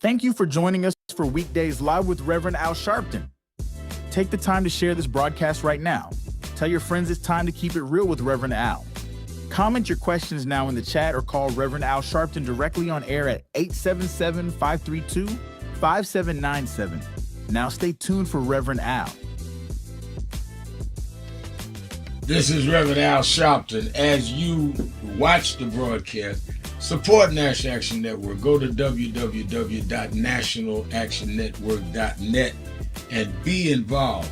Thank you for joining us for Weekdays Live with Reverend Al Sharpton. Take the time to share this broadcast right now. Tell your friends it's time to keep it real with Reverend Al. Comment your questions now in the chat or call Reverend Al Sharpton directly on air at 877-532-5797. Now stay tuned for Reverend Al. This is Reverend Al Sharpton. As you watch the broadcast, support National Action Network. Go to www.nationalactionnetwork.net and be involved.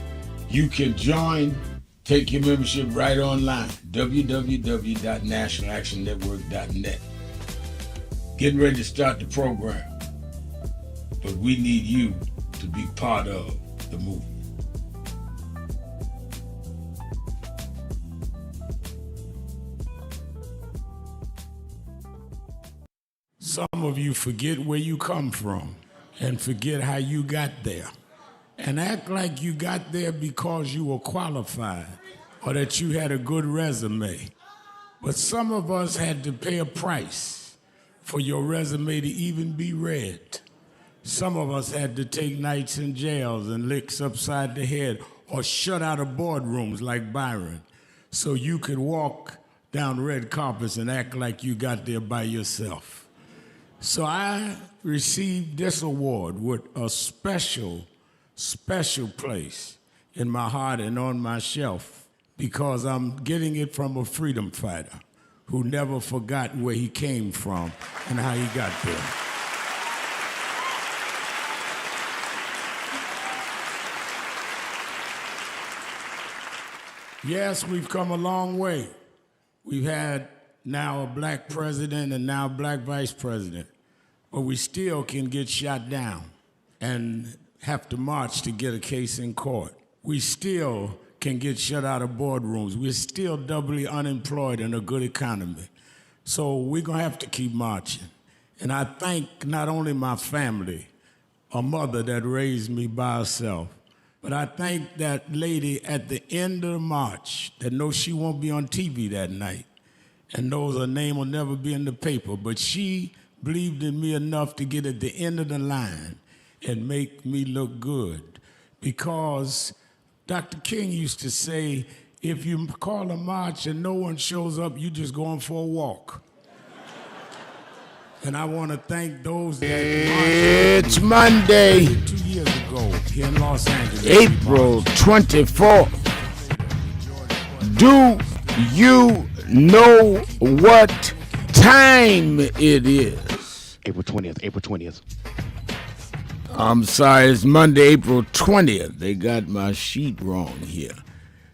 You can join, take your membership right online, www.nationalactionnetwork.net. Getting ready to start the program, but we need you to be part of the movement. Some of you forget where you come from and forget how you got there and act like you got there because you were qualified or that you had a good resume. But some of us had to pay a price for your resume to even be read. Some of us had to take nights in jails and licks upside the head or shut out of boardrooms like Byron so you could walk down red carpets and act like you got there by yourself. So I received this award with a special place in my heart and on my shelf because I'm getting it from a freedom fighter who never forgot where he came from and how he got there. Yes, we've come a long way. We've had now a black president and now a black vice president. But we still can get shot down and have to march to get a case in court. We still can get shut out of boardrooms. We're still doubly unemployed in a good economy. So we're going to have to keep marching. And I thank not only my family, a mother that raised me by herself, but I thank that lady at the end of the march that knows she won't be on TV that night and knows her name will never be in the paper, but she believed in me enough to get at the end of the line and make me look good. Because Dr. King used to say, if you call a march and no one shows up, you just going for a walk. And I want to thank those that marched. It's Monday, 2 years ago here in Los Angeles. April 24th. Do you know what time it is? April 20th. I'm sorry, it's Monday, April 20th. They got my sheet wrong here.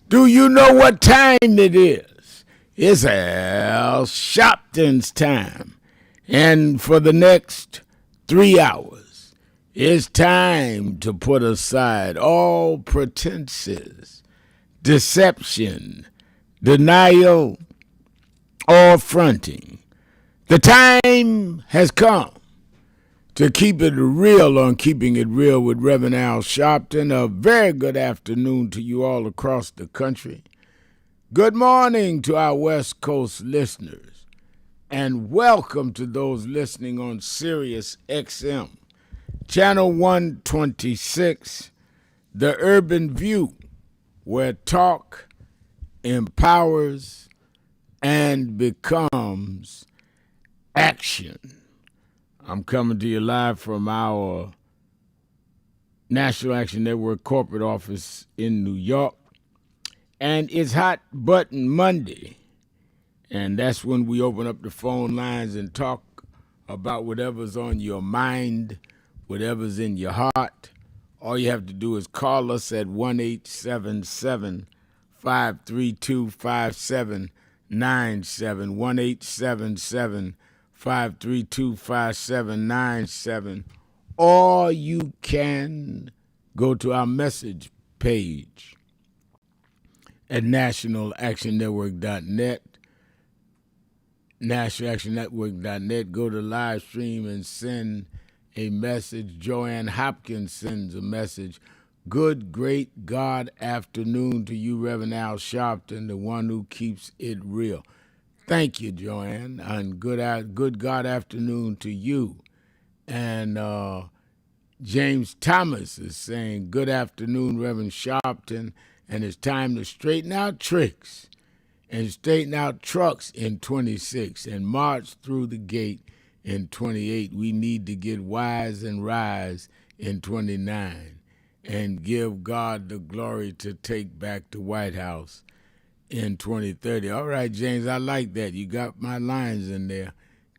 Do you know what time it is? It's Al Sharpton's time. And for the next 3 hours, it's time to put aside all pretenses, deception, denial, or fronting. The time has come to keep it real on Keeping It Real with Reverend Al Sharpton. A very good afternoon to you all across the country. Good morning to our West Coast listeners. And welcome to those listening on Sirius XM, Channel 126, The Urban View, where talk empowers and becomes action. I'm coming to you live from our National Action Network corporate office in New York. And it's Hot Button Monday. And that's when we open up the phone lines and talk about whatever's on your mind, whatever's in your heart. All you have to do is call us at 1-877-532-5797, 1-877-532-5797, or you can go to our message page at nationalactionnetwork.net. nationalactionnetwork.net. Go to live stream and send a message. Joanne Hopkins sends a message. Good, great God afternoon to you, Reverend Al Sharpton, the one who keeps it real. Thank you, Joanne, and good God afternoon to you. And James Thomas is saying, good afternoon, Reverend Sharpton, and it's time to straighten out tricks and straighten out trucks in 26 and march through the gate in 28. We need to get wise and rise in 29 and give God the glory to take back the White House in 2030. All right, James, I like that. You got my lines in there.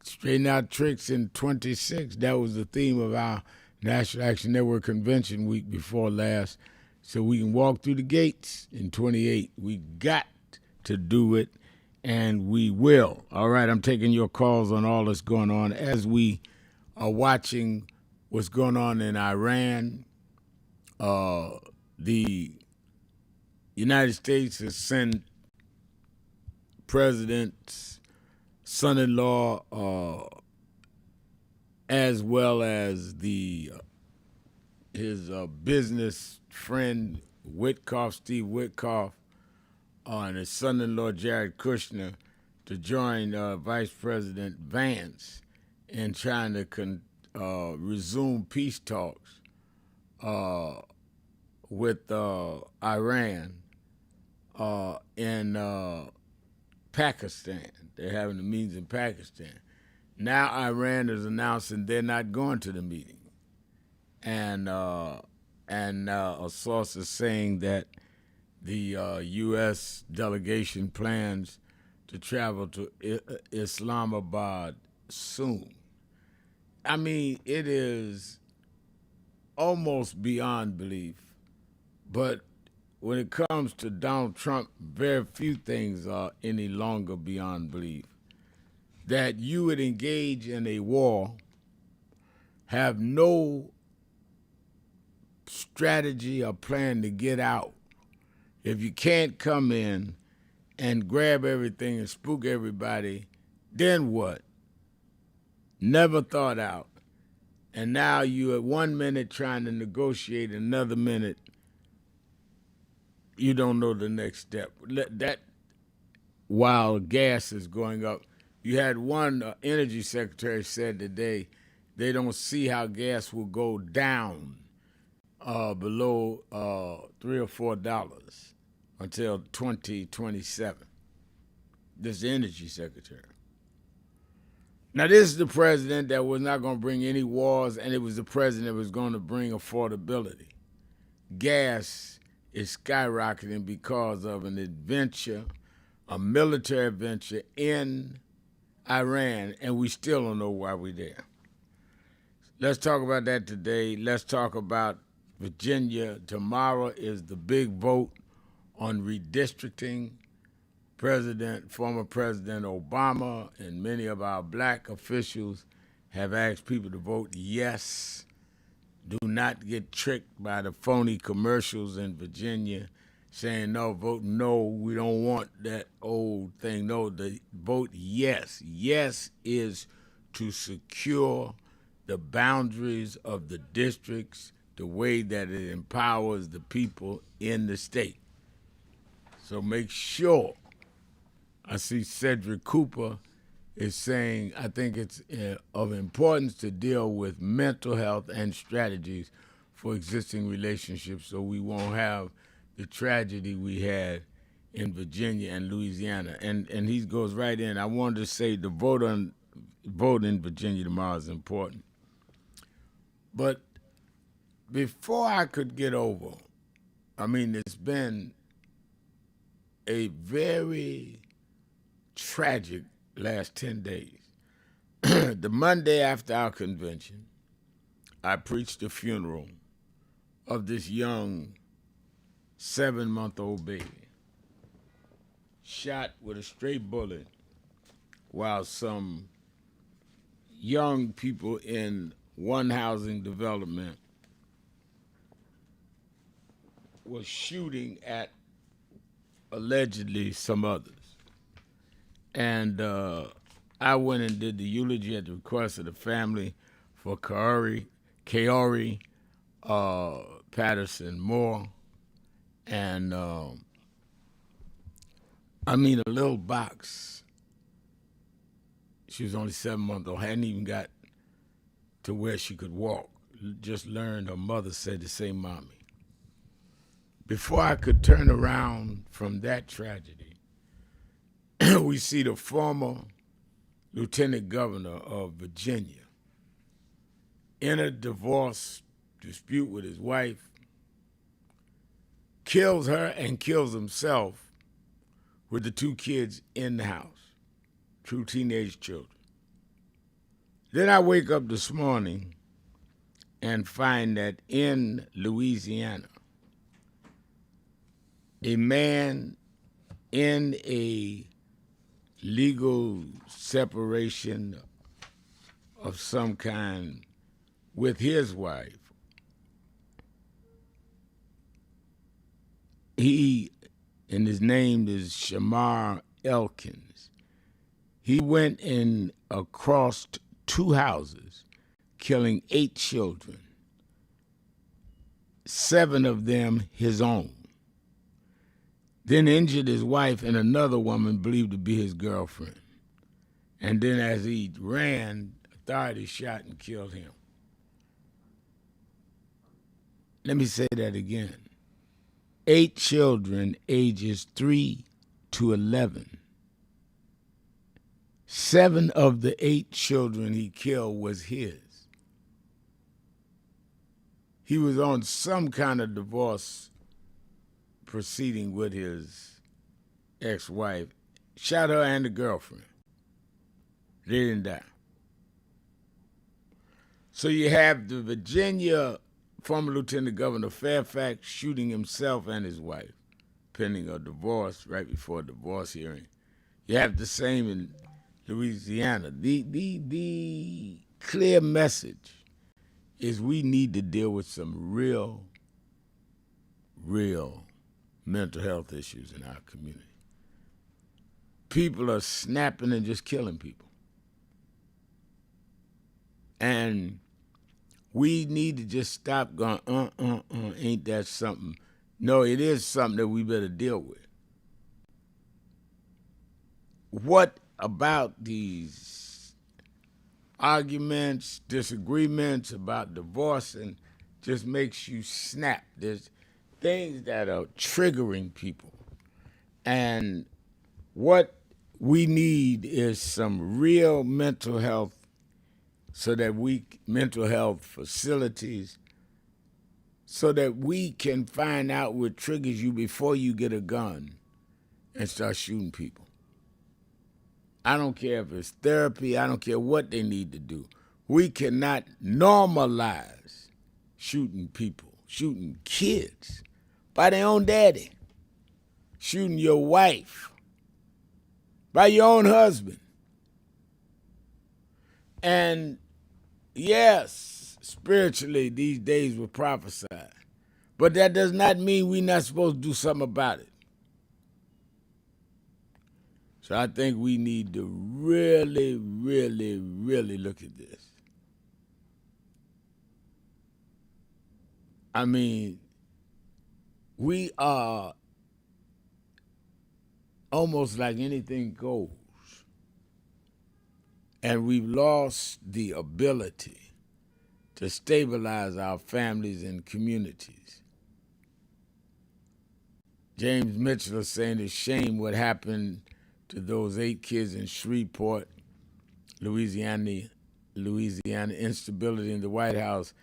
Straighten out tricks in 26. That was the theme of our National Action Network convention week before last. So we can walk through the gates in 28. We got to do it, and we will. All right, I'm taking your calls on all that's going on as we are watching what's going on in Iran. The United States has sent President's son-in-law as well as his business friend Steve Witkoff, and his son-in-law Jared Kushner to join Vice President Vance in trying to resume peace talks with Iran in Pakistan. They're having the meetings in Pakistan. Now Iran is announcing they're not going to the meeting, and a source is saying that the U.S. delegation plans to travel to Islamabad soon. I mean, it is almost beyond belief, but when it comes to Donald Trump, very few things are any longer beyond belief. That you would engage in a war, have no strategy or plan to get out. If you can't come in and grab everything and spook everybody, then what? Never thought out. And now you at 1 minute trying to negotiate, another minute you don't know the next step. That while gas is going up, you had one energy secretary said today they don't see how gas will go down below $3 or $4 until 2027. This is the energy secretary. Now, this is the president that was not going to bring any wars, and it was the president that was going to bring affordability. Gas is skyrocketing because of an adventure, a military adventure in Iran, and we still don't know why we're there. Let's talk about that today. Let's talk about Virginia. Tomorrow is the big vote on redistricting. Former President Obama and many of our black officials have asked people to vote yes. Do not get tricked by the phony commercials in Virginia saying, no, vote no, we don't want that old thing. No, vote yes. Yes is to secure the boundaries of the districts the way that it empowers the people in the state. So make sure. I see Cedric Cooper is saying, I think it's of importance to deal with mental health and strategies for existing relationships so we won't have the tragedy we had in Virginia and Louisiana. And he goes right in. I wanted to say the vote in Virginia tomorrow is important. But before I could get over, I mean, it's been a very tragic last 10 days. The Monday after our convention, I preached a funeral of this young 7-month-old baby shot with a stray bullet while some young people in one housing development was shooting at allegedly some others. And I went and did the eulogy at the request of the family for Kaori Patterson Moore. And I mean, a little box. She was only 7 months old, hadn't even got to where she could walk. Just learned her mother said to say mommy. Before I could turn around from that tragedy, we see the former lieutenant governor of Virginia in a divorce dispute with his wife, kills her and kills himself with the 2 kids in the house, 2 teenage children. Then I wake up this morning and find that in Louisiana, a man in a legal separation of some kind with his wife, and his name is Shamar Elkins, he went in across 2 houses, killing 8 children, 7 of them his own. Then injured his wife and another woman believed to be his girlfriend. And then as he ran, authorities shot and killed him. Let me say that again. 8 children ages 3 to 11. 7 of the 8 children he killed was his. He was on some kind of divorce proceeding with his ex-wife, shot her and the girlfriend. They didn't die. So you have the Virginia former Lieutenant Governor Fairfax shooting himself and his wife, pending a divorce right before a divorce hearing. You have the same in Louisiana. The clear message is we need to deal with some real mental health issues in our community. People are snapping and just killing people. And we need to just stop going, ain't that something? No, it is something that we better deal with. What about these arguments, disagreements about divorce and just makes you snap? There's things that are triggering people. And what we need is some real mental health mental health facilities so that we can find out what triggers you before you get a gun and start shooting people. I don't care if it's therapy, I don't care what they need to do. We cannot normalize shooting people, shooting kids by their own daddy, shooting your wife by your own husband. And yes, spiritually, these days were prophesied. But that does not mean we're not supposed to do something about it. So I think we need to really look at this. I mean, we are almost like anything goes. And we've lost the ability to stabilize our families and communities. James Mitchell is saying it's a shame what happened to those 8 kids in Shreveport, Louisiana, instability in the White House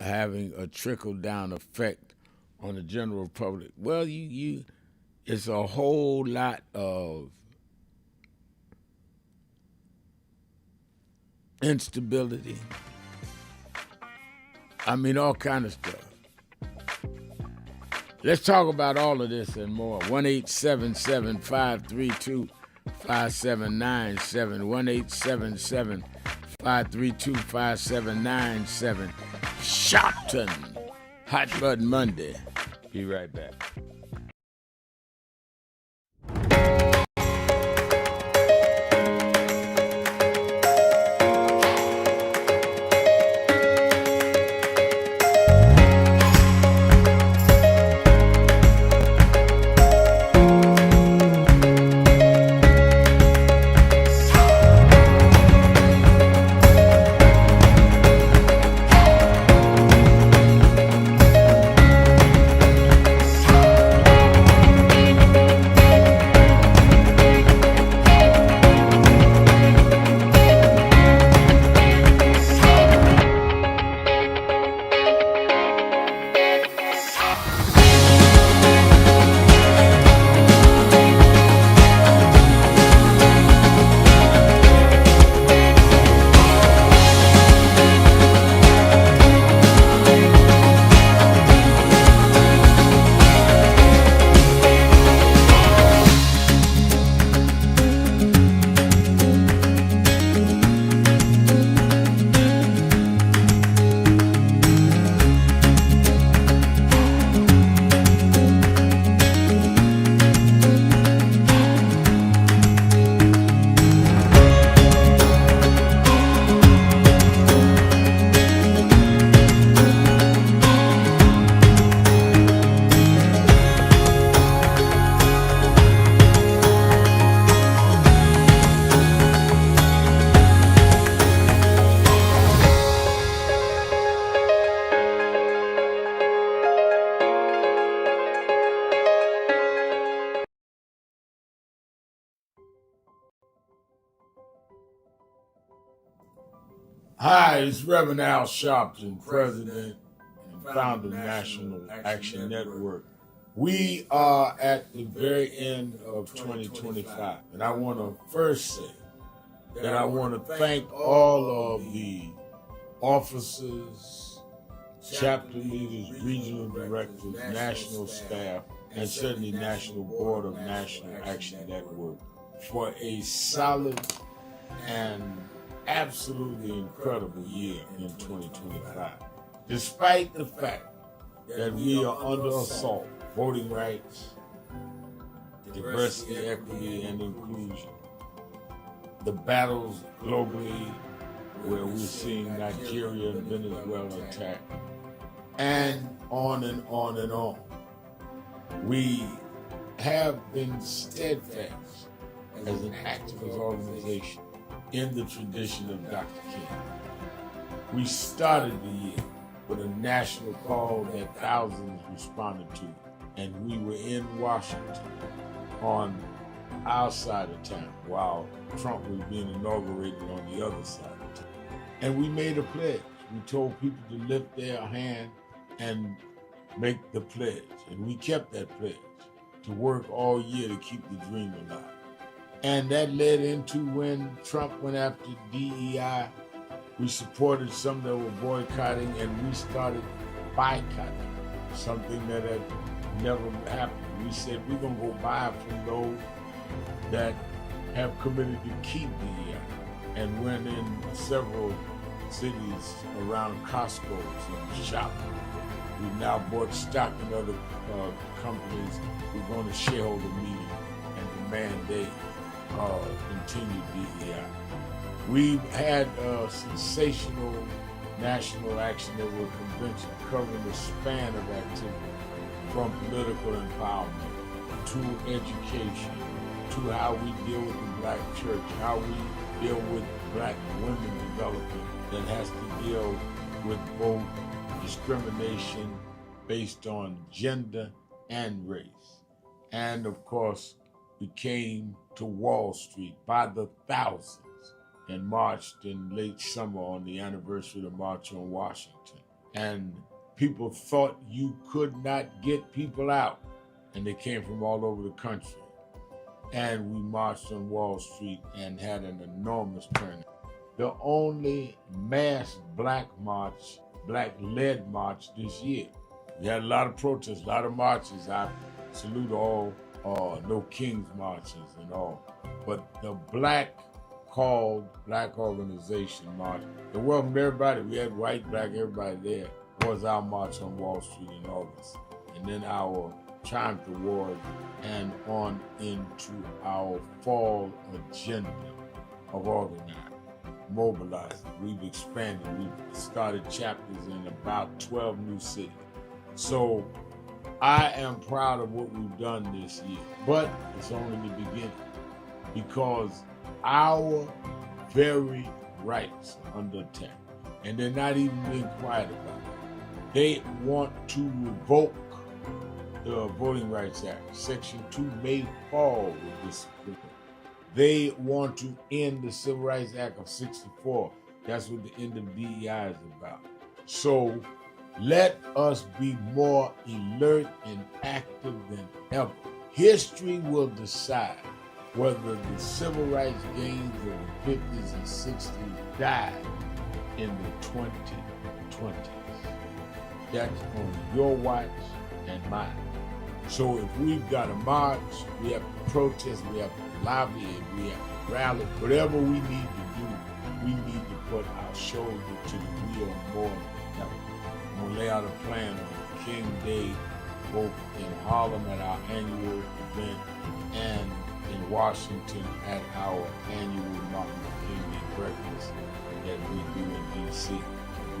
having a trickle-down effect on the general public. Well, it's a whole lot of instability. I mean, all kind of stuff. Let's talk about all of this and more. 1-877-532-5797. 1-877-532-5797. Sharpton. Hot Button Monday. Be right back. Hi, it's Reverend Al Sharpton, President and founder of National Action Network. We are at the very end of 2025, and I want to first say that I want to thank all of the officers, chapter leaders, regional directors, national staff, and certainly National Board of National Action Network for a solid and absolutely incredible year in 2025. Despite the fact that we are under assault, voting rights, diversity, equity, and inclusion, the battles globally where we're seeing Nigeria and Venezuela attacked, and on and on and on. We have been steadfast as an activist organization in the tradition of Dr. King. We started the year with a national call that thousands responded to, and we were in Washington on our side of town while Trump was being inaugurated on the other side of town. And we made a pledge. We told people to lift their hand and make the pledge. And we kept that pledge to work all year to keep the dream alive. And that led into when Trump went after DEI. We supported some that were boycotting, and we started boycotting, something that had never happened. We said we're going to go buy from those that have committed to keep DEI, and went in several cities around Costco's and Sharpton. We've now bought stock in other companies. We're going to shareholder meeting and demand they continue DEI. We've had a sensational National Action Network convention covering the span of activity, from political empowerment to education, to how we deal with the Black church, how we deal with Black women development that has to deal with both discrimination based on gender and race. And of course, we came to Wall Street by the thousands and marched in late summer on the anniversary of the March on Washington. And people thought you could not get people out, and they came from all over the country. And we marched on Wall Street and had an enormous turnout. The only mass Black march, Black-led march this year. We had a lot of protests, a lot of marches. I salute all No Kings marches and all. But the Black organization march, it welcomed everybody. We had white, Black, everybody there. Was our march on Wall Street in August. And then our Triumph Award, and on into our fall agenda of organizing, mobilizing. We've expanded. We've started chapters in about 12 new cities. So I am proud of what we've done this year, but it's only the beginning, because our very rights are under attack, and they're not even being quiet about it. They want to revoke the Voting Rights Act. Section 2 may fall with this. They want to end the Civil Rights Act of 64. That's what the end of DEI is about. So let us be more alert and active than ever. History will decide whether the civil rights gains of the 50s and 60s died in the 2020s. That's on your watch and mine. So if we've got to march, we have to protest, we have to lobby, and we have to rally, whatever we need to do, we need to put our shoulder to the wheel more than ever. I'm going to lay out a plan on King Day, both in Harlem at our annual event and in Washington at our annual Martin Luther King Day breakfast that we do in D.C. We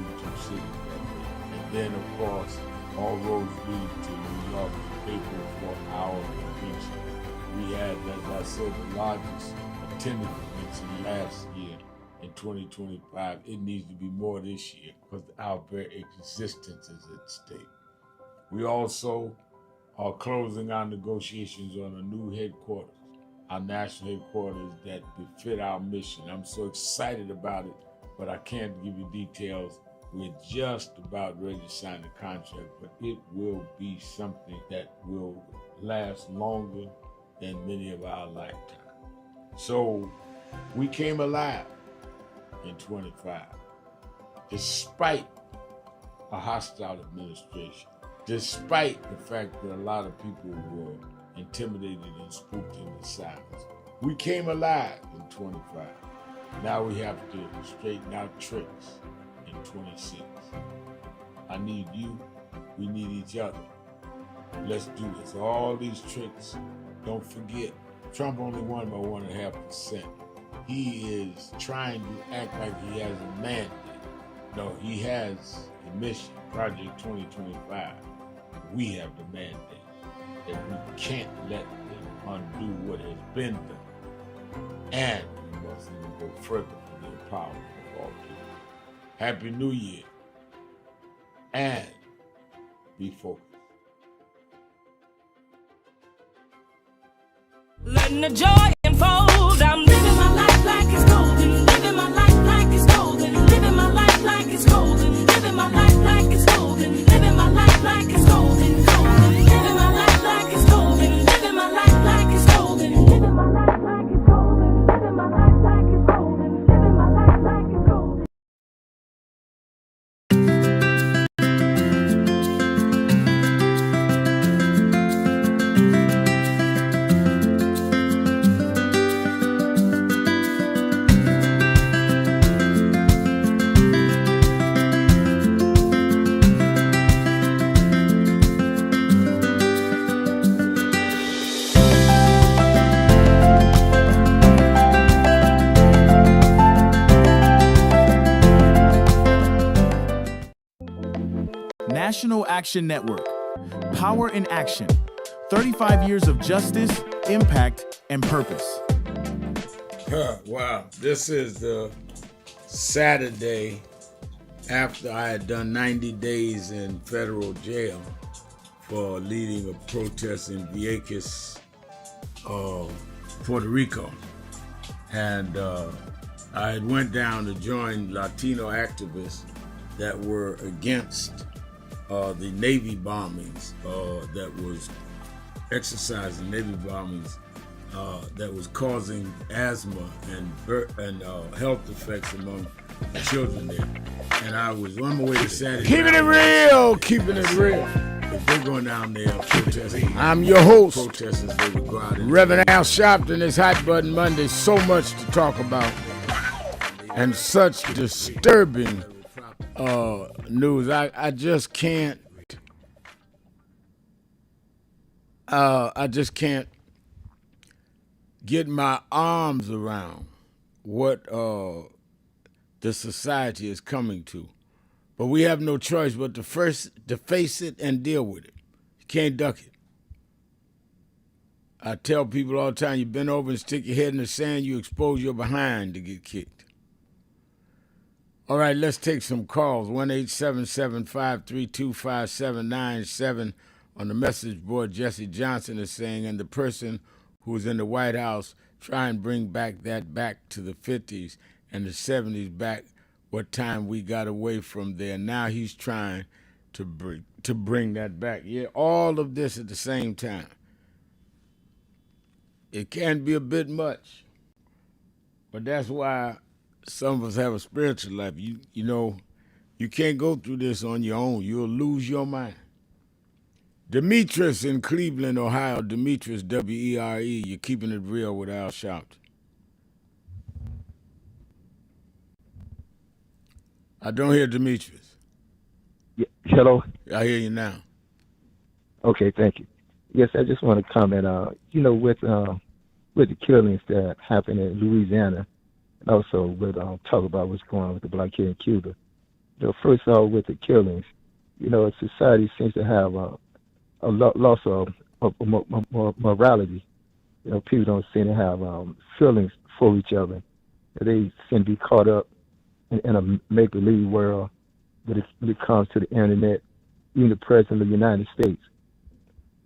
do 2 cities that day. And then, of course, all roads lead to New York, April for our convention. We had, as I said, the largest attendance convention last year in 2025. It needs to be more this year because our very existence is at stake. We also are closing our negotiations on a new headquarters, our national headquarters that befit our mission. I'm so excited about it but I can't give you details. We're just about ready to sign the contract, but it will be something that will last longer than many of our lifetimes. So we came alive in 25, despite a hostile administration, despite the fact that a lot of people were intimidated and spooked into silence. We came alive in 25. Now we have to straighten out tricks in 26. I need you, we need each other. Let's do this. All these tricks, don't forget, Trump only won by 1.5%. He is trying to act like he has a mandate. No, he has a mission, Project 2025. We have the mandate that we can't let them undo what has been done. And we must even go further for the empowerment of all people. Happy New Year. And be focused. Letting the joy unfold. I'm living my life like it's golden. Living my life like it's golden. Living my life like it's golden. Living my life like it's golden. Living my life like it's golden. Golden. Living my life like it's golden. Living my life like it's golden. Living my life like it's golden. Living my life like it's golden. Living my life like it's golden. National Action Network. Power in action. 35 years of justice, impact, and purpose. Wow, this is the Saturday after I had done 90 days in federal jail for leading a protest in Vieques, Puerto Rico. And I had went down to join Latino activists that were against the Navy bombings that was exercising Navy bombings that was causing asthma and health effects among the children there. And I was on my way to Saturday. Keeping it real, keeping it real. If they're going down there protesting, I'm your host. Protesters, they would go out. Reverend Al Sharpton, it's Hot Button Monday. So much to talk about, and such disturbing news. I just can't. I just can't get my arms around what the society is coming to. But we have no choice but to face it and deal with it. You can't duck it. I tell people all the time, you bend over and stick your head in the sand, you expose your behind to get kicked. All right, let's take some calls. 1-877-532-5797. On the message board, Jesse Johnson is saying, and the person who's in the White House, try and bring back to the 50s and the 70s back, what time we got away from there. Now he's trying to bring that back. Yeah, all of this at the same time. It can be a bit much, but that's why some of us have a spiritual life. You know, you can't go through this on your own. You'll lose your mind. Demetrius in Cleveland, Ohio. Demetrius, W-E-R-E. You're keeping it real with Al Sharpton. I don't hear Demetrius. Yeah, hello? I hear you now. Okay, thank you. Yes, I just want to comment, with the killings that happened in Louisiana, and also with talk about what's going on with the black kid in Cuba. First of all, with the killings, society seems to have a loss of morality. People don't seem to have feelings for each other. They seem to be caught up in a make-believe world when it comes to the internet. Even the president of the United States,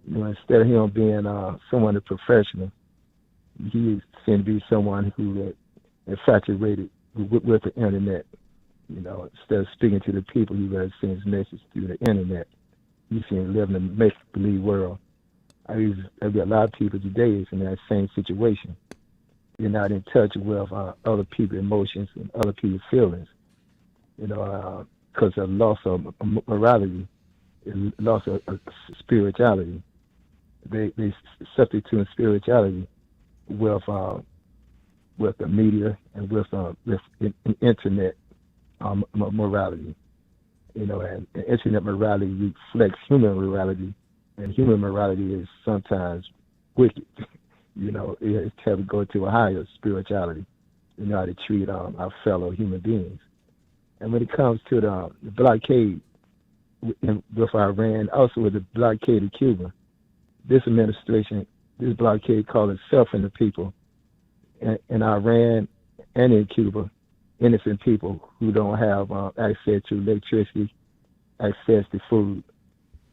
instead of him being someone a professional, he seemed to be someone who infatuated with the internet. You know, instead of speaking to the people, he rather send his message through the internet. He's seen live in a make-believe world. There's a lot of people today is in that same situation. They're not in touch with other people's emotions and other people's feelings. You know, because of loss of morality, loss of spirituality. They substitute spirituality with the media and with internet morality. You know, and internet morality reflects human morality, and human morality is sometimes wicked. You know, it's have to go to a higher spirituality. You know how to treat our fellow human beings. And when it comes to the blockade with Iran, also with the blockade of Cuba, this administration, this blockade calls itself and the people in Iran and in Cuba, innocent people who don't have access to electricity, access to food.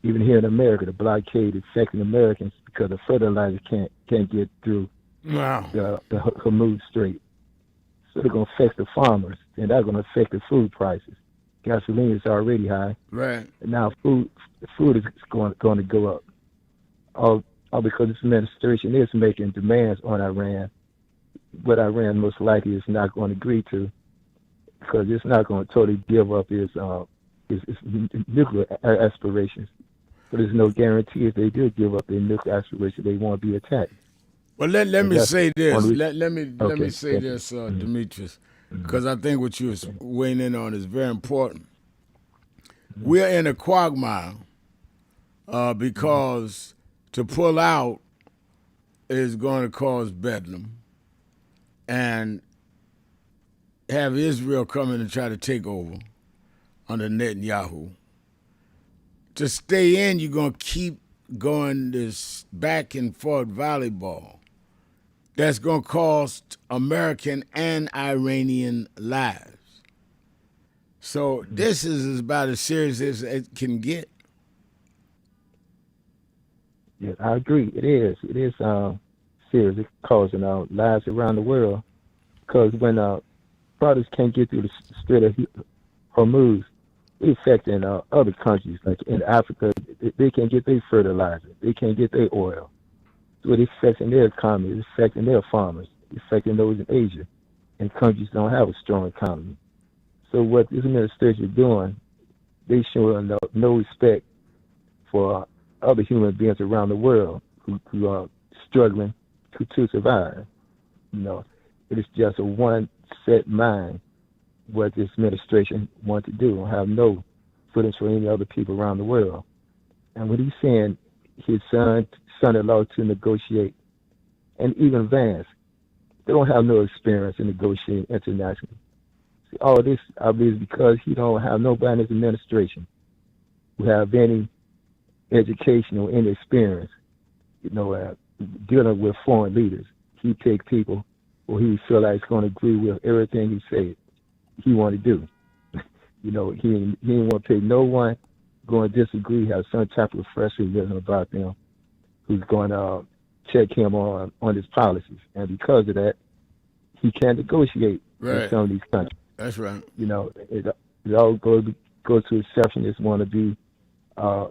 Even here in America, the blockade is affecting Americans because the fertilizer can't get through the Hormuz Strait. So they're going to affect the farmers, and that's going to affect the food prices. Gasoline is already high. Right. And now food is going to go up. All because this administration is making demands on Iran, but Iran most likely is not going to agree to, because it's not going to totally give up its nuclear aspirations. But there's no guarantee if they do give up their nuclear aspirations, they won't be attacked. Well, let me say this. Let me say Okay. this, Demetrius, because I think what you're weighing in on is very important. We're in a quagmire because to pull out is going to cause bedlam and have Israel come in and try to take over under Netanyahu. To stay in, you're going to keep going this back and forth volleyball. That's going to cost American and Iranian lives. So this is about as serious as it can get. Yeah, I agree. It is. It is serious. It's causing lives around the world. Because when products can't get through the Strait of Hormuz, it's affecting other countries. Like in Africa, they can't get their fertilizer. They can't get their oil. So it's affecting their economy. It's affecting their farmers. It's affecting those in Asia. And countries don't have a strong economy. So what this administration is doing, they show no respect for other human beings around the world who are struggling to survive. You know, it is just a one set mind what this administration wants to do and have no footage for any other people around the world. And when he's saying his son-in-law to negotiate, and even Vance, they don't have no experience in negotiating internationally. See, all this, I believe, is because he don't have nobody in his administration who have any education or any experience, you know, dealing with foreign leaders. He pick people who he feel like is going to agree with everything he said he want to do. You know, he ain't want to pick no one going to disagree, have some type of professionalism about them, who's going to check him on his policies. And because of that, he can't negotiate with some of these countries. That's right. You know, it all goes to exceptionists want to be a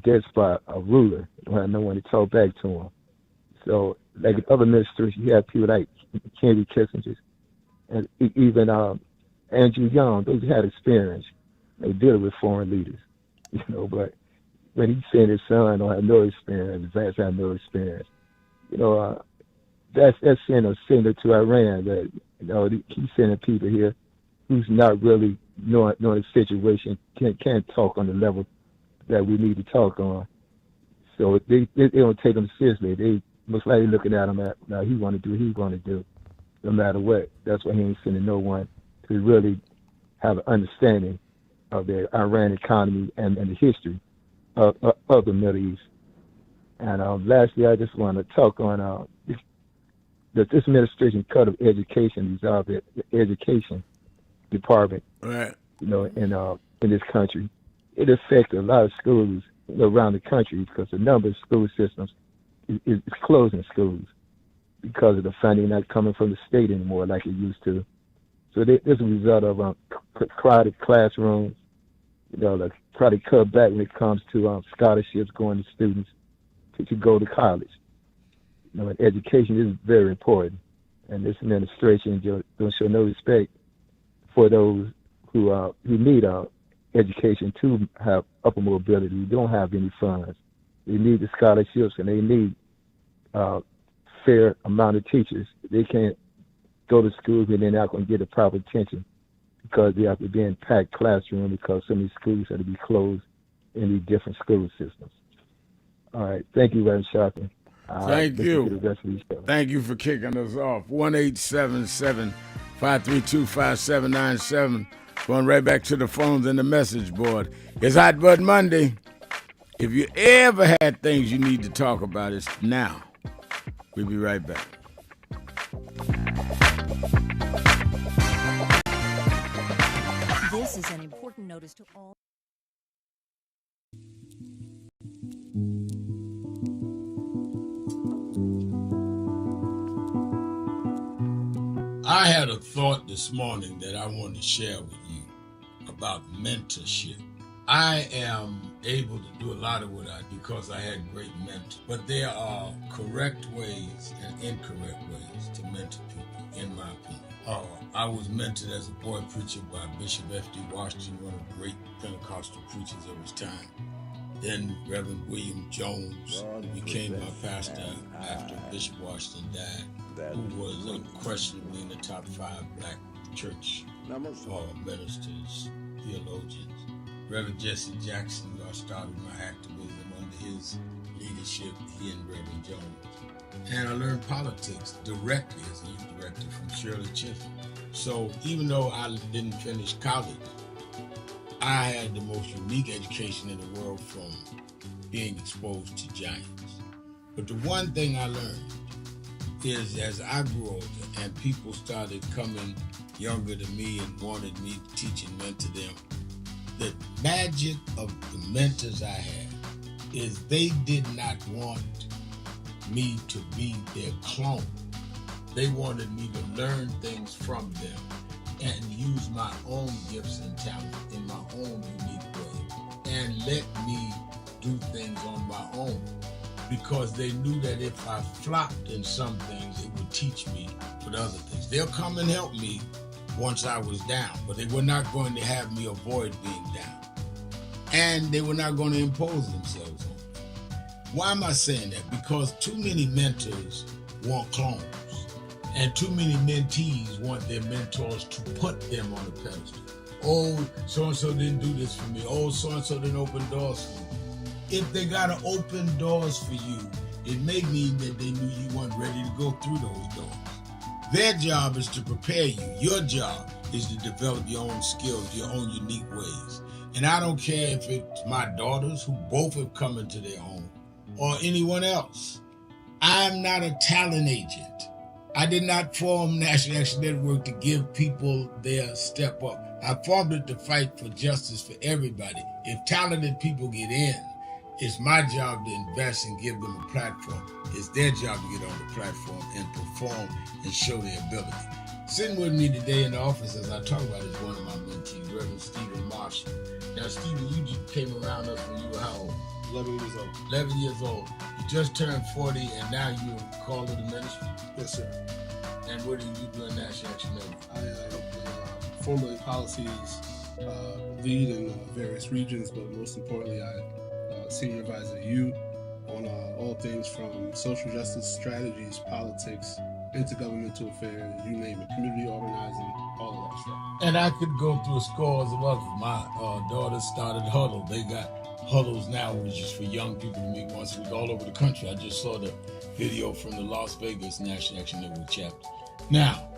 despot, a ruler, don't have no one to talk back to him. So, like in other ministries, you have people like Henry Kissinger and even Andrew Young. Those had experience. They deal with foreign leaders, you know. But when he's saying his son don't have no experience, Vance have no experience, you know, that's sending a signal to Iran that, you know, he's sending people here who's not really knowing the situation, can't talk on the level that we need to talk on. So they don't take him seriously. They most likely looking at him at, now he want to do what he's going to do, no matter what. That's why he ain't sending no one to really have an understanding of the Iran economy and the history of the Middle East. And lastly, I just want to talk on that this administration cut of education, dissolved the education department, right, you know, in this country. It affects a lot of schools around the country because the number of school systems is closing schools because of the funding not coming from the state anymore like it used to. So this is a result of crowded classrooms. Let's try to cut back when it comes to scholarships going to students to go to college. And education is very important, and this administration don't show no respect for those who need education to have upper mobility, who don't have any funds. They need the scholarships, and they need fair amount of teachers. They can't go to schools and they're not going to get the proper attention because they have to be in packed classroom because so many schools have to be closed in these different school systems. All right. Thank you, Reverend Sharpton. Thank you. To the rest of these shows. Thank you for kicking us off. 1-877-532-5797. Going right back to the phones and the message board. It's Hot Bud Monday. If you ever had things you need to talk about, it's now. We'll be right back. This is an important notice to all. I had a thought this morning that I want to share with you about mentorship. I am able to do a lot of what I do because I had great mentors, but there are correct ways and incorrect ways to mentor people, in my opinion. I was mentored as a boy preacher by Bishop F.D. Washington, one of the great Pentecostal preachers of his time. Then Reverend William Jones, who became my pastor after Bishop Washington died, who was unquestionably in the top 5 black church ministers, theologians. Reverend Jesse Jackson, who I started my activism under his leadership, he and Reverend Jones. And I learned politics directly as a youth director from Shirley Chisholm. So even though I didn't finish college, I had the most unique education in the world from being exposed to giants. But the one thing I learned is as I grew older and people started coming younger than me and wanted me to teach and mentor them, the magic of the mentors I had is they did not want me to be their clone. They wanted me to learn things from them and use my own gifts and talent in my own unique way and let me do things on my own, because they knew that if I flopped in some things, it would teach me for the other things. They'll come and help me once I was down, but they were not going to have me avoid being down. And they were not going to impose themselves on me. Why am I saying that? Because too many mentors want clones, and too many mentees want their mentors to put them on a pedestal. Oh, so-and-so didn't do this for me. Oh, so-and-so didn't open doors for me. If they got to open doors for you, it may mean that they knew you weren't ready to go through those doors. Their job is to prepare you. Your job is to develop your own skills, your own unique ways. And I don't care if it's my daughters, who both have come into their own, or anyone else. I'm not a talent agent. I did not form National Action Network to give people their step up. I formed it to fight for justice for everybody. If talented people get in, it's my job to invest and give them a platform. It's their job to get on the platform and perform and show their ability. Sitting with me today in the office as I talk about is one of my mentees, Reverend Stephen Marshall. Now, Stephen, you just came around us when you were how old? 11 years old. 11 years old. You just turned 40 and now you're called to the ministry? Yes, sir. And what do you do in National Action Network? I formulate policies, lead in various regions, but most importantly, I senior advisor to you on all things from social justice strategies, politics, intergovernmental affairs, you name it, community organizing, all of that stuff. And I could go through scores of others. My daughter started Huddle. They got Huddles now, which is for young people to meet once a week all over the country. I just saw the video from the Las Vegas National Action Network chapter. Now,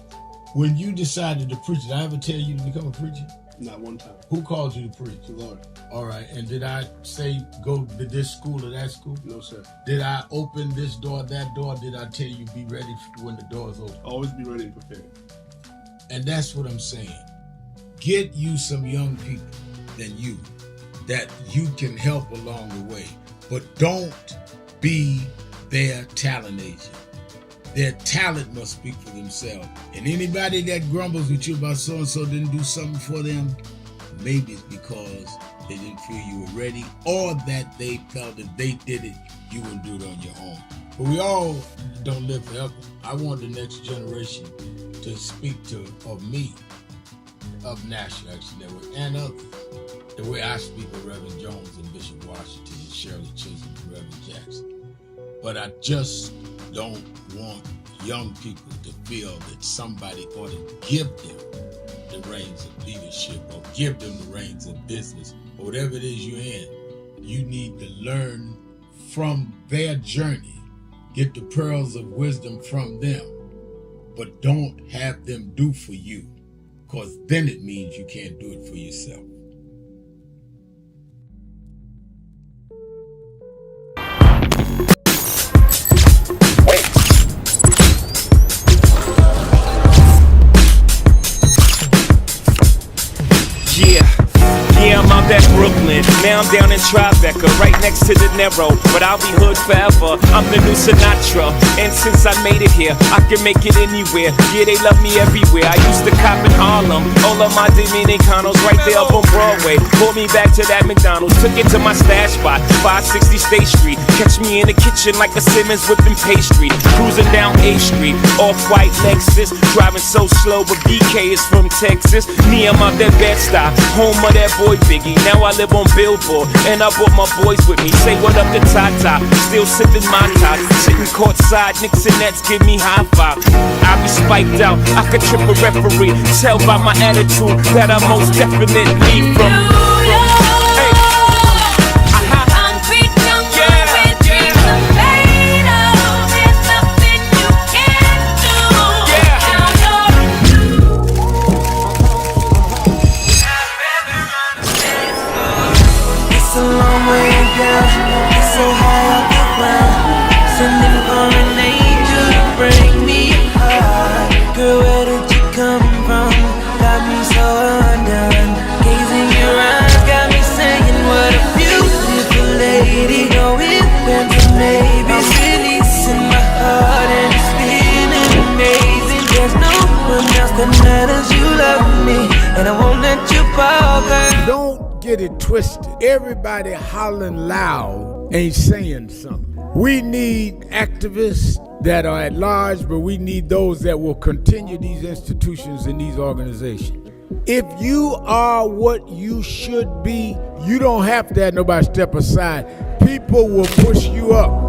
when you decided to preach, did I ever tell you to become a preacher? Not one time. Who called you to preach? The Lord. All right. And did I say go to this school or that school? No, sir. Did I open this door, that door? Did I tell you be ready when the door's open? Always be ready and prepared. And that's what I'm saying. Get you some young people than you that you can help along the way. But don't be their talent agent. Their talent must speak for themselves. And anybody that grumbles with you about so-and-so didn't do something for them, maybe it's because they didn't feel you were ready, or that they felt if they did it, you wouldn't do it on your own. But we all don't live forever. I want the next generation to speak of me, of National Action Network, and others, the way I speak of Reverend Jones and Bishop Washington and Shirley Chisholm and Reverend Jackson. But I just don't want young people to feel that somebody ought to give them the reins of leadership or give them the reins of business or whatever it is you're in. You need to learn from their journey, get the pearls of wisdom from them, but don't have them do for you, because then it means you can't do it for yourself. Yeah, I'm out at Brooklyn. Now I'm down in Tribeca, right next to the Narrow. But I'll be hood forever. I'm the new Sinatra. And since I made it here, I can make it anywhere. Yeah, they love me everywhere. I used to cop in Harlem. All of my Dominicanos right there up on Broadway. Pulled me back to that McDonald's. Took it to my stash spot, 560 State Street. Catch me in the kitchen like a Simmons whipping pastry. Cruising down A Street, off-white Lexus. Driving so slow, but BK is from Texas. Me, I'm out that Bed-Stuy, home of that boy Biggie. Now I live on Billboard, and I brought my boys with me. Say what up to Tata, still sipping my top. Sitting courtside, Knicks and Nets give me high five. I be spiked out, I could trip a referee. Tell by my attitude that I most definitely from. Hey. Don't get it twisted. Everybody hollering loud ain't saying something. We need activists that are at large, but we need those that will continue these institutions and these organizations. If you are what you should be, you don't have to have nobody step aside. People will push you up.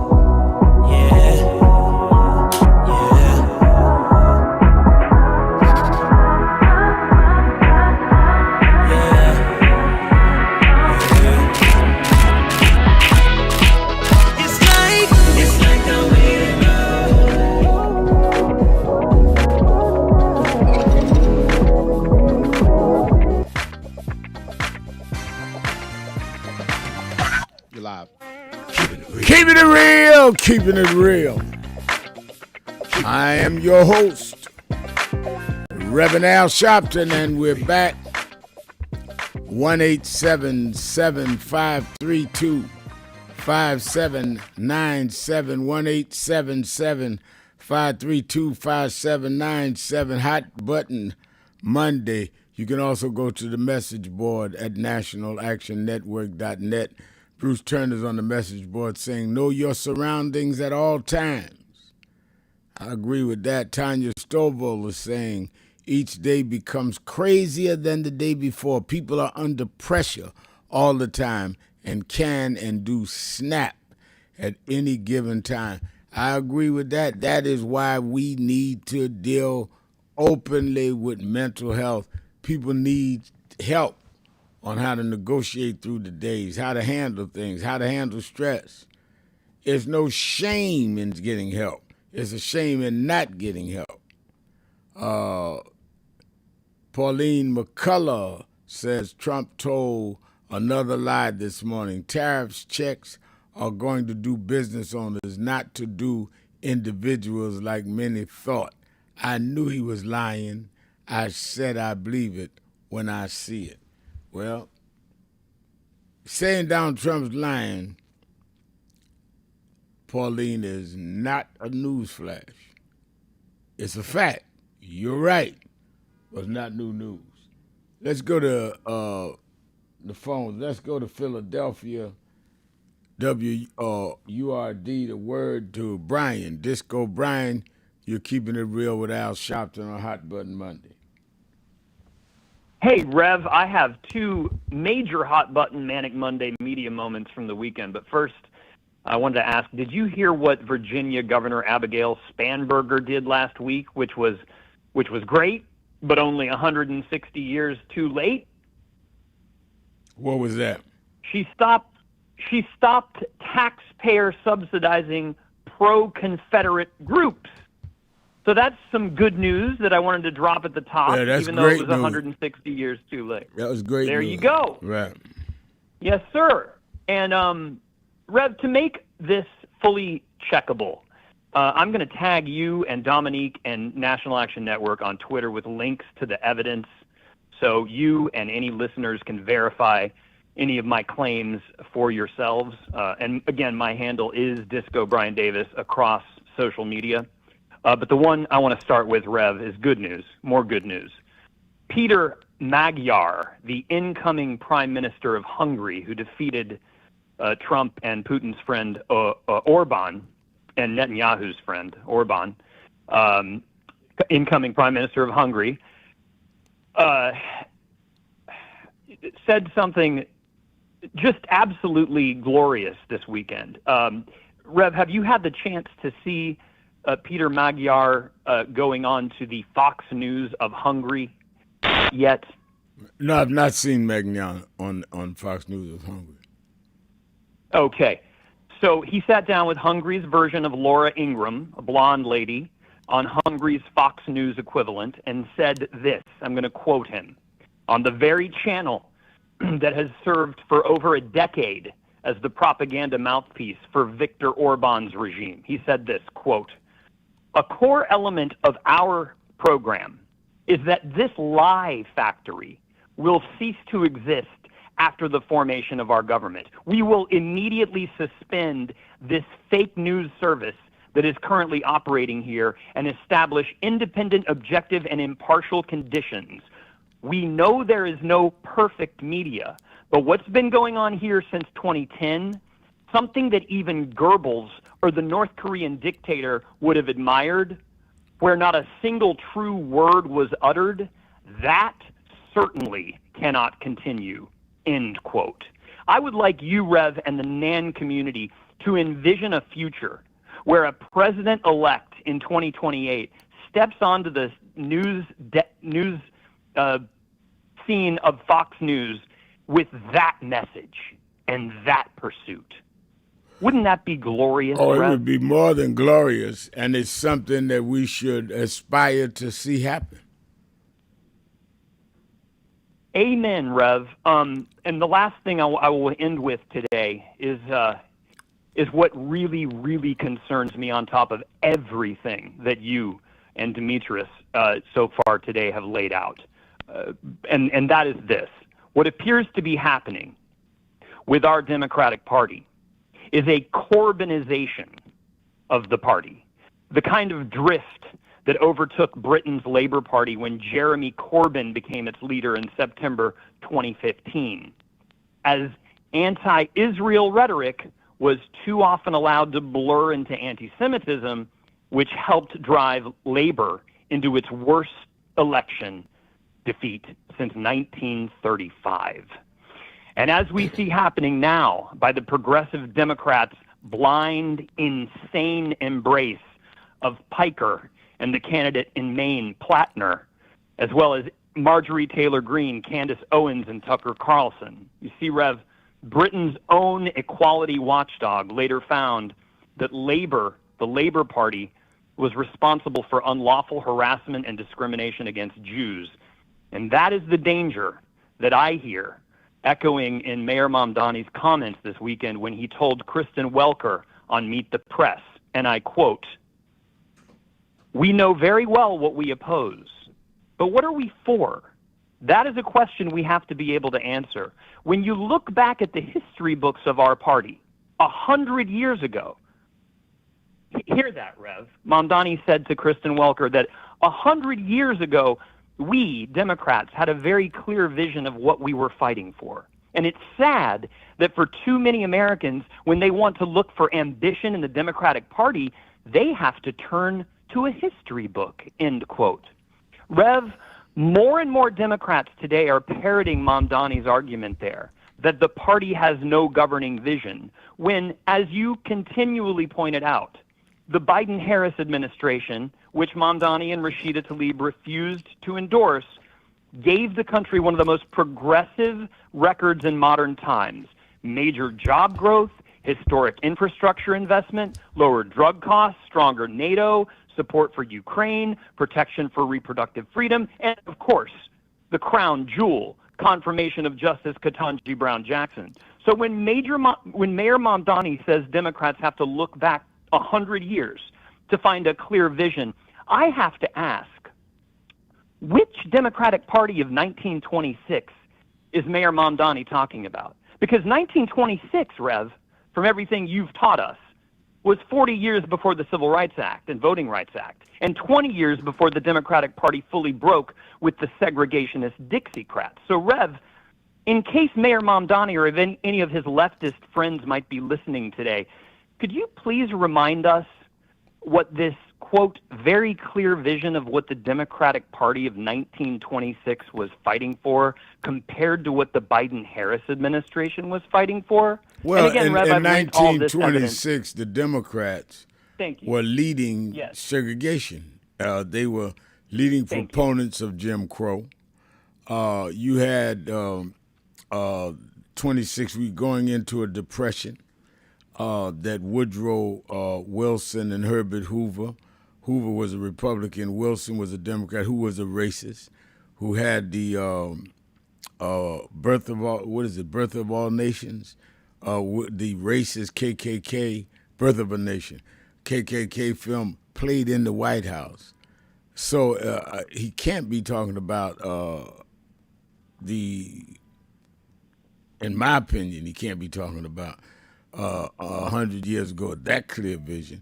Keeping it real. I am your host, Reverend Al Sharpton, and we're back. 1-877-532-5797. 1-877-532-5797. Hot button Monday. You can also go to the message board at nationalactionnetwork.net. Bruce Turner's on the message board saying, know your surroundings at all times. I agree with that. Tanya Stovall is saying, each day becomes crazier than the day before. People are under pressure all the time and can and do snap at any given time. I agree with that. That is why we need to deal openly with mental health. People need help on how to negotiate through the days, how to handle things, how to handle stress. There's no shame in getting help. It's a shame in not getting help. Pauline McCullough says Trump told another lie this morning. Tariffs checks are going to do business owners, not to do individuals like many thought. I knew he was lying. I said I believe it when I see it. Well, saying Donald Trump's lying, Pauline, is not a newsflash. It's a fact. You're right. But it's not new news. Let's go to the phone. Let's go to Philadelphia. WURD, the word to Brian. Disco Brian, you're keeping it real with Al Sharpton on Hot Button Monday. Hey, Rev, I have two major Hot Button Manic Monday media moments from the weekend. But first, I wanted to ask, did you hear what Virginia Governor Abigail Spanberger did last week, which was great, but only 160 years too late? What was that? She stopped taxpayer subsidizing pro-Confederate groups. So that's some good news that I wanted to drop at the top, even though it was 160 years too late. That was great There news. you go. Right. Yes, sir. And Rev, to make this fully checkable, I'm going to tag you and Dominique and National Action Network on Twitter with links to the evidence so you and any listeners can verify any of my claims for yourselves. And again, my handle is Disco Brian Davis across social media. But the one I want to start with, Rev, is good news, more good news. Peter Magyar, the incoming Prime Minister of Hungary, who defeated Trump and Putin's friend Orban, and Netanyahu's friend Orban, incoming Prime Minister of Hungary, said something just absolutely glorious this weekend. Rev, have you had the chance to see Peter Magyar going on to the Fox News of Hungary yet? No, I've not seen Magyar on Fox News of Hungary. Okay. So he sat down with Hungary's version of Laura Ingraham, a blonde lady, on Hungary's Fox News equivalent and said this, I'm going to quote him, on the very channel that has served for over a decade as the propaganda mouthpiece for Viktor Orban's regime. He said this, quote, "A core element of our program is that this lie factory will cease to exist after the formation of our government. We will immediately suspend this fake news service that is currently operating here and establish independent, objective, and impartial conditions. We know there is no perfect media, but what's been going on here since 2010, something that even Goebbels or the North Korean dictator would have admired, where not a single true word was uttered, that certainly cannot continue," end quote. I would like you, Rev, and the NAN community to envision a future where a president-elect in 2028 steps onto the news scene of Fox News with that message and that pursuit. Wouldn't that be glorious, Oh, it Rev? would be more than glorious, and it's something that we should aspire to see happen. Amen, Rev. And the last thing I will end with today is what really, really concerns me on top of everything that you and Demetrius so far today have laid out. And that is this. What appears to be happening with our Democratic Party is a Corbynization of the party, the kind of drift that overtook Britain's Labour Party when Jeremy Corbyn became its leader in September 2015, as anti-Israel rhetoric was too often allowed to blur into anti-Semitism, which helped drive Labour into its worst election defeat since 1935. And as we see happening now by the progressive Democrats' blind, insane embrace of Piker and the candidate in Maine, Plattner, as well as Marjorie Taylor Greene, Candace Owens, and Tucker Carlson. You see, Rev, Britain's own equality watchdog later found that Labour, the Labour Party, was responsible for unlawful harassment and discrimination against Jews. And that is the danger that I hear echoing in Mayor Mamdani's comments this weekend when he told Kristen Welker on Meet the Press, and I quote, "We know very well what we oppose, but what are we for? That is a question we have to be able to answer. When you look back at the history books of our party 100 years ago, Hear that, Rev. Mamdani said to Kristen Welker that 100 years ago, we, Democrats, had a very clear vision of what we were fighting for. And it's sad that for too many Americans, when they want to look for ambition in the Democratic Party, they have to turn to a history book, end quote. Rev, more and more Democrats today are parroting Mamdani's argument there, that the party has no governing vision, when, as you continually pointed out, the Biden-Harris administration, which Mamdani and Rashida Tlaib refused to endorse, gave the country one of the most progressive records in modern times. Major job growth, historic infrastructure investment, lower drug costs, stronger NATO, support for Ukraine, protection for reproductive freedom, and, of course, the crown jewel, confirmation of Justice Ketanji Brown Jackson. So when Mayor Mamdani says Democrats have to look back 100 years to find a clear vision, I have to ask, which Democratic Party of 1926 is Mayor Mamdani talking about? Because 1926, Rev, from everything you've taught us, was 40 years before the Civil Rights Act and Voting Rights Act, and 20 years before the Democratic Party fully broke with the segregationist Dixiecrats. So, Rev, in case Mayor Mamdani or if any of his leftist friends might be listening today, could you please remind us what this, quote, very clear vision of what the Democratic Party of 1926 was fighting for compared to what the Biden-Harris administration was fighting for? Well, and again, in, Rev, in I've linked all this 1926, the Democrats were leading Yes. segregation. They were leading proponents of Jim Crow. You had 26 weeks going into a depression that Woodrow Wilson and Herbert Hoover. Hoover was a Republican. Wilson was a Democrat. Who was a racist? Who had the birth of all nations? The racist KKK, Birth of a Nation, KKK film played in the White House. So he can't be talking about in my opinion, he can't be talking about 100 years ago, that clear vision.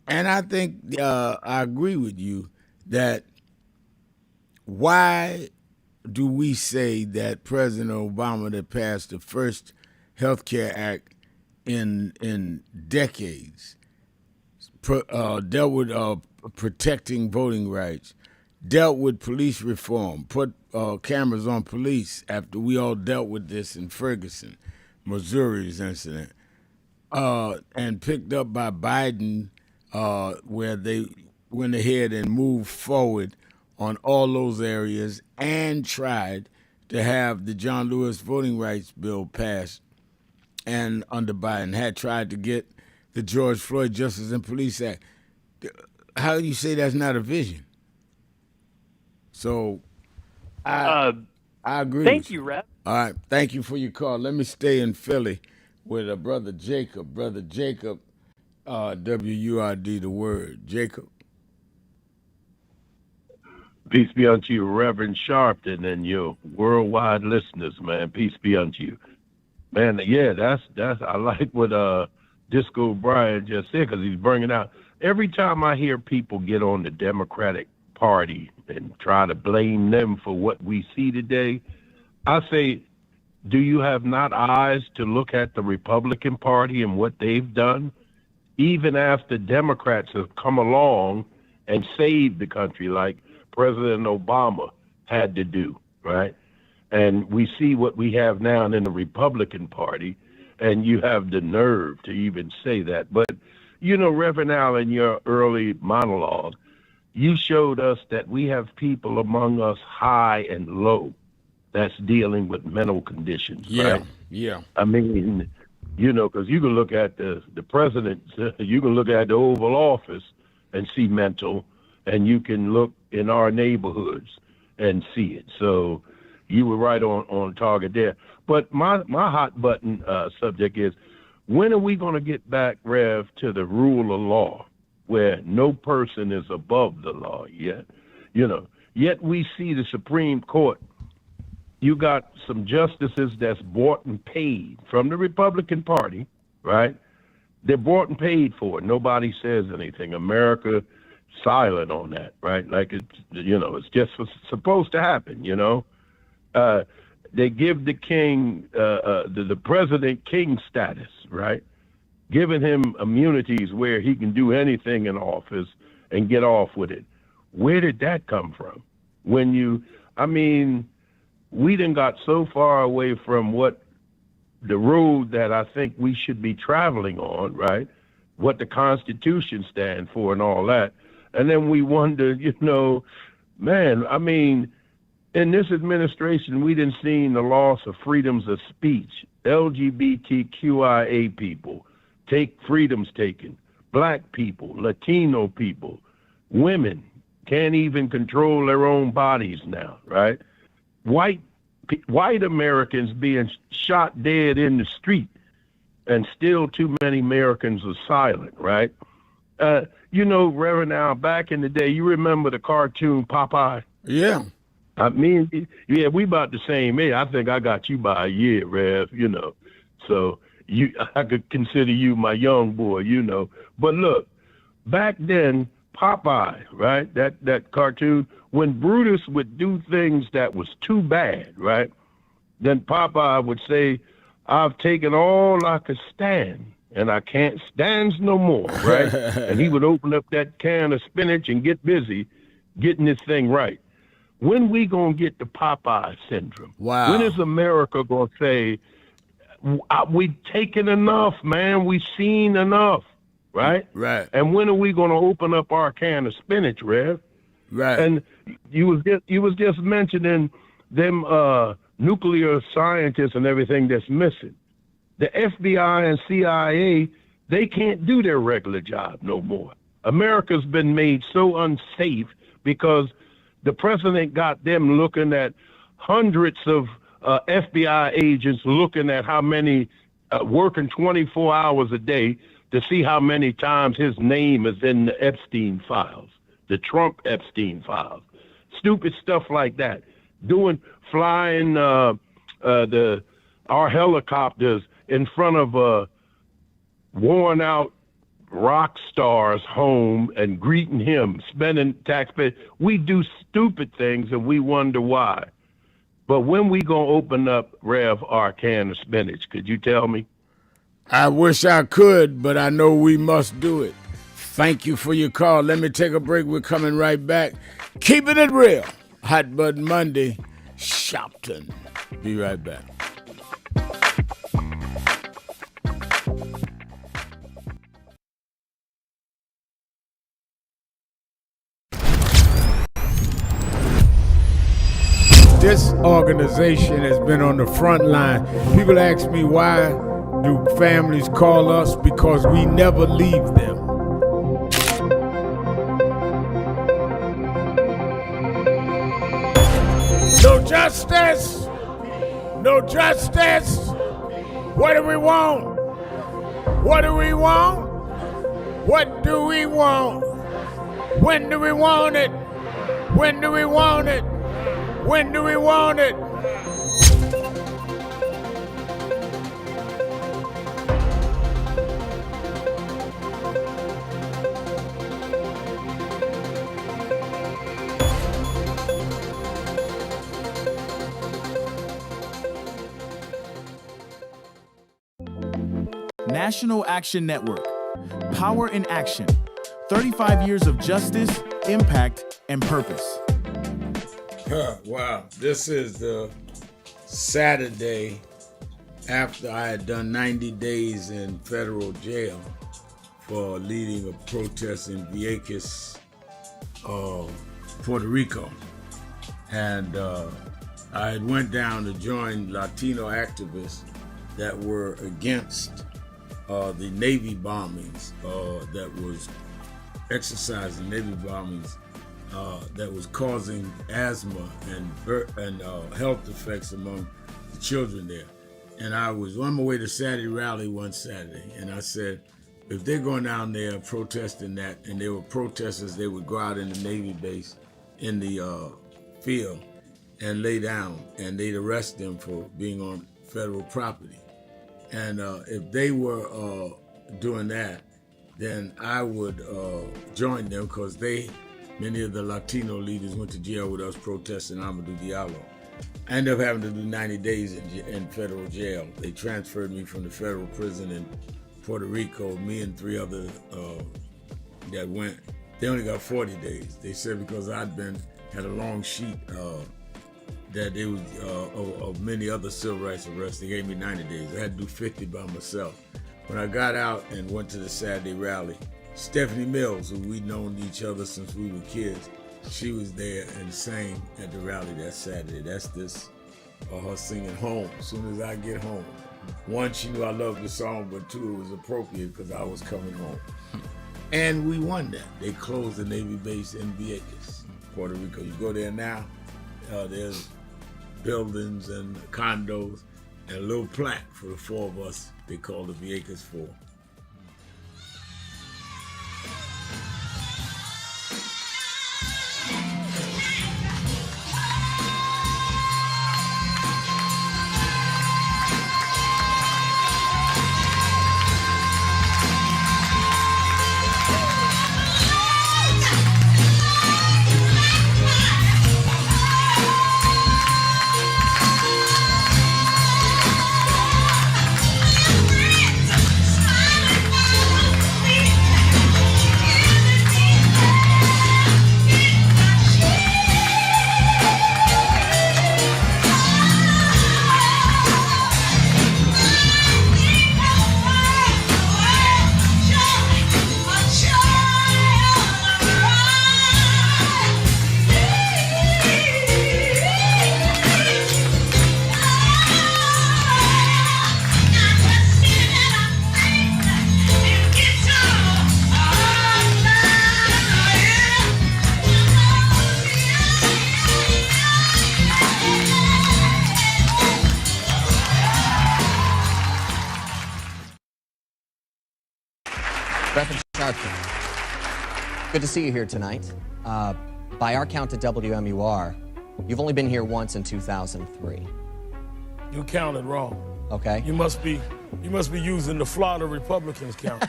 And I think I agree with you that why do we say that President Obama that passed the first Health Care Act in decades dealt with protecting voting rights, dealt with police reform, put cameras on police after we all dealt with this in Ferguson, Missouri's incident, and picked up by Biden where they went ahead and moved forward on all those areas and tried to have the John Lewis Voting Rights Bill passed, and under Biden had tried to get the George Floyd Justice and Police Act. How do you say that's not a vision? So I agree. Thank you, Rev. All right, thank you for your call. Let me stay in Philly with Brother Jacob. Brother Jacob, WURD, the word. Jacob. Peace be unto you, Reverend Sharpton, and your worldwide listeners, man. Peace be unto you. Man, yeah, that's I like what Disco Brian just said, because he's bringing out, every time I hear people get on the Democratic Party and try to blame them for what we see today, I say, do you have not eyes to look at the Republican Party and what they've done? Even after Democrats have come along and saved the country, like President Obama had to do, right? And we see what we have now in the Republican Party, and you have the nerve to even say that. But, you know, Reverend Al, in your early monologue, you showed us that we have people among us high and low that's dealing with mental conditions, right? Yeah. I mean, you know, because you can look at the president, you can look at the Oval Office and see mental, and you can look in our neighborhoods and see it. So you were right on target there. But my hot button subject is, when are we going to get back, Rev, to the rule of law, where no person is above the law yet? You know, yet we see the Supreme Court. You got some justices that's bought and paid from the Republican Party, right? They're bought and paid for. Nobody says anything. America silent on that, right? Like it's just supposed to happen, They give the king, the president king status, right? Giving him immunities where he can do anything in office and get off with it. Where did that come from? We done got so far away from what the road that I think we should be traveling on, right? What the Constitution stands for and all that. And then we wonder, in this administration, we done seen the loss of freedoms of speech, LGBTQIA people, freedoms taken, black people, Latino people, women can't even control their own bodies now, right? White Americans being shot dead in the street, and still too many Americans are silent, right? Reverend Al, back in the day, you remember the cartoon Popeye? Yeah. We about the same age. I think I got you by a year, Rev, So I could consider you my young boy, But look, back then, Popeye, right? That cartoon, when Brutus would do things that was too bad, right? Then Popeye would say, I've taken all I could stand, and I can't stand no more, right? And he would open up that can of spinach and get busy getting this thing right. When we gonna get the Popeye syndrome? Wow. When is America gonna say, we taken enough, man, we seen enough, right? Right. And when are we gonna open up our can of spinach, Rev? Right. And you was just mentioning them nuclear scientists and everything that's missing. The FBI and CIA, they can't do their regular job no more. America's been made so unsafe because the president got them looking at hundreds of FBI agents looking at how many working 24 hours a day to see how many times his name is in the Epstein files, the Trump Epstein files, stupid stuff like that. Flying our helicopters in front of worn out rock star's home and greeting him, spending taxpayers. We do stupid things and we wonder why. But when we gonna open up, Rev, our can of spinach? Could you tell me? I wish I could, but I know we must do it. Thank you for your call. Let me take a break. We're coming right back. Keeping it real. Hot Button Monday. Sharpton. Be right back. This organization has been on the front line. People ask me, why do families call us? Because we never leave them. No justice. No justice. What do we want? What do we want? What do we want? When do we want it? When do we want it? When do we want it? National Action Network. Power in action. 35 years of justice, impact, and purpose. Wow. This is the Saturday after I had done 90 days in federal jail for leading a protest in Vieques, Puerto Rico. And I had went down to join Latino activists that were against the Navy bombings that was exercising Navy bombings that was causing asthma and health effects among the children there. And I was on my way to Saturday rally one Saturday, and I said, if they're going down there protesting that, and they were protesters, they would go out in the Navy base in the field and lay down, and they'd arrest them for being on federal property. And if they were doing that, then I would join them because many of the Latino leaders went to jail with us protesting Amadou Diallo. I ended up having to do 90 days in federal jail. They transferred me from the federal prison in Puerto Rico, me and 3 others that went. They only got 40 days. They said because I'd had a long sheet that they was of many other civil rights arrests, they gave me 90 days. I had to do 50 by myself. When I got out and went to the Saturday rally, Stephanie Mills, who we'd known each other since we were kids, she was there and sang at the rally that Saturday. That's her singing Home, as soon as I get home. 1, she knew I loved the song, but 2, it was appropriate because I was coming home. And we won that. They closed the Navy base in Vieques, Puerto Rico. You go there now, there's buildings and condos and a little plaque for the 4 of us. They call the Vieques 4. Reverend Sharpton, good to see you here tonight. By our count at WMUR, you've only been here once in 2003. You counted wrong. Okay. You must be using the Florida Republicans count.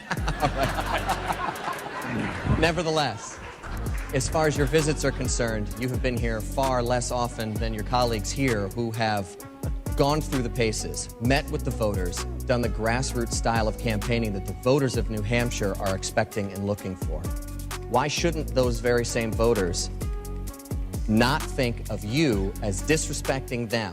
Nevertheless, as far as your visits are concerned, you have been here far less often than your colleagues here who have gone through the paces, met with the voters, done the grassroots style of campaigning that the voters of New Hampshire are expecting and looking for. Why shouldn't those very same voters not think of you as disrespecting them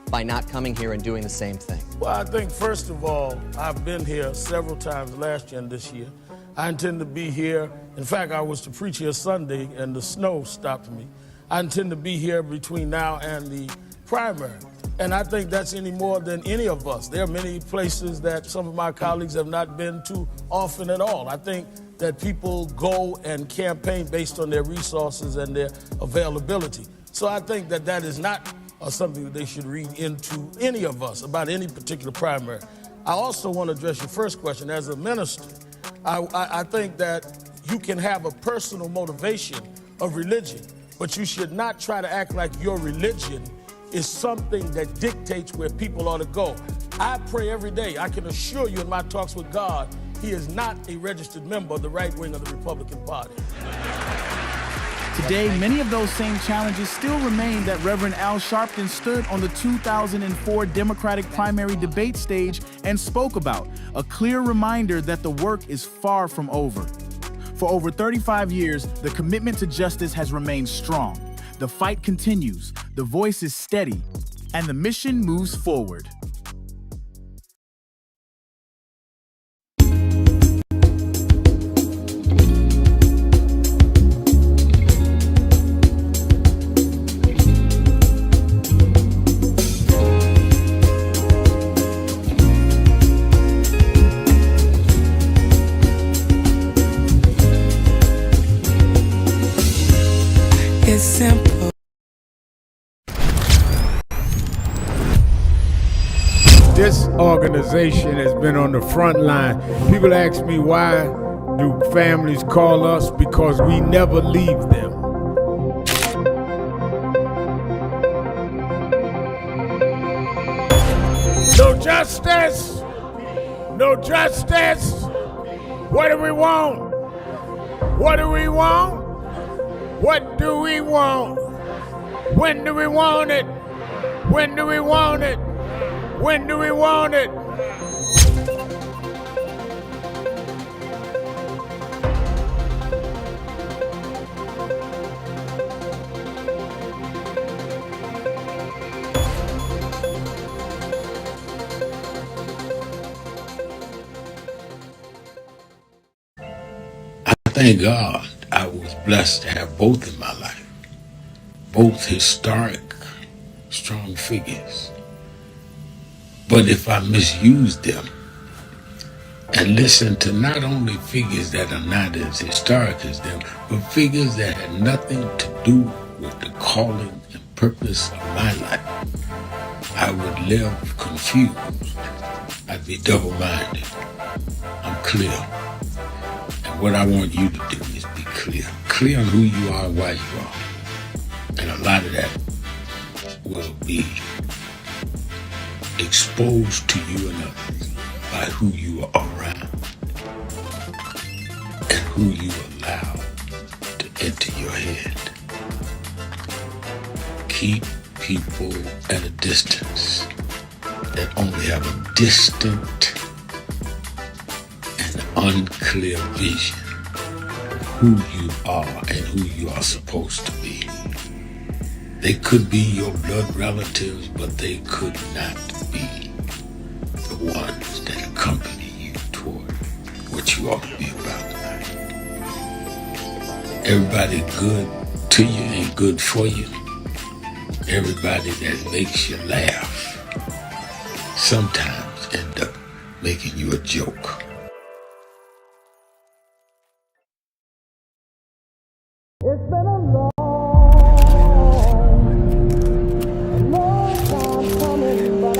by not coming here and doing the same thing? Well, I think, first of all, I've been here several times last year and this year. I intend to be here. In fact, I was to preach here Sunday, and the snow stopped me. I intend to be here between now and the primary. And I think that's any more than any of us. There are many places that some of my colleagues have not been to often at all. I think that people go and campaign based on their resources and their availability. So I think that that is not something that they should read into any of us about any particular primary. I also want to address your first question. As a minister, I think that you can have a personal motivation of religion, but you should not try to act like your religion is something that dictates where people ought to go. I pray every day. I can assure you in my talks with God, he is not a registered member of the right wing of the Republican Party. Today, many of those same challenges still remain that Reverend Al Sharpton stood on the 2004 Democratic primary debate stage and spoke about, a clear reminder that the work is far from over. For over 35 years, the commitment to justice has remained strong. The fight continues, the voice is steady, and the mission moves forward. It's simple. This organization has been on the front line. People ask me, why do families call us? Because we never leave them. No justice, no justice, What do we want? What do we want? What do we want? When do we want it? When do we want it? When do we want it? Thank God I was blessed to have both in my life, both historic, strong figures. But if I misused them and listened to not only figures that are not as historic as them, but figures that had nothing to do with the calling and purpose of my life, I would live confused. I'd be double-minded. I'm clear. And what I want you to do is be clear. Clear on who you are and why you are. And a lot of that will be exposed to you and others by who you are around and who you allow to enter your head. Keep people at a distance that only have a distant and unclear vision of who you are and who you are supposed to be. They could be your blood relatives, but they could not be the ones that accompany you toward what you ought to be about tonight. Everybody good to you ain't good for you. Everybody that makes you laugh sometimes end up making you a joke. It's been a long time coming, but I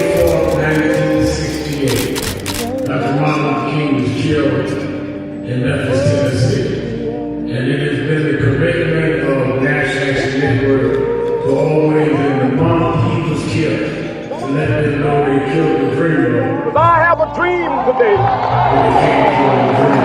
know 1968, Dr. Martin King was killed in Memphis, Tennessee. And it has been the commitment of National Action Network to always, in the month he was killed, to let them know they killed the dreamer. I have a dream today. When it came to a dream.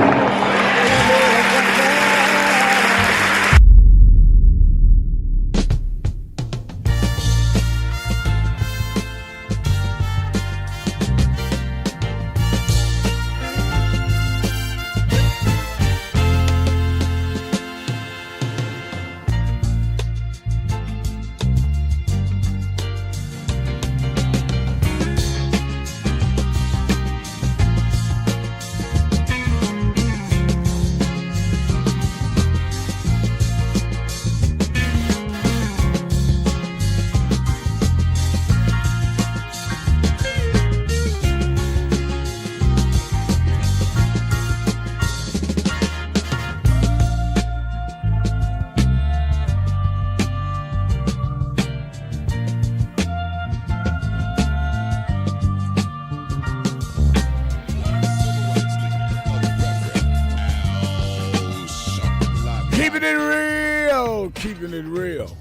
Keeping it real.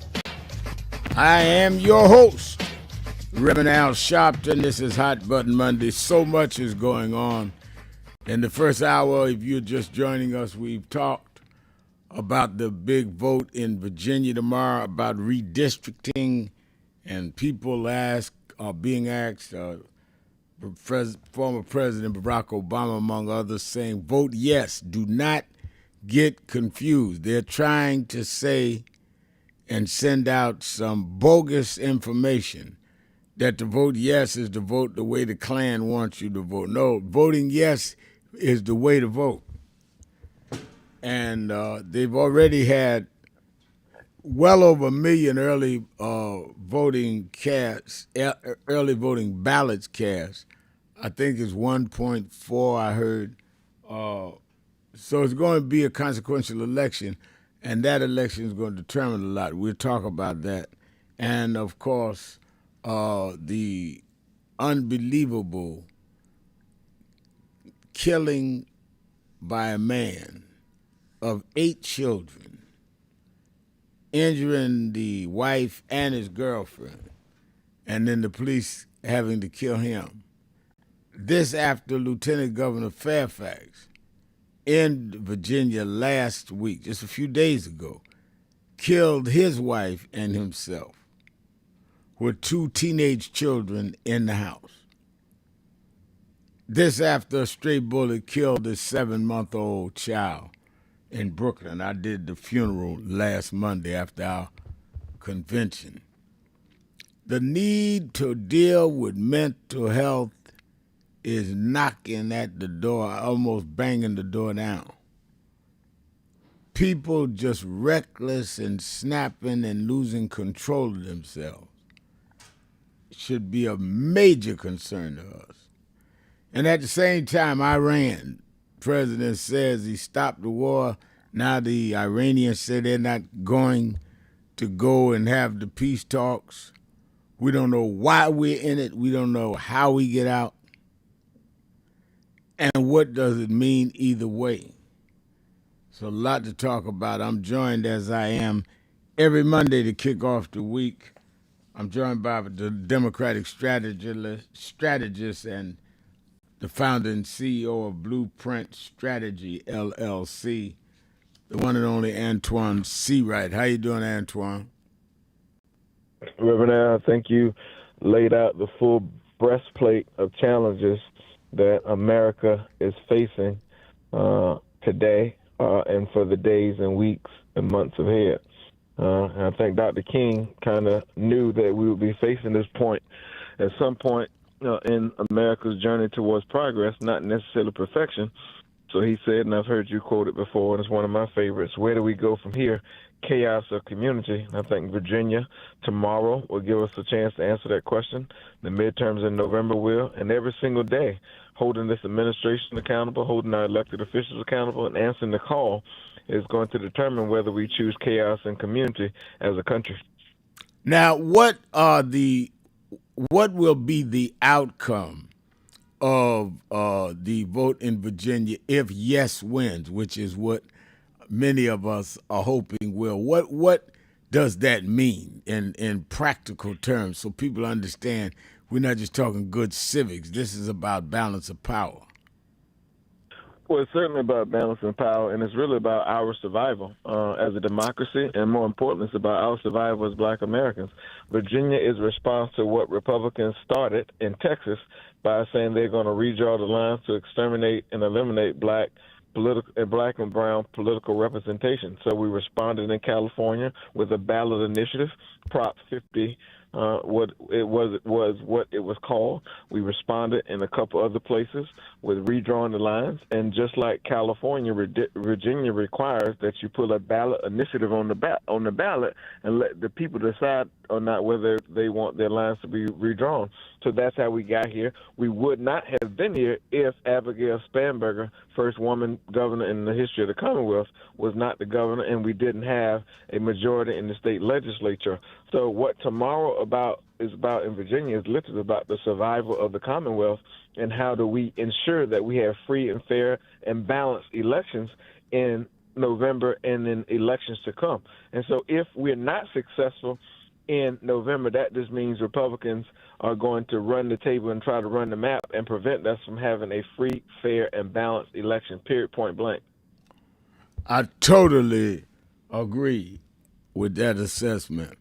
I am your host, Reverend Al Sharpton. This is Hot Button Monday. So much is going on. In the first hour, if you're just joining us, we've talked about the big vote in Virginia tomorrow, about redistricting, and people are being asked, former President Barack Obama, among others, saying, vote yes, do not get confused. They're trying to say and send out some bogus information that to vote yes is to vote the way the Klan wants you to vote. No, voting yes is the way to vote. And they've already had well over 1 million early voting ballots cast. I think it's 1.4, I heard. So it's going to be a consequential election, and that election is going to determine a lot. We'll talk about that. And, of course, the unbelievable killing by a man of 8 children, injuring the wife and his girlfriend, and then the police having to kill him. This after Lieutenant Governor Fairfax in Virginia last week, just a few days ago, killed his wife and himself with 2 teenage children in the house. This after a stray bullet killed a 7-month-old child in Brooklyn. I did the funeral last Monday after our convention. The need to deal with mental health is knocking at the door, almost banging the door down. People just reckless and snapping and losing control of themselves should be a major concern to us. And at the same time, Iran, president says he stopped the war. Now the Iranians say they're not going to go and have the peace talks. We don't know why we're in it. We don't know how we get out. And what does it mean either way? So a lot to talk about. I'm joined as I am every Monday to kick off the week. I'm joined by the Democratic strategist and the founder and CEO of Blueprint Strategy, LLC, the one and only Antoine Seawright. How you doing, Antoine? Reverend Al, I think you laid out the full breastplate of challenges that America is facing today and for the days and weeks and months ahead. And I think Dr. King kind of knew that we would be facing this point at some point in America's journey towards progress, not necessarily perfection. So he said, and I've heard you quote it before, and it's one of my favorites, where do we go from here, chaos or community? And I think Virginia tomorrow will give us a chance to answer that question. The midterms in November will, and every single day, holding this administration accountable, holding our elected officials accountable, and answering the call is going to determine whether we choose chaos and community as a country. Now, what will be the outcome of the vote in Virginia if yes wins, which is what many of us are hoping will? What does that mean in practical terms so people understand we're not just talking good civics. This is about balance of power. Well, it's certainly about balance and power, and it's really about our survival as a democracy, and more importantly, it's about our survival as Black Americans. Virginia is a response to what Republicans started in Texas by saying they're going to redraw the lines to exterminate and eliminate black and brown political representation. So we responded in California with a ballot initiative, Prop 50. What it was called. We responded in a couple other places with redrawing the lines, and just like California, Virginia requires that you put a ballot initiative on the ballot and let the people decide or not whether they want their lines to be redrawn. So that's how we got here. We would not have been here if Abigail Spanberger, first woman governor in the history of the Commonwealth, was not the governor, and we didn't have a majority in the state legislature. So what tomorrow is about in Virginia is literally about the survival of the Commonwealth and how do we ensure that we have free and fair and balanced elections in November and in elections to come. And so if we're not successful in November, that just means Republicans are going to run the table and try to run the map and prevent us from having a free, fair, and balanced election, period, point blank. I totally agree with that assessment.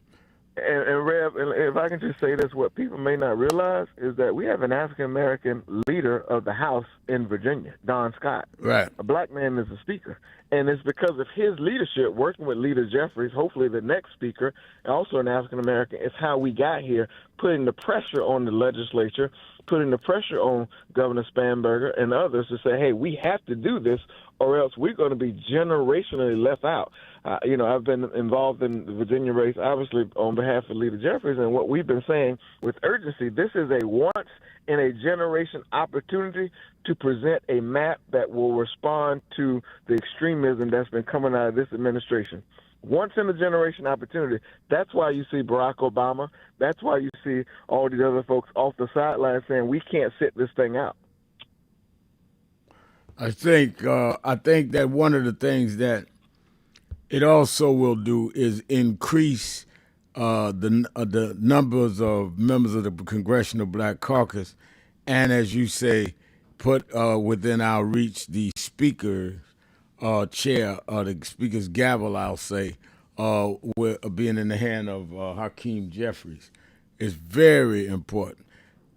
And Rev, if I can just say this, what people may not realize is that we have an African-American leader of the House in Virginia, Don Scott. Right. A black man is the speaker. And it's because of his leadership, working with Leader Jeffries, hopefully the next speaker, also an African-American, it's how we got here, putting the pressure on the legislature, putting the pressure on Governor Spanberger and others to say, hey, we have to do this or else we're going to be generationally left out. I've been involved in the Virginia race, obviously, on behalf of Leader Jeffries, and what we've been saying with urgency, this is a once-in-a-generation opportunity to present a map that will respond to the extremism that's been coming out of this administration. Once-in-a-generation opportunity. That's why you see Barack Obama. That's why you see all these other folks off the sidelines saying we can't sit this thing out. I think that one of the things that it also will do is increase the numbers of members of the Congressional Black Caucus, and as you say, put within our reach the speakers chair, the speaker's gavel, I'll say, being in the hand of Hakeem Jeffries is very important.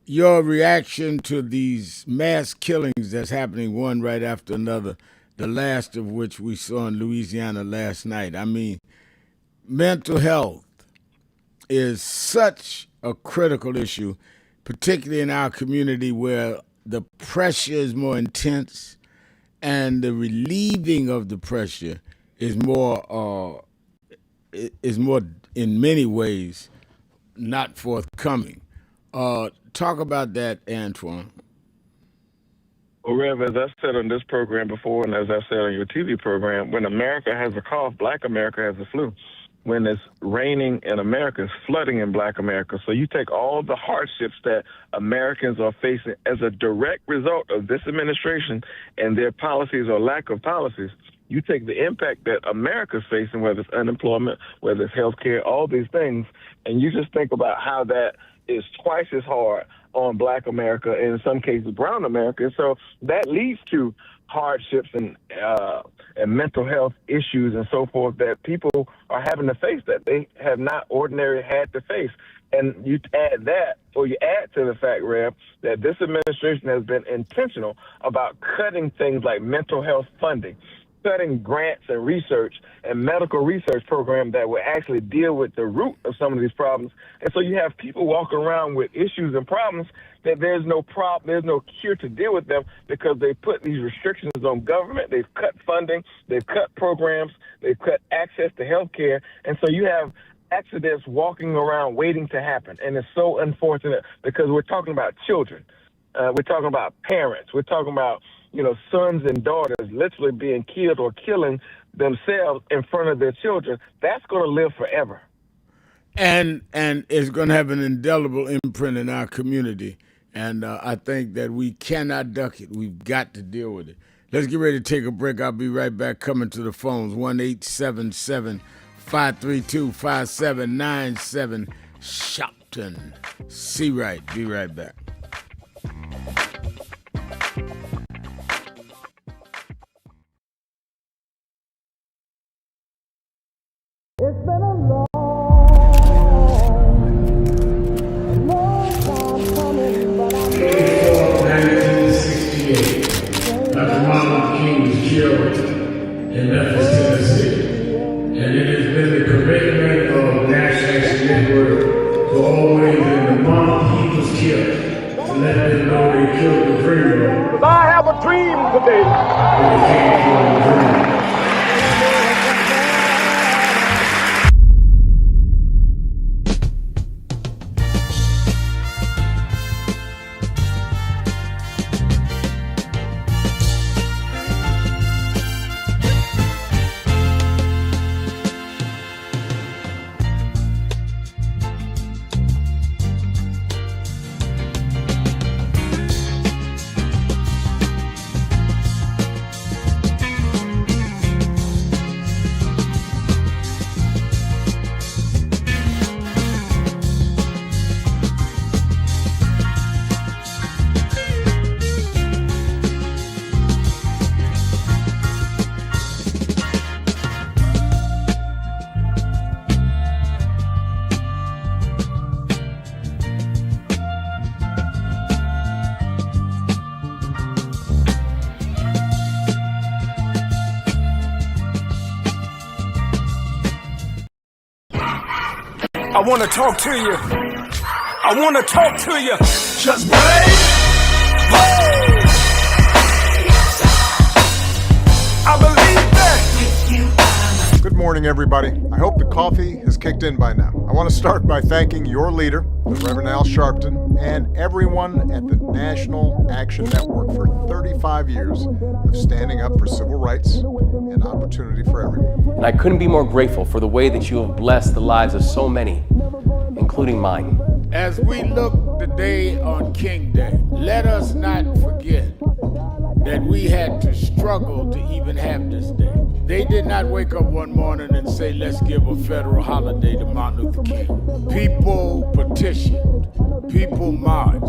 Your reaction to these mass killings that's happening one right after another, the last of which we saw in Louisiana last night. I mean, mental health is such a critical issue, particularly in our community where the pressure is more intense and the relieving of the pressure is more in many ways not forthcoming. Talk about that, Antoine. Well, Rev, as I've said on this program before, and as I've said on your TV program, when America has a cough, Black America has a flu. When it's raining in America, it's flooding in Black America. So you take all the hardships that Americans are facing as a direct result of this administration and their policies or lack of policies. You take the impact that America's facing, whether it's unemployment, whether it's healthcare, all these things, and you just think about how that is twice as hard on Black America and in some cases Brown America. So that leads to hardships and mental health issues and so forth that people are having to face that they have not ordinarily had to face. And you add that, or you add to the fact, Rev, that this administration has been intentional about cutting things like mental health funding, cutting grants and research and medical research programs that will actually deal with the root of some of these problems. And so you have people walking around with issues and problems that there's no cure to deal with them because they put these restrictions on government. They've cut funding, they've cut programs, they've cut access to health care. And so you have accidents walking around waiting to happen. And it's so unfortunate because we're talking about children. We're talking about parents. We're talking about sons and daughters literally being killed or killing themselves in front of their children. That's going to live forever. And it's going to have an indelible imprint in our community. And I think that we cannot duck it. We've got to deal with it. Let's get ready to take a break. I'll be right back coming to the phones. 1-877-532-5797. Sharpton. See right. Be right back. It's been a long time coming, but I'm 1968, Dr. Martin Luther King was killed in Memphis, Tennessee. And it has been the commitment of National Action Network to always, in the month he was killed, to let them know they killed the dreamer. I have a dream today. When they came for the dream. I want to talk to you. I want to talk to you. Just wait. I believe that. Good morning, everybody. I hope the coffee has kicked in by now. I want to start by thanking your leader, the Reverend Al Sharpton, and everyone at the National Action Network for 35 years of standing up for civil rights and opportunity for everyone. And I couldn't be more grateful for the way that you have blessed the lives of so many, including mine. As we look today on King Day, let us not forget that we had to struggle to even have this day. They did not wake up one morning and say, let's give a federal holiday to Martin Luther King. People petitioned. People marched.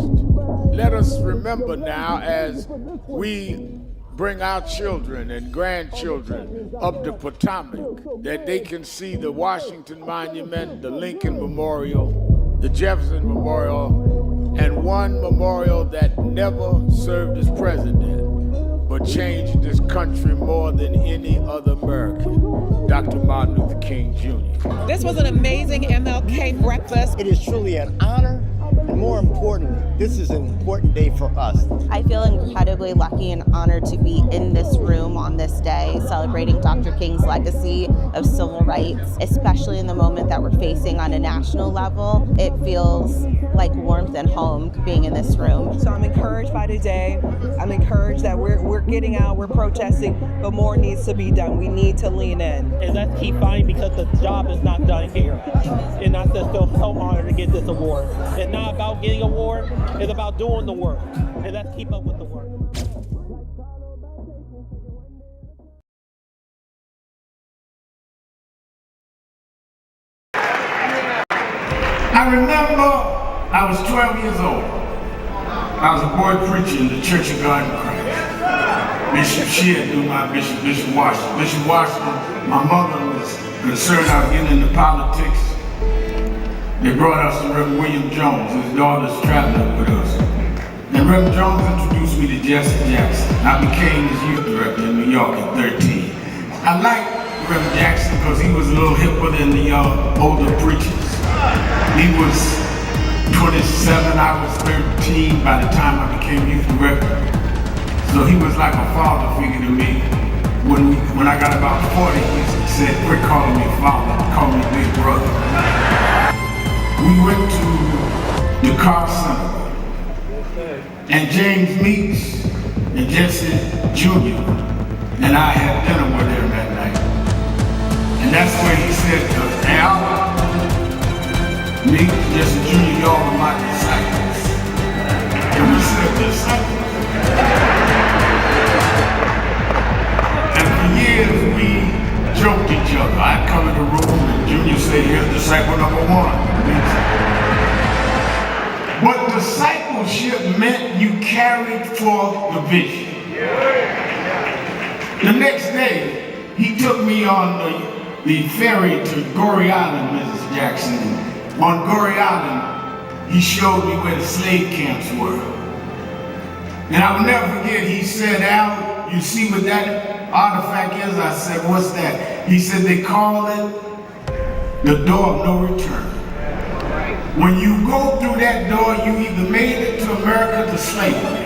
Let us remember now, as we bring our children and grandchildren up the Potomac, that they can see the Washington Monument, the Lincoln Memorial, the Jefferson Memorial, and one memorial that never served as president, but changed this country more than any other American, Dr. Martin Luther King Jr. This was an amazing MLK breakfast. It is truly an honor, and more importantly, this is an important day for us. I feel incredibly lucky and honored to be in this room on this day, celebrating Dr. King's legacy of civil rights, especially in the moment that we're facing on a national level. It feels like warmth and home being in this room. So I'm encouraged by today. I'm encouraged that we're getting out, we're protesting, but more needs to be done. We need to lean in. And let's keep fighting because the job is not done here. And I just feel so honored to get this award. It's not about getting an award, it's about doing the work. And let's keep up with the work. I remember I was 12 years old. I was a boy preacher in the Church of God in Christ. Bishop Shear knew my bishop, Bishop Washington. Bishop Washington, my mother was concerned I was getting into politics. They brought us to Reverend William Jones. His daughter's traveling with us. And Reverend Jones introduced me to Jesse Jackson. I became his youth director in New York at 13. I liked Reverend Jackson because he was a little hipper than the older preachers. He was 27, I was 13 by the time I became youth director. So he was like a father figure to me. When I got about 40, he said, quit calling me father, call me big brother. We went to the car center, and James Meeks and Jesse Jr. and I had dinner with him that night. And that's where he said to us, Al, Meeks, Jesse Jr., y'all are my disciples. And we said, disciples? And for years we joked each other. I'd come in the room and Junior said, here's disciple number one. But discipleship meant you carried forth the vision. The next day, he took me on the ferry to Goree Island, Mrs. Jackson. On Goree Island, he showed me where the slave camps were. And I will never forget, he said, Al, you see what that artifact is? I said, what's that? He said, they call it the door of no return. When you go through that door, you either made it to America to slavery,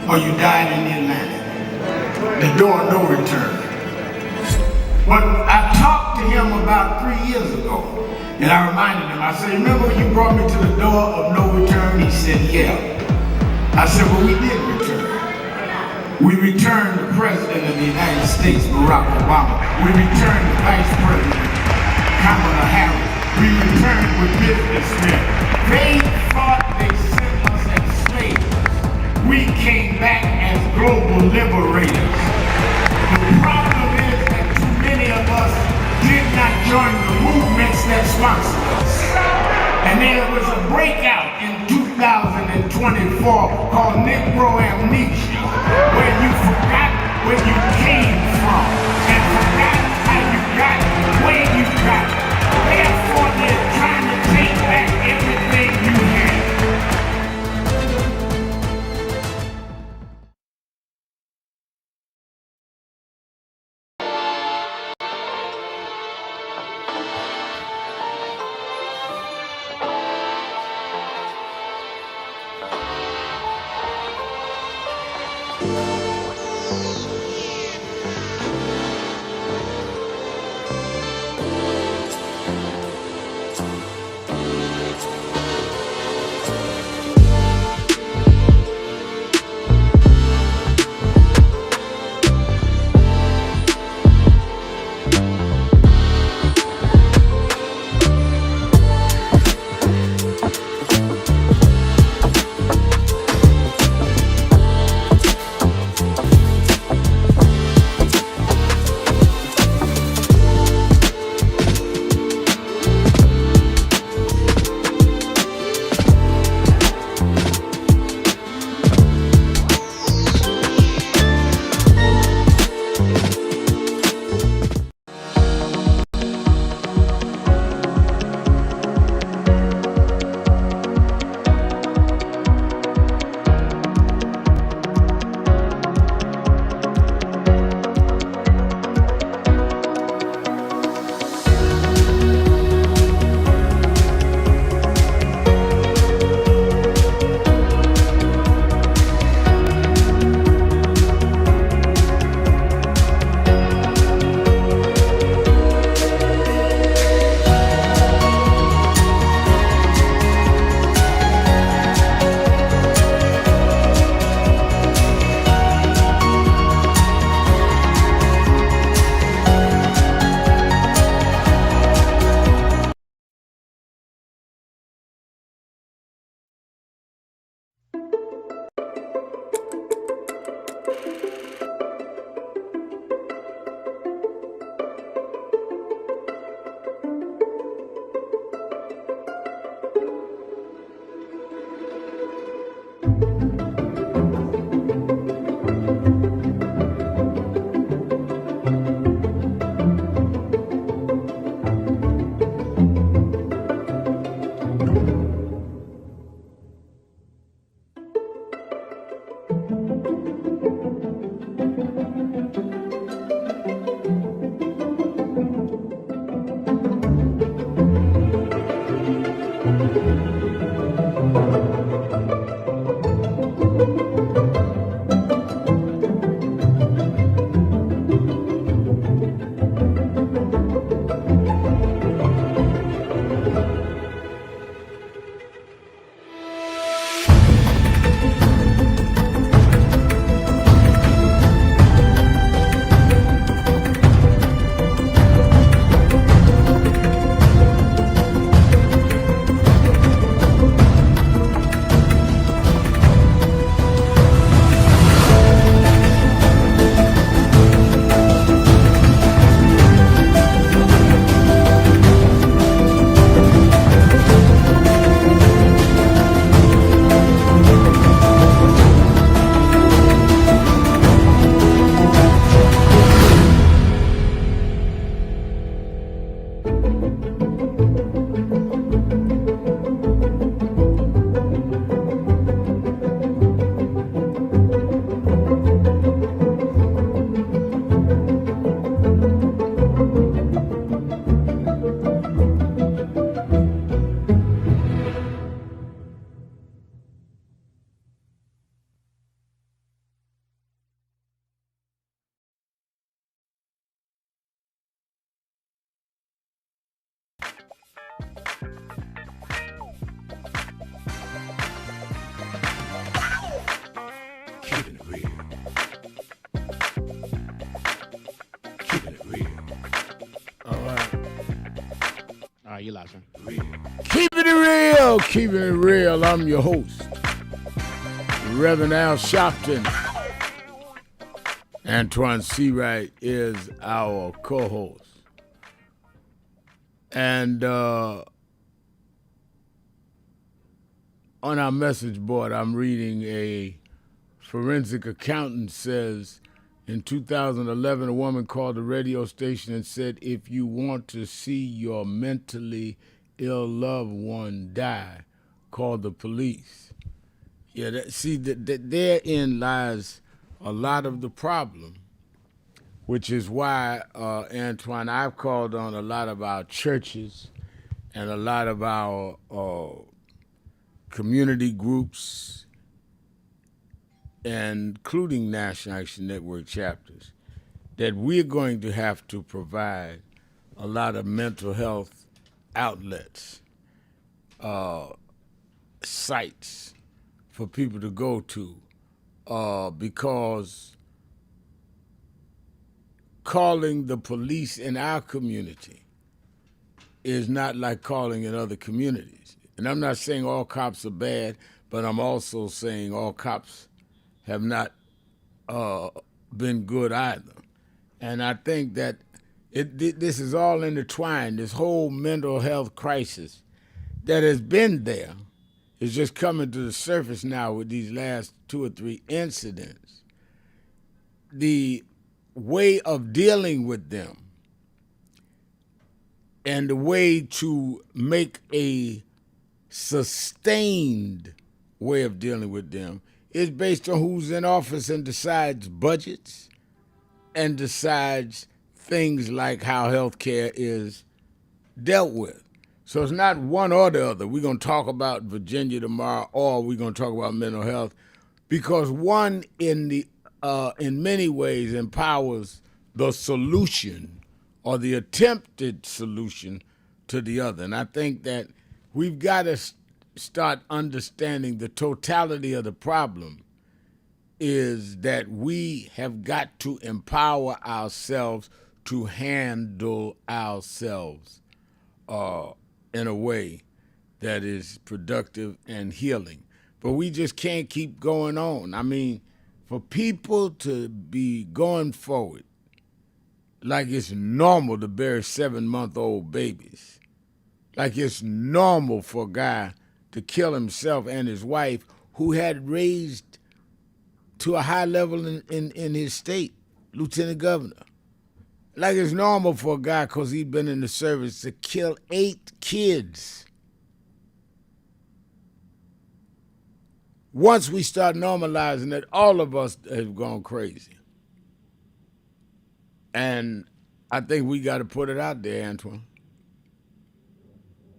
or you died in the Atlantic. The door of no return. But I talked to him about 3 years ago, and I reminded him, I said, remember when you brought me to the door of no return? He said, yeah. I said, well, we did return. We returned the President of the United States, Barack Obama. We returned the Vice President, Kamala Harris. We returned with businessmen. They thought they sent us as slaves. We came back as global liberators. The problem is that too many of us did not join the movements that sponsored us. And there was a breakout in 2024 called Negro Amnesia, where you forgot where you came from and forgot how you got where you got. Therefore, they're trying to take back everything you had. you're live, sir. Keeping it real, keeping it real. I'm your host, Reverend Al Sharpton. Antoine Seawright is our co-host. And on our message board, I'm reading a forensic accountant says, in 2011, a woman called the radio station and said, if you want to see your mentally ill loved one die, call the police. Yeah, therein lies a lot of the problem, which is why, Antoine, I've called on a lot of our churches and a lot of our community groups, including National Action Network chapters, that we're going to have to provide a lot of mental health outlets, sites for people to go to, because calling the police in our community is not like calling in other communities. And I'm not saying all cops are bad, but I'm also saying all cops have not been good either. And I think that this is all intertwined. This whole mental health crisis that has been there is just coming to the surface now with these last 2 or 3 incidents. The way of dealing with them and the way to make a sustained way of dealing with them is based on who's in office and decides budgets and decides things like how health care is dealt with. So it's not one or the other. We're going to talk about Virginia tomorrow, or we're going to talk about mental health, because one in many ways empowers the solution or the attempted solution to the other. And I think that we've got to start understanding the totality of the problem is that we have got to empower ourselves to handle ourselves in a way that is productive and healing. But we just can't keep going on. I mean, for people to be going forward like it's normal to bury 7-month-old babies, like it's normal for a guy to kill himself and his wife, who had raised to a high level in his state, lieutenant governor. Like it's normal for a guy, because he'd been in the service, to kill 8 kids. Once we start normalizing it, all of us have gone crazy. And I think we got to put it out there, Antoine.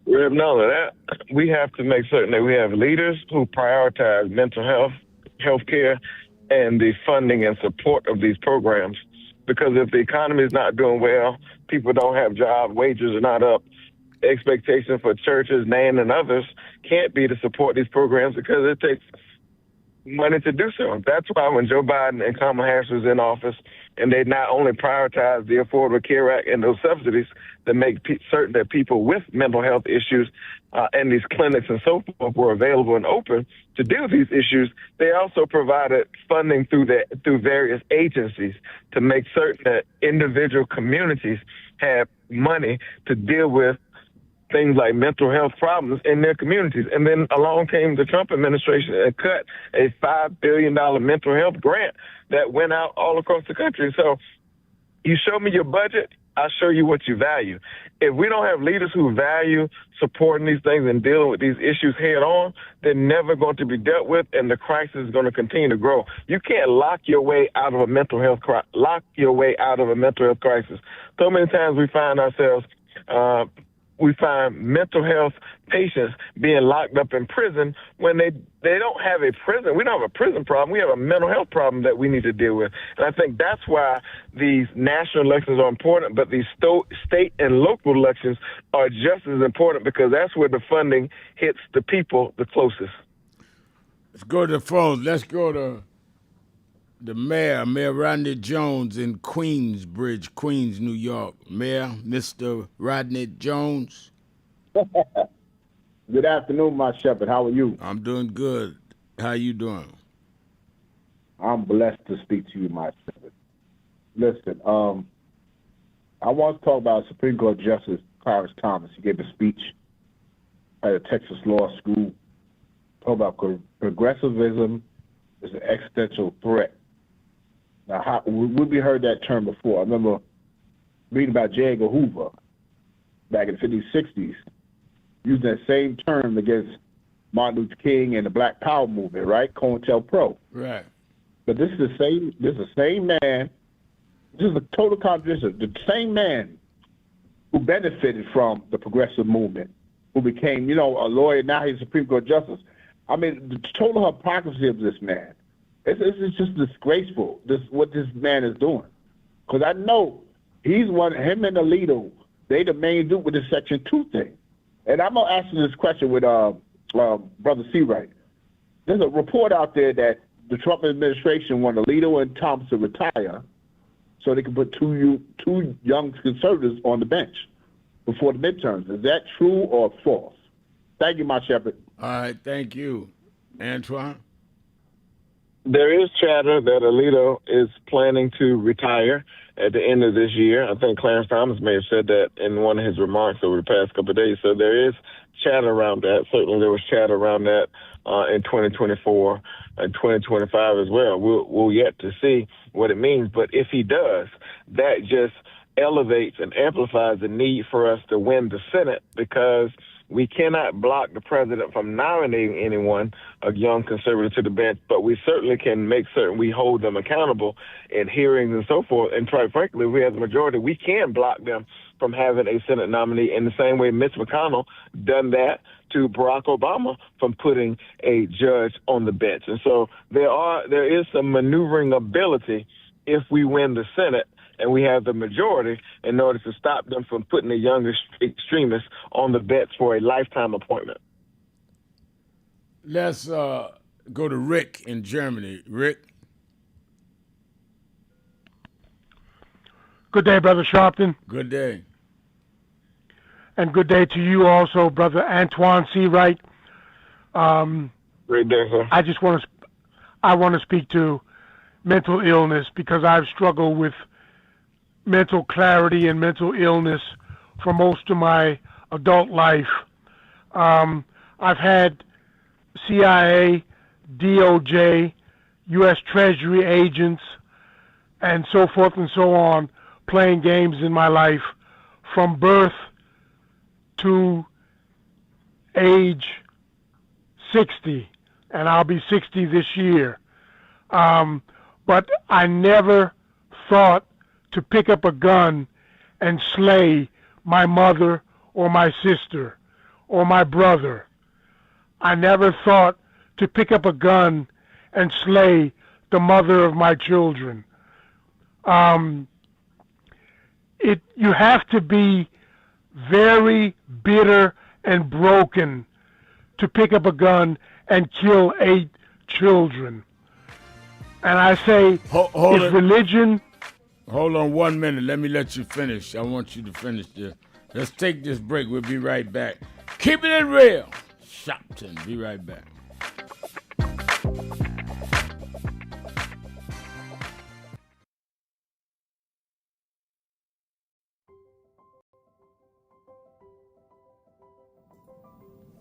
Rev, not only that, we have to make certain that we have leaders who prioritize mental health, health care, and the funding and support of these programs. Because if the economy is not doing well, people don't have jobs, wages are not up, expectations for churches, NAN, and others can't be to support these programs because it takes money to do so. That's why when Joe Biden and Kamala Harris was in office, and they not only prioritized the Affordable Care Act and those subsidies that make certain that people with mental health issues and these clinics and so forth were available and open to deal with these issues, they also provided funding through various agencies to make certain that individual communities have money to deal with things like mental health problems in their communities. And then along came the Trump administration and cut a $5 billion mental health grant that went out all across the country. So you show me your budget, I'll show you what you value. If we don't have leaders who value supporting these things and dealing with these issues head on, they're never going to be dealt with, and the crisis is going to continue to grow. You can't lock your way out of a mental health crisis. So many times we find ourselves we find mental health patients being locked up in prison when they don't have a prison. We don't have a prison problem. We have a mental health problem that we need to deal with. And I think that's why these national elections are important, but these state and local elections are just as important, because that's where the funding hits the people the closest. Let's go to the phones. Let's go to the mayor, Mayor Rodney Jones in Queensbridge, Queens, New York. Mayor, Mr. Rodney Jones. Good afternoon, my shepherd. How are you? I'm doing good. How you doing? I'm blessed to speak to you, my shepherd. Listen, I want to talk about Supreme Court Justice Clarence Thomas. He gave a speech at a Texas law school. Talk about progressivism is an existential threat. Now, we heard that term before. I remember reading about J. Edgar Hoover back in the 50s, 60s, using that same term against Martin Luther King and the Black Power movement, right? COINTELPRO. Right. But this is the same man. This is a total contradiction. The same man who benefited from the progressive movement, who became, a lawyer. Now he's a Supreme Court justice. I mean, the total hypocrisy of this man. It's just disgraceful. What this man is doing, because I know him and Alito. They the main dude with the Section 2 thing. And I'm gonna ask you this question with Brother Seawright. There's a report out there that the Trump administration wanted Alito and Thomas to retire so they can put two young conservatives on the bench before the midterms. Is that true or false? Thank you, my shepherd. All right, thank you. Antoine? There is chatter that Alito is planning to retire at the end of this year. I think Clarence Thomas may have said that in one of his remarks over the past couple of days. So there is chatter around that. Certainly there was chatter around that in 2024 and 2025 as well. We'll yet to see what it means. But if he does, that just elevates and amplifies the need for us to win the Senate, because we cannot block the president from nominating anyone, a young conservative, to the bench, but we certainly can make certain we hold them accountable in hearings and so forth. And quite frankly, if we have the majority, we can block them from having a Senate nominee in the same way Mitch McConnell done that to Barack Obama from putting a judge on the bench. And so there is some maneuvering ability if we win the Senate and we have the majority in order to stop them from putting the young extremists on the bench for a lifetime appointment. Let's go to Rick in Germany. Rick? Good day, Brother Sharpton. Good day. And good day to you also, Brother Antoine Seawright. Great day, sir. I want to speak to mental illness, because I've struggled with mental clarity and mental illness for most of my adult life. I've had CIA, DOJ, U.S. Treasury agents, and so forth and so on playing games in my life from birth to age 60, and I'll be 60 this year. But I never thought to pick up a gun and slay my mother or my sister or my brother. I never thought to pick up a gun and slay the mother of my children. You have to be very bitter and broken to pick up a gun and kill 8 children. And I say, religion... Hold on 1 minute. Let me let you finish. I want you to finish this. Let's take this break. We'll be right back. Keeping it real. Sharpton. Be right back.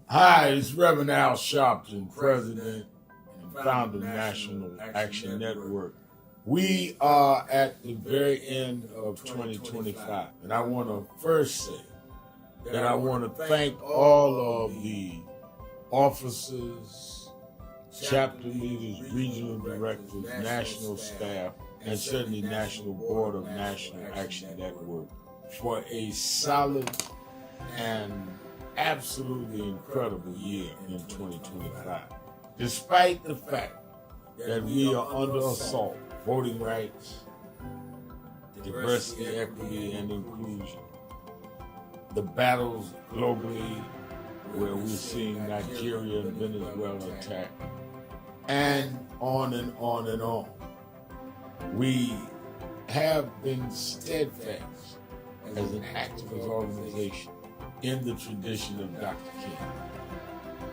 Hi, it's Reverend Al Sharpton, President and founder of National Action Network. We are at the very end of 2025, and I want to first say that I want to thank all of the officers, chapter leaders, regional directors, national staff, and certainly National Board of National Action Network for a solid and absolutely incredible year in 2025. Despite the fact that we are under assault, voting rights, diversity, equity, and inclusion, the battles globally where we're seeing Nigeria and Venezuela attacked, and on and on and on. We have been steadfast as an activist organization in the tradition of Dr. King.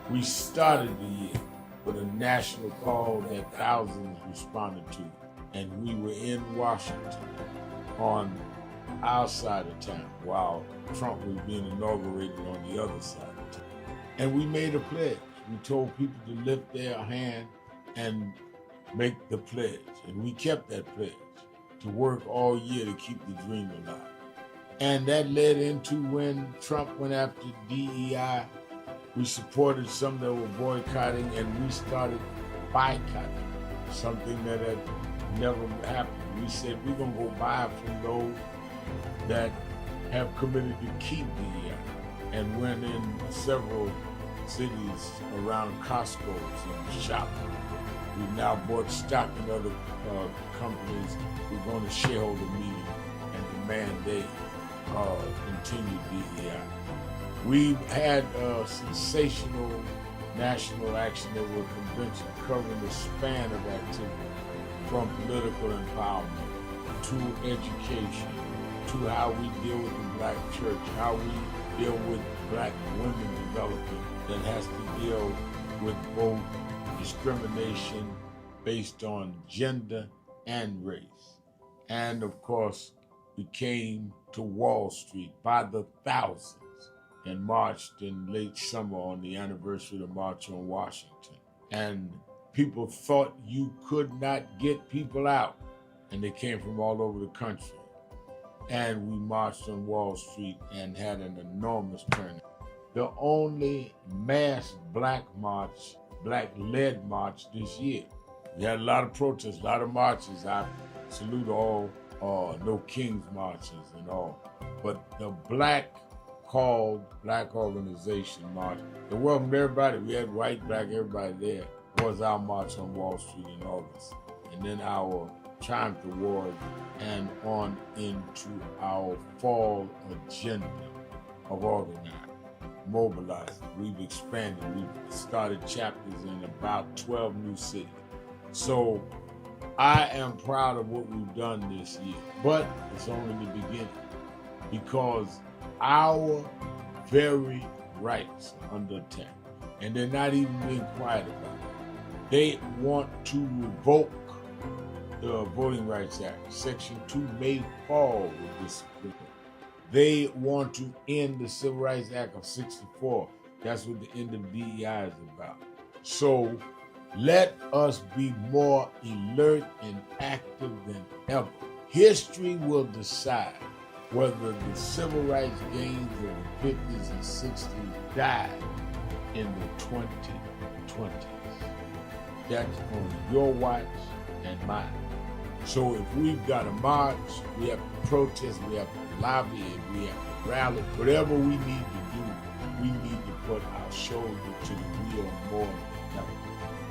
We started the year with a national call that thousands responded to, and we were in Washington on our side of town while Trump was being inaugurated on the other side of town. And we made a pledge. We told people to lift their hand and make the pledge. And we kept that pledge to work all year to keep the dream alive. And that led into when Trump went after DEI. We supported some that were boycotting, and we started boycotting, something that had never happened. We said we're going to go buy from those that have committed to keep DEI, and went in several cities around Costco's and Sharpton. We've now bought stock in other companies. We're going to shareholder meeting and demand they continue DEI. We've had a sensational national action at our convention covering the span of activity, from political empowerment to education, to how we deal with the black church, how we deal with black women development that has to deal with both discrimination based on gender and race. And of course, we came to Wall Street by the thousands and marched in late summer on the anniversary of the March on Washington. And people thought you could not get people out, and they came from all over the country. And we marched on Wall Street and had an enormous turnout. The only mass black march, black-led march this year. We had a lot of protests, a lot of marches. I salute all no King's marches and all. But the black organization march, it welcomed everybody. We had white, black, everybody there. Was our march on Wall Street in August. And then our Triumph Award and on into our fall agenda of organizing, mobilizing. We've expanded. We've started chapters in about 12 new cities. So I am proud of what we've done this year, but it's only the beginning, because our very rights are under attack, and they're not even being quiet about it. They want to revoke the Voting Rights Act. Section 2 may fall with this bill. They want to end the Civil Rights Act of 64. That's what the end of DEI is about. So let us be more alert and active than ever. History will decide whether the civil rights gains of the 50s and 60s died in the 2020s. That's on your watch and mine. So if we've got to march, we have to protest, we have to lobby, we have to rally, whatever we need to do, we need to put our shoulder to the wheel more than ever.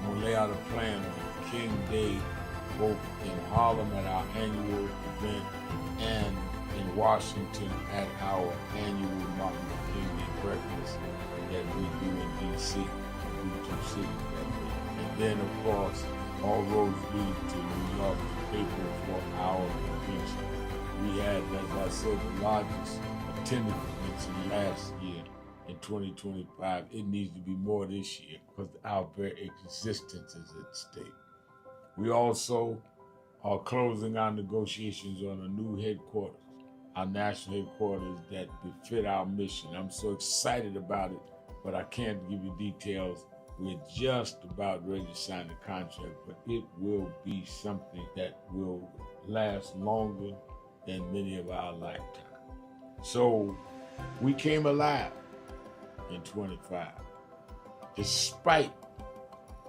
I'm going to lay out a plan on King Day, both in Harlem at our annual event and in Washington at our annual Martin Luther King Day breakfast that we do in D.C., we do 2 cities that day. And then, of course, all roads lead to New York to paper for our convention. We had, as I said, the largest attended convention last year in 2025. It needs to be more this year because our very existence is at stake. We also are closing our negotiations on a new headquarters, our national headquarters that befit our mission. I'm so excited about it, but I can't give you details. We're just about ready to sign the contract, but it will be something that will last longer than many of our lifetimes. So we came alive in 25, despite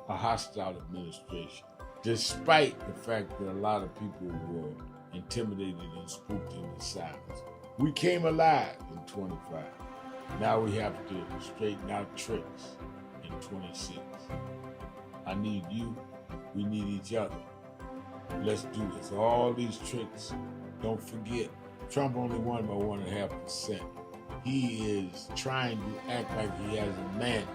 a hostile administration, despite the fact that a lot of people were intimidated and spooked into silence. We came alive in 25. Now we have to straighten out tricks in 26. I need you, we need each other. Let's do this. All these tricks, don't forget, Trump only won by 1.5%. He is trying to act like he has a mandate.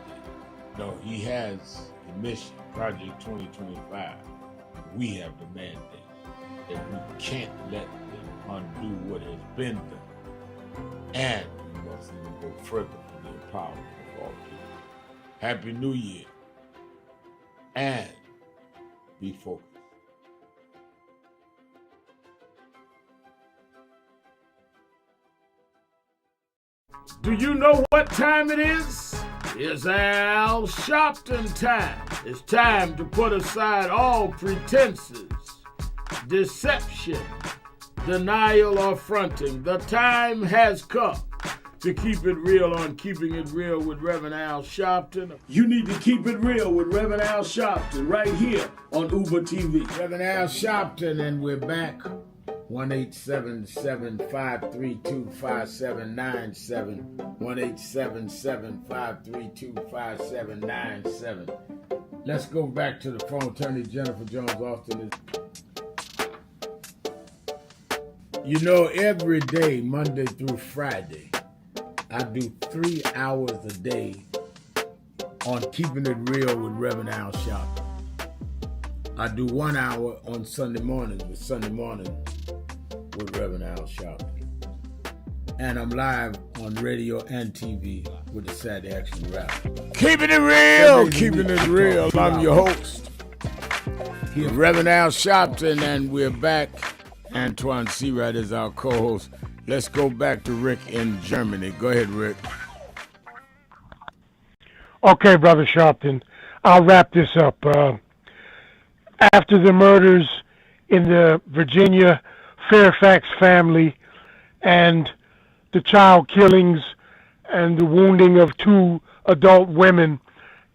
No, he has a mission, Project 2025. We have the mandate that we can't let them undo what has been done. And we us even go further for the empowerment of all people. Happy New Year. And be focused. Do you know what time it is? It's Al Sharpton time. It's time to put aside all pretenses, deception, denial, or fronting. The time has come to keep it real on Keeping It Real with Reverend Al Sharpton. You need to keep it real with Reverend Al Sharpton right here on Uber TV. Reverend Al Sharpton, and we're back. 1-877-532-5797. 1-877-532-5797. Let's go back to the phone. Attorney Jennifer Jones Austin is. You know, every day, Monday through Friday, I do 3 hours a day on Keeping It Real with Reverend Al Sharpton. I do 1 hour on Sunday mornings with Reverend Al Sharpton. And I'm live on radio and TV with the Saturday Action Rap. Keeping it real, keeping it real. I'm your host, Reverend Al Sharpton, and we're back. Antoine Seawright is our co-host. Let's go back to Rick in Germany. Go ahead, Rick. Okay, Brother Sharpton, I'll wrap this up. After the murders in the Virginia Fairfax family and the child killings and the wounding of 2 adult women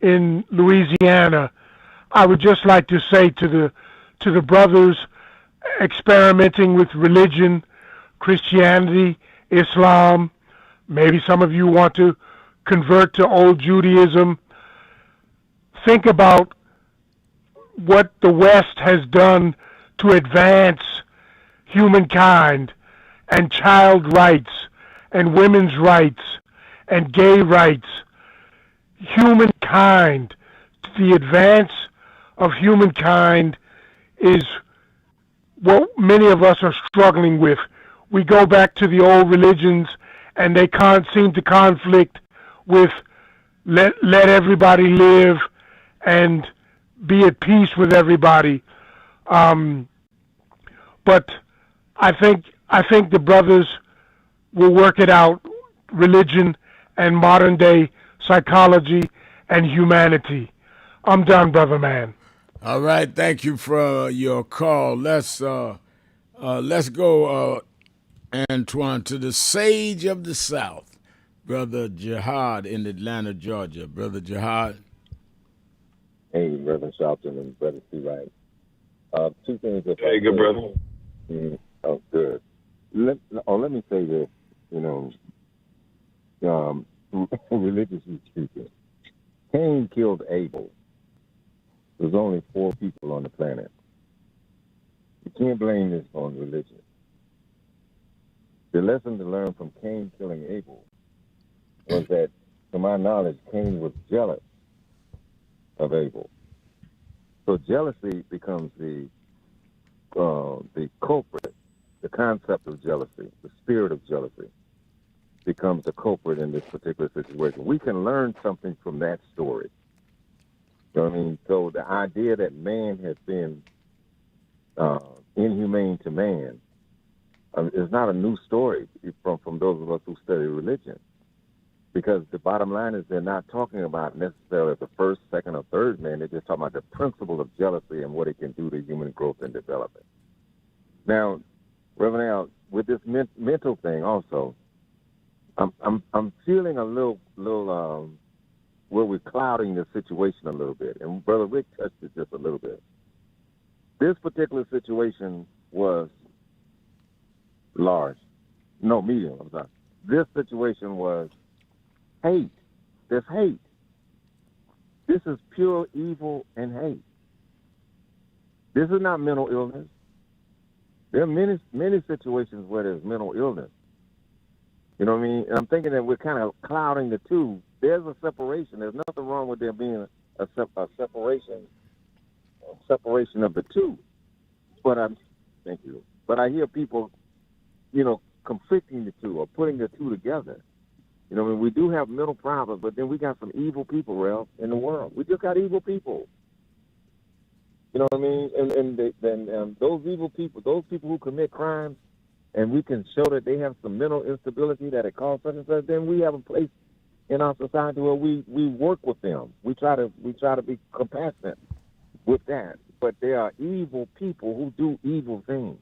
in Louisiana, I would just like to say to the brothers experimenting with religion, Christianity, Islam, maybe some of you want to convert to old Judaism, think about what the West has done to advance humankind and child rights and women's rights and gay rights. Humankind, the advance of humankind is what many of us are struggling with. We go back to the old religions and they can't seem to conflict with let everybody live and be at peace with everybody. But I think the brothers will work it out, religion and modern day psychology and humanity. I'm done, brother man. All right, thank you for your call. Let's go, Antoine, to the sage of the South, Brother Jihad in Atlanta, Georgia. Brother Jihad. Hey, Reverend Sharpton and Brother Seawright. 2 things. Hey, good brother. Oh, good. Let me say this. Religiously speaking, Cain killed Abel. There's only 4 people on the planet. You can't blame this on religion. The lesson to learn from Cain killing Abel was that, to my knowledge, Cain was jealous of Abel. So jealousy becomes the culprit. The concept of jealousy, the spirit of jealousy, becomes the culprit in this particular situation. We can learn something from that story. You know what I mean? So the idea that man has been inhumane to man is not a new story from those of us who study religion. Because the bottom line is they're not talking about necessarily the first, second, or third man. They're just talking about the principle of jealousy and what it can do to human growth and development. Now, Reverend Al, with this mental thing also, I'm feeling a little where we're clouding the situation a little bit. And Brother Rick touched it just a little bit. This particular situation was medium. I'm sorry. This situation was hate. There's hate. This is pure evil and hate. This is not mental illness. There are many situations where there's mental illness. You know what I mean? And I'm thinking that we're kind of clouding the two. There's a separation. There's nothing wrong with there being a separation of the two. But thank you. But I hear people, conflicting the two or putting the two together. You know, I mean, we do have mental problems, but then we got some evil people, Ralph, in the world. We just got evil people. You know what I mean? And those evil people, those people who commit crimes, and we can show that they have some mental instability that it caused such and such, then we have a place in our society where we work with them. We try to be compassionate with that. But there are evil people who do evil things.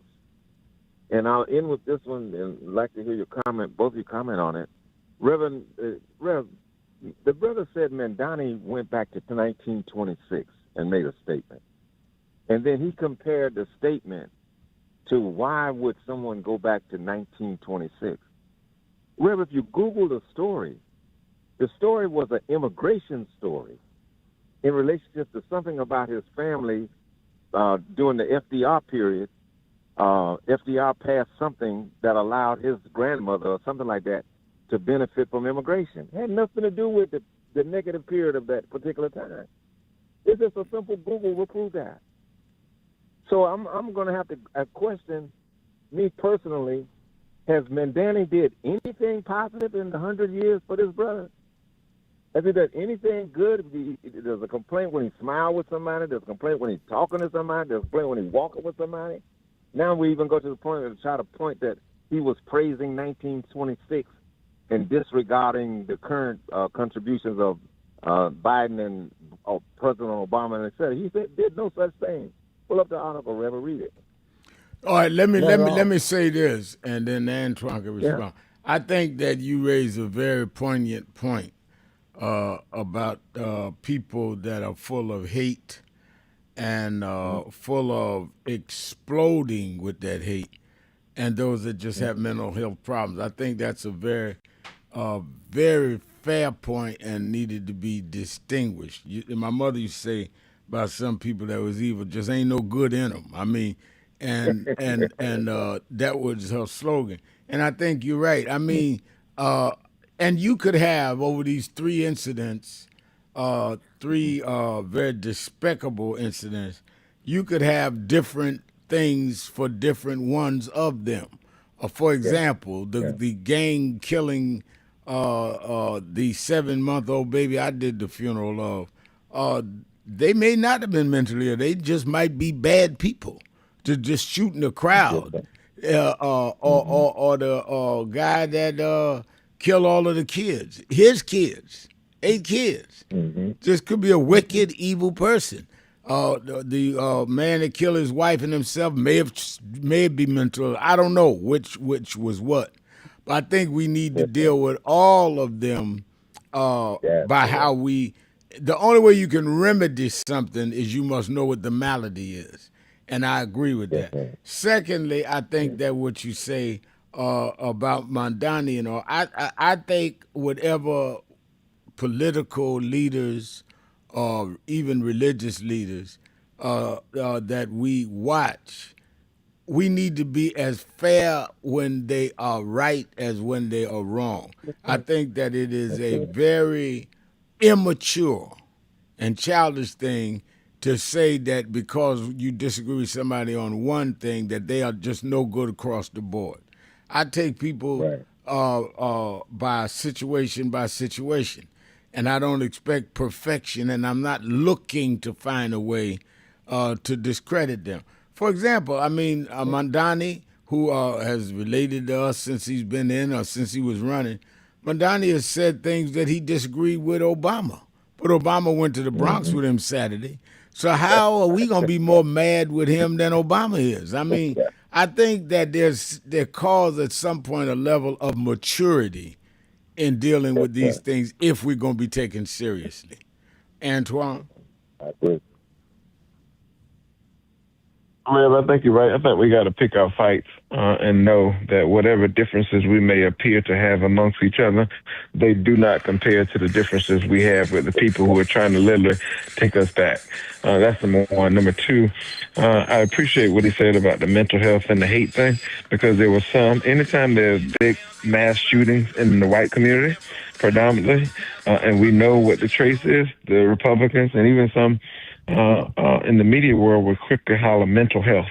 And I'll end with this one, and I'd like to hear your comment, both of you comment on it. Rev, the brother said Mandani went back to 1926 and made a statement. And then he compared the statement to why would someone go back to 1926. Rev, if you Google the story was an immigration story in relationship to something about his family during the FDR period. FDR passed something that allowed his grandmother or something like that to benefit from immigration. It had nothing to do with the negative period of that particular time. It's just a simple Google will prove that. So I'm going to have to question, me personally, has Mandani did anything positive in the 100 years for this brother? Has he done anything good? There's a complaint when he smiles with somebody. There's a complaint when he's talking to somebody. There's a complaint when he's walking with somebody. Now we even go to the point to try to point that he was praising 1926 and disregarding the current contributions of Biden and President Obama, and et cetera. He did no such thing. Pull up the article, Reverend, read it. All right, let me say this, and then Antoine can respond. Yeah. I think that you raise a very poignant point about people that are full of hate and full of exploding with that hate, and those that just have mental health problems. I think that's a very fair point and needed to be distinguished. My mother used to say about some people that was evil, just ain't no good in them. I mean, and that was her slogan. And I think you're right. I mean, and you could have over these three incidents, three very despicable incidents, you could have different things for different ones of them. For example, the gang killing the 7-month-old baby I did the funeral of, they may not have been mentally ill. They just might be bad people to just shooting the crowd. Or the guy that killed all of the kids, his kids, 8 kids. Just could be a wicked, evil person. The man that killed his wife and himself may be mental. I don't know which was what. But I think we need to deal with all of them by how we. The only way you can remedy something is you must know what the malady is. And I agree with that. Secondly, I think that what you say about Mandani and all, I think whatever political leaders or even religious leaders that we watch, we need to be as fair when they are right as when they are wrong. I think that it is a very immature and childish thing to say that because you disagree with somebody on one thing that they are just no good across the board. I take people by situation, and I don't expect perfection, and I'm not looking to find a way to discredit them. For example, I mean, Mandani, who has related to us since he's been in or since he was running, Mandani has said things that he disagreed with Obama. But Obama went to the Bronx with him Saturday. So how are we going to be more mad with him than Obama is? I mean, I think that there calls at some point a level of maturity in dealing with these things if we're going to be taken seriously. Antoine? I agree. Rev, I think you're right. I think we got to pick our fights and know that whatever differences we may appear to have amongst each other, they do not compare to the differences we have with the people who are trying to literally take us back. That's number one. Number two, I appreciate what he said about the mental health and the hate thing, because there was anytime there's big mass shootings in the white community, predominantly, and we know what the trace is, the Republicans and even some in the media world were quick to holler mental health.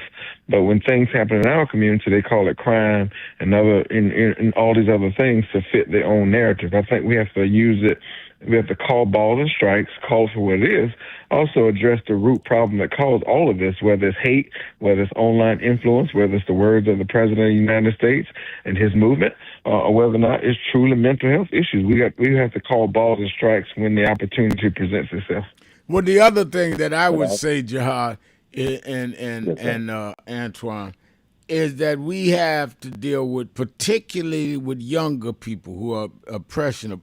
But when things happen in our community, they call it crime and and all these other things to fit their own narrative. I think we have to use it. We have to call balls and strikes, call for what it is. Also address the root problem that caused all of this, whether it's hate, whether it's online influence, whether it's the words of the President of the United States and his movement, or whether or not it's truly mental health issues. We have to call balls and strikes when the opportunity presents itself. Well, the other thing that I would say, Jihad and Antoine, is that we have to deal with, particularly with younger people who are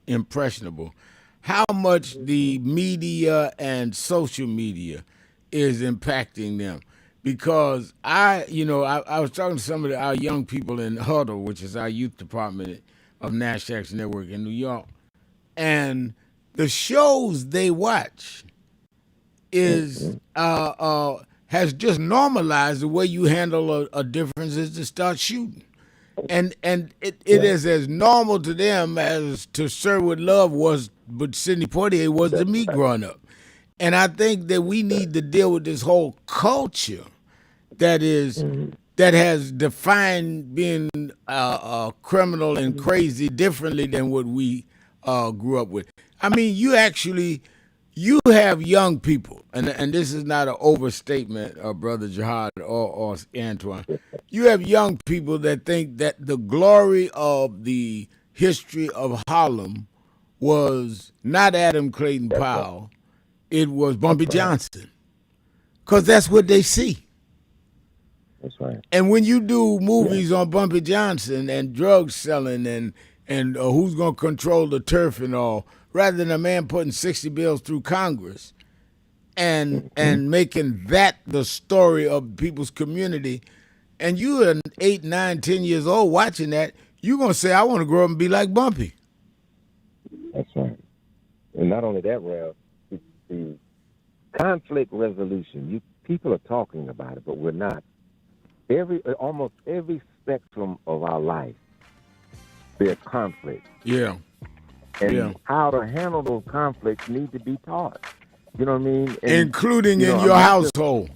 impressionable, how much the media and social media is impacting them. Because I was talking to some of our young people in Huddle, which is our youth department of National Action Network in New York, and the shows they watch is has just normalized the way you handle a difference is to start shooting. And it is as normal to them as to Sherwood Love was, but Sidney Poitier was to me growing up. And I think that we need to deal with this whole culture that has defined being criminal and crazy differently than what we grew up with. I mean, you have young people, and this is not an overstatement, Brother Jihad or Antoine. You have young people that think that the glory of the history of Harlem was not Adam Clayton Powell, it was Bumpy Johnson, because that's what they see. That's right. And when you do movies on Bumpy Johnson and drug selling and who's going to control the turf and all, rather than a man putting 60 bills through Congress and making that the story of people's community, and you are 8, 9, 10 years old watching that, you're going to say, I want to grow up and be like Bumpy. That's right. And not only that, Rev, the conflict resolution, people are talking about it, but we're not. Almost every spectrum of our life, there's conflict. Yeah. And how to handle those conflicts need to be taught. You know what I mean? And, including in your household.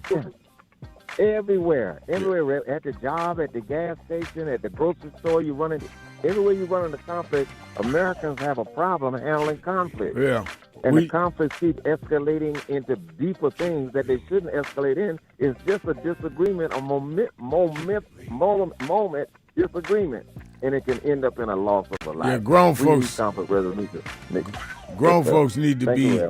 Everywhere, at the job, at the gas station, at the grocery store, everywhere you run into conflict, Americans have a problem handling conflict. Yeah. And the conflicts keep escalating into deeper things that they shouldn't escalate in. It's just a disagreement, a moment disagreement, and it can end up in a loss of a life. Yeah, grown folks. Need conflict resolution. Grown folks need to be.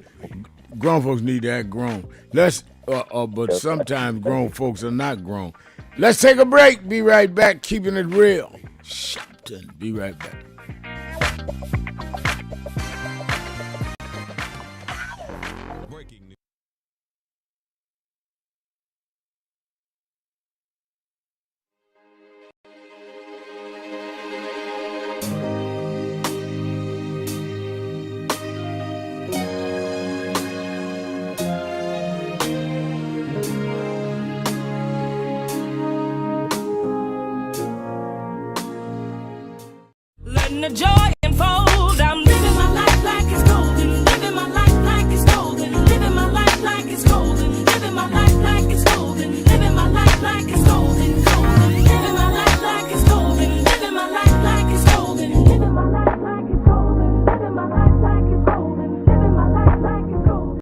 Grown folks need to act grown. But sometimes grown folks are not grown. Let's take a break. Be right back. Keeping it real. Sharpton. Be right back. Letting the joy unfold. I'm living my life like it's golden. Living my life like it's golden. Living my life like it's golden. Living my life like it's golden. Living my life like it's golden. Golden. Living my life like it's golden. Living my life like it's golden. Living my life like it's golden. Living my life like it's golden. Living my life like it's golden.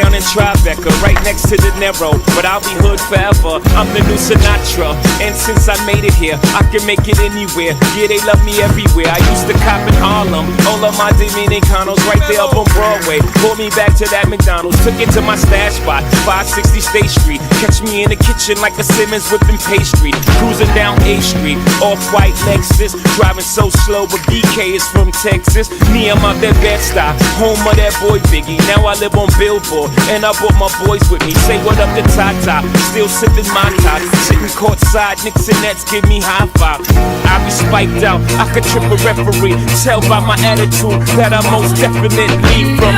down in Tribeca, right next to the Narrow, but I'll be hood forever. I'm the new Sinatra, and since I made it here, I can make it anywhere. Yeah, they love me everywhere. I used to cop in Harlem, all of my Dominicanos right there up on Broadway. Pulled me back to that McDonald's, took it to my stash spot, 560 State Street. Catch me in the kitchen like a Simmons whipping pastry. Cruising down A Street, off-white Lexus, driving so slow, but BK is from Texas. Me, I'm out that Bed-Stuy, home of that boy Biggie. Now I live on Billboard, and I brought my boys with me. Say what up to Tata, still sipping my top. Sitting courtside, Knicks and Nets give me high five. I be spiked out, I could trip a referee. Tell by my attitude that I most definitely from.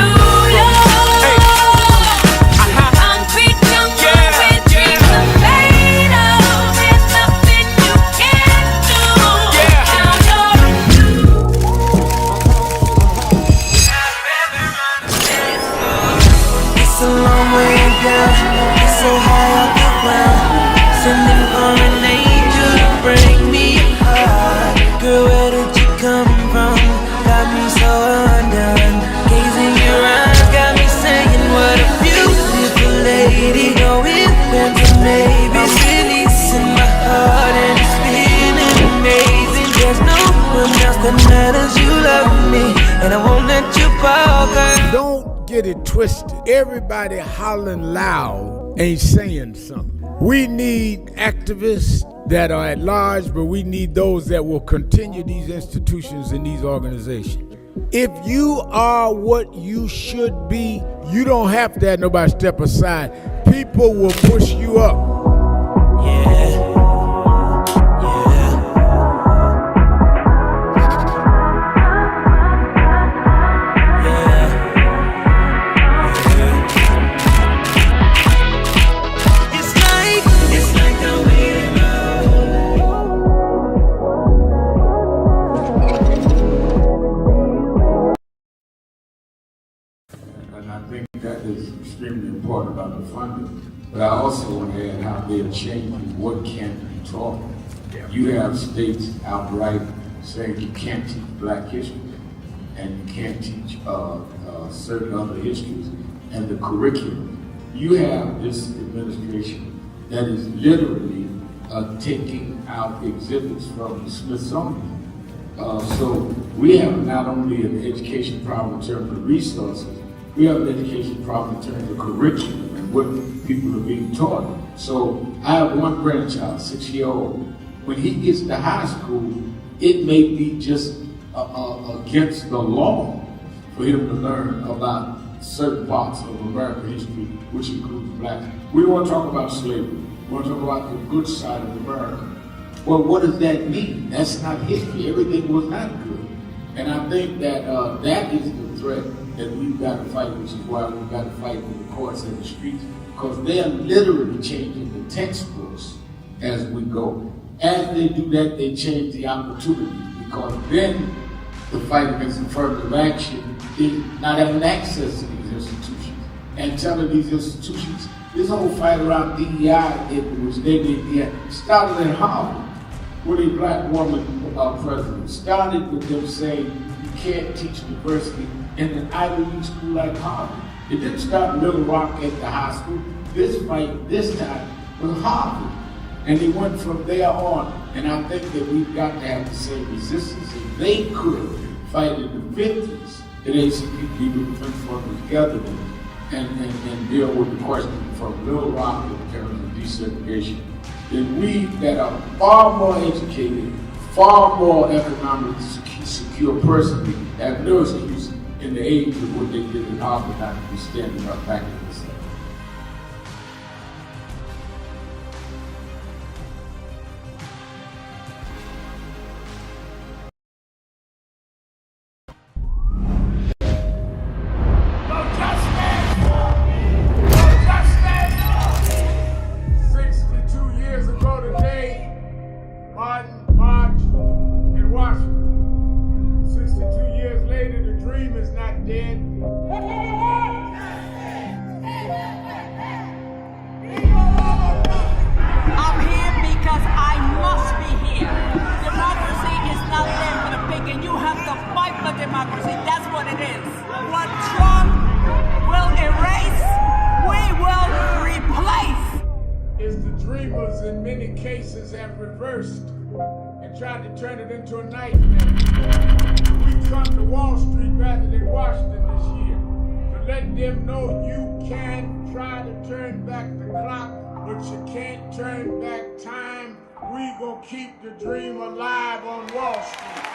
So high off the ground, sending for an angel to bring me high. Girl, where did you come from? Got me so undone. Gazing your eyes got me saying, what a beautiful lady. Going back to maybe releasing my heart and it's feeling amazing. There's no one else that matters. You love me, and I won't let you walk. Don't get it twisted. Everybody hollering loud ain't saying something. We need activists that are at large, but we need those that will continue these institutions and these organizations. If you are what you should be, you don't have to have nobody step aside. People will push you up. Important about the funding, but I also want to add how they're changing what can be taught. You have states outright saying you can't teach Black history and you can't teach certain other histories and the curriculum. You have this administration that is literally taking out exhibits from the Smithsonian. So we have not only an education problem in terms of resources, we have an education problem in terms of curriculum and what people are being taught. So I have one grandchild, 6-year-old. When he gets to high school, it may be just against the law for him to learn about certain parts of American history, which includes Black. We want to talk about slavery. We want to talk about the good side of America. Well, what does that mean? That's not history. Everything was not good. And I think that that is the threat that we've got to fight, which is why we've got to fight with the courts and the streets, because they're literally changing the textbooks as we go. As they do that, they change the opportunities, because then the fight against affirmative action is not having access to these institutions and telling these institutions, this whole fight around DEI, which they did, started in Harvard with a Black woman president. Started with them saying you can't teach diversity in an Ivy League school like Harvard. It didn't start in Little Rock at the high school. This fight, this time, was Harvard. And they went from there on. And I think that we've got to have the same resistance. If they could fight in the 50s, the ACP people Defense Fund was together and deal with the question from Little Rock in terms of desegregation, then we that are far more educated, far more economically secure personally, have no excuse in the age of what they did in Harvard not to be standing up back in the South. Republicans have reversed and tried to turn it into a nightmare. We come to Wall Street rather than Washington this year to let them know you can try to turn back the clock, but you can't turn back time. We gonna keep the dream alive on Wall Street.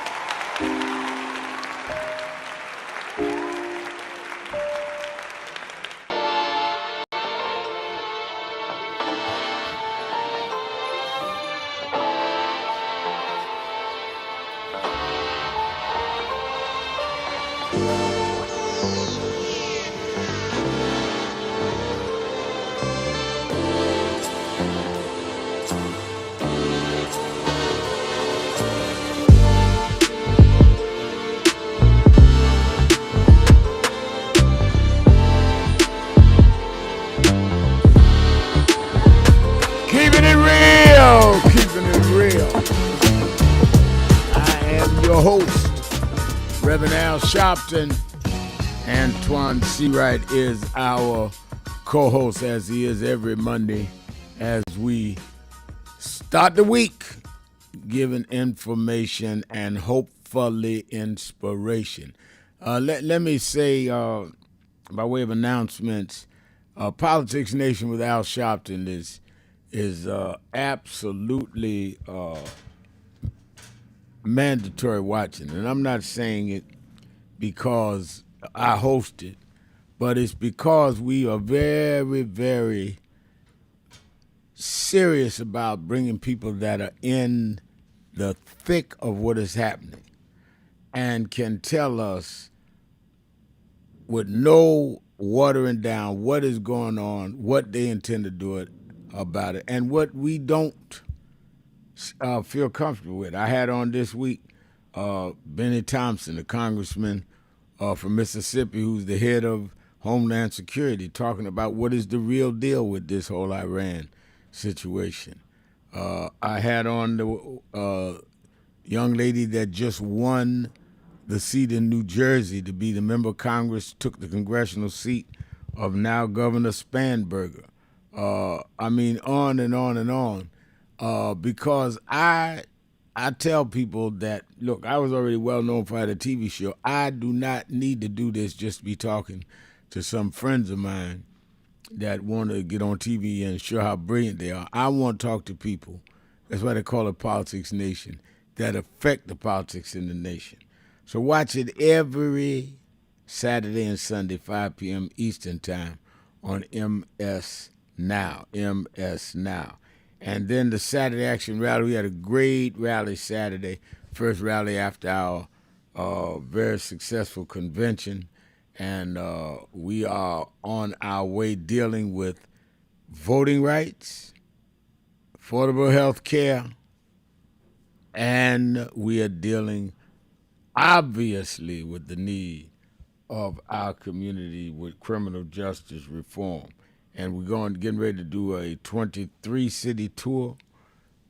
Keeping it real, keeping it real. I am your host, Reverend Al Sharpton. Antoine Seawright is our co-host, as he is every Monday, as we start the week, giving information and hopefully inspiration. Let me say, by way of announcements, Politics Nation with Al Sharpton is absolutely mandatory watching. And I'm not saying it because I host it, but it's because we are very, very serious about bringing people that are in the thick of what is happening and can tell us with no watering down what is going on, what they intend to do about it, and what we don't feel comfortable with. I had on this week Benny Thompson, the congressman from Mississippi, who's the head of Homeland Security, talking about what is the real deal with this whole Iran situation. I had on the young lady that just won the seat in New Jersey to be the member of Congress, took the congressional seat of now Governor Spanberger. I mean, on and on and on, because I tell people that, look, I was already well known for having a TV show. I do not need to do this just to be talking to some friends of mine that want to get on TV and show how brilliant they are. I want to talk to people, that's why they call it Politics Nation, that affect the politics in the nation. So watch it every Saturday and Sunday, 5 p.m. Eastern Time on MS Now. And then the Saturday Action Rally, we had a great rally Saturday, first rally after our very successful convention. And we are on our way dealing with voting rights, affordable health care, and we are dealing, obviously, with the need of our community with criminal justice reform. And we're getting ready to do a 23-city tour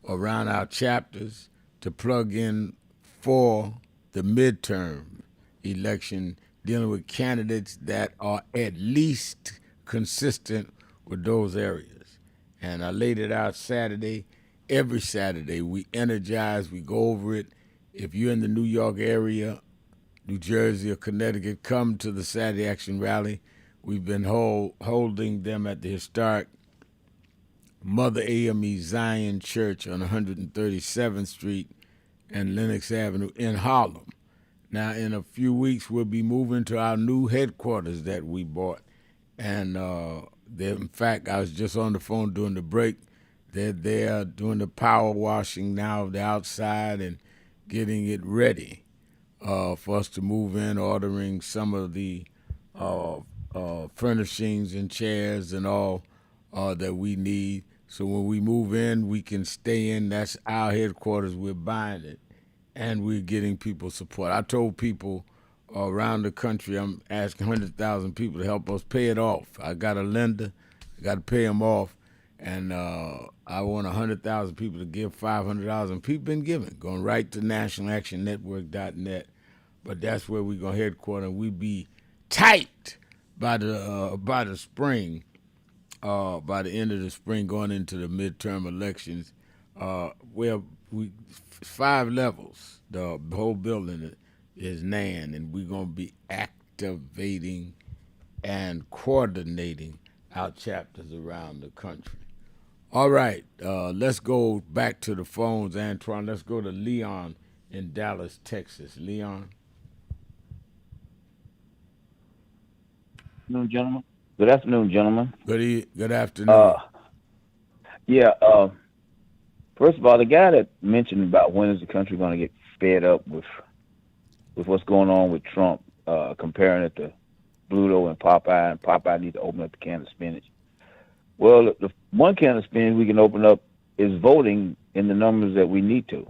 around our chapters to plug in for the midterm election, dealing with candidates that are at least consistent with those areas. And I laid it out Saturday. Every Saturday, we energize, we go over it. If you're in the New York area, New Jersey, or Connecticut, come to the Saturday Action Rally. We've been holding them at the historic Mother AME Zion Church on 137th Street and Lenox Avenue in Harlem. Now, in a few weeks, we'll be moving to our new headquarters that we bought. And in fact, I was just on the phone during the break. They're there doing the power washing now of the outside and getting it ready for us to move in, ordering some of the furnishings and chairs and all that we need. So when we move in, we can stay in. That's our headquarters. We're buying it, and we're getting people support. I told people around the country, I'm asking 100,000 people to help us pay it off. I got a lender. I got to pay them off, and I want 100,000 people to give $500, and people been giving, going right to nationalactionnetwork.net. But that's where we're going to headquarter, and we be tight by the spring, by the end of the spring, going into the midterm elections. Well, we 5 levels. The whole building is NAN, and we're gonna be activating and coordinating our chapters around the country. All right, let's go back to the phones, Antoine. Let's go to Leon in Dallas, Texas. Leon. Good afternoon, gentlemen. Good afternoon, gentlemen. Good afternoon. First of all, the guy that mentioned about when is the country going to get fed up with what's going on with Trump, comparing it to Bluto and Popeye need to open up a can of spinach. Well, the one can of spinach we can open up is voting in the numbers that we need to.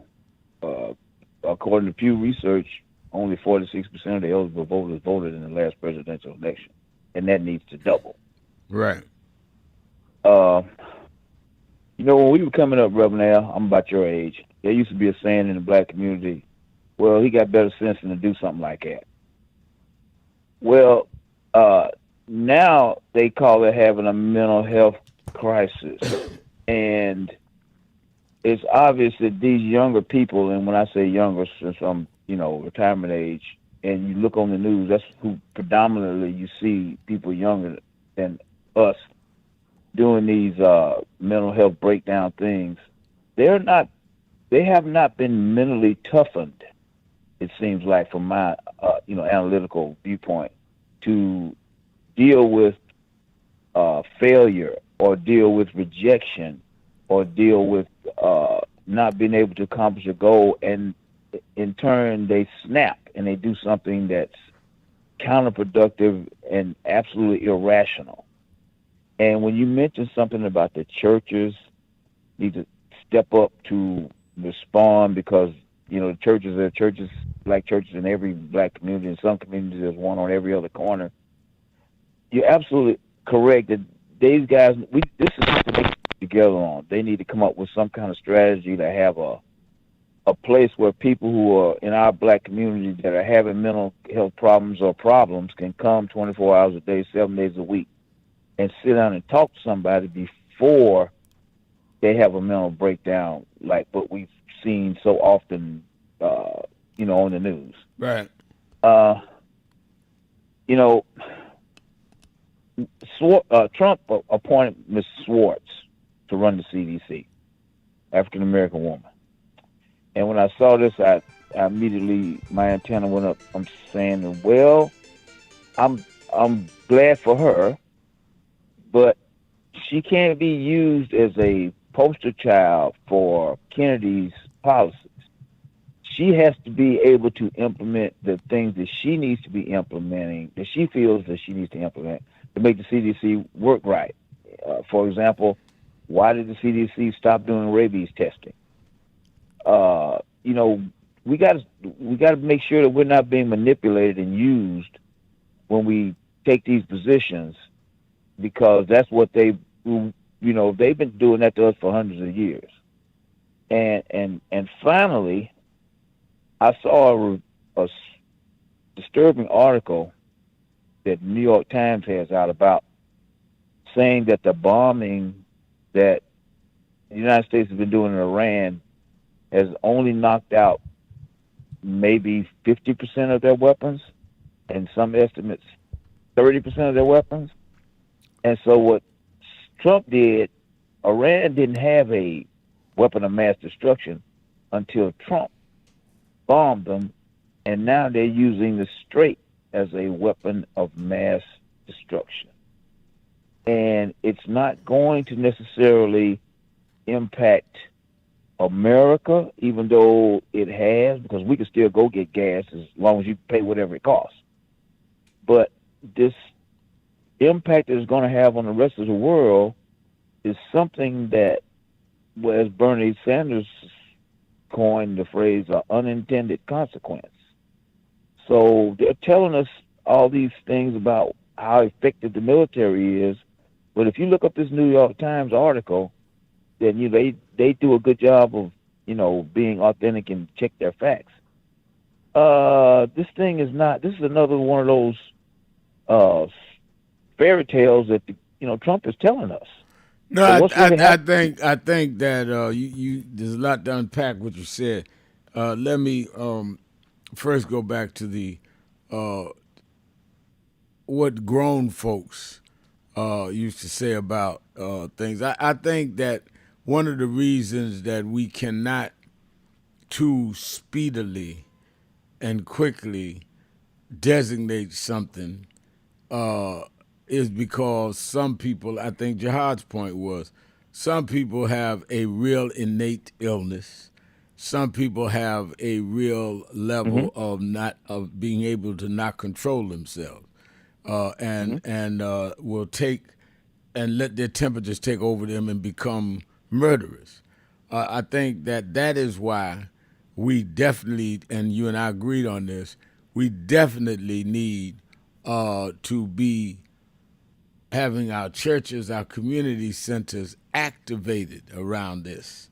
According to Pew Research, only 46% of the eligible voters voted in the last presidential election, and that needs to double. Right. When we were coming up, Reverend Al, I'm about your age, there used to be a saying in the black community, well, he got better sense than to do something like that. Well, now they call it having a mental health crisis. And it's obvious that these younger people, and when I say younger, since I'm, retirement age, and you look on the news, that's who predominantly you see people younger than us doing these mental health breakdown things. They have not been mentally toughened, it seems like, from my analytical viewpoint, to deal with failure or deal with rejection or deal with not being able to accomplish a goal, and in turn they snap and they do something that's counterproductive and absolutely irrational. And when you mention something about the churches need to step up to respond, because the churches are churches, black churches in every black community. In some communities, there's one on every other corner. You're absolutely correct that these guys, this is something they get together on. They need to come up with some kind of strategy to have a place where people who are in our black community that are having mental health problems can come 24 hours a day, 7 days a week, and sit down and talk to somebody before they have a mental breakdown, like what we've seen so often, on the news. Right. Trump appointed Ms. Swartz to run the CDC, African American woman. And when I saw this, I immediately, my antenna went up. I'm saying, well, I'm glad for her, but she can't be used as a poster child for Kennedy's policies. She has to be able to implement the things that she needs to be implementing, that she feels that she needs to implement to make the CDC work right. For example, why did the CDC stop doing rabies testing? We got to make sure that we're not being manipulated and used when we take these positions, because that's what they've been doing that to us for hundreds of years. And finally, I saw a disturbing article that New York Times has out about saying that the bombing that the United States has been doing in Iran has only knocked out maybe 50% of their weapons, and some estimates 30% of their weapons. And so what Trump did, Iran didn't have a weapon of mass destruction until Trump bombed them, and now they're using the Strait as a weapon of mass destruction. And it's not going to necessarily impact America, even though it has, because we can still go get gas as long as you pay whatever it costs. But this impact that it's going to have on the rest of the world is something that, as Bernie Sanders coined the phrase, unintended consequence. So they're telling us all these things about how effective the military is, but if you look up this New York Times article, then they do a good job of being authentic and check their facts. This is another one of those fairy tales that Trump is telling us. No, I think that you there's a lot to unpack what you said. Let me first go back to the what grown folks used to say about things. I think that one of the reasons that we cannot too speedily and quickly designate something is because some people, I think Jihad's point was, some people have a real innate illness. Some people have a real level of being able to not control themselves, and will take and let their temperatures take over them and become murderers. I think that is why we definitely, and you and I agreed on this, we definitely need to be having our churches, our community centers activated around this,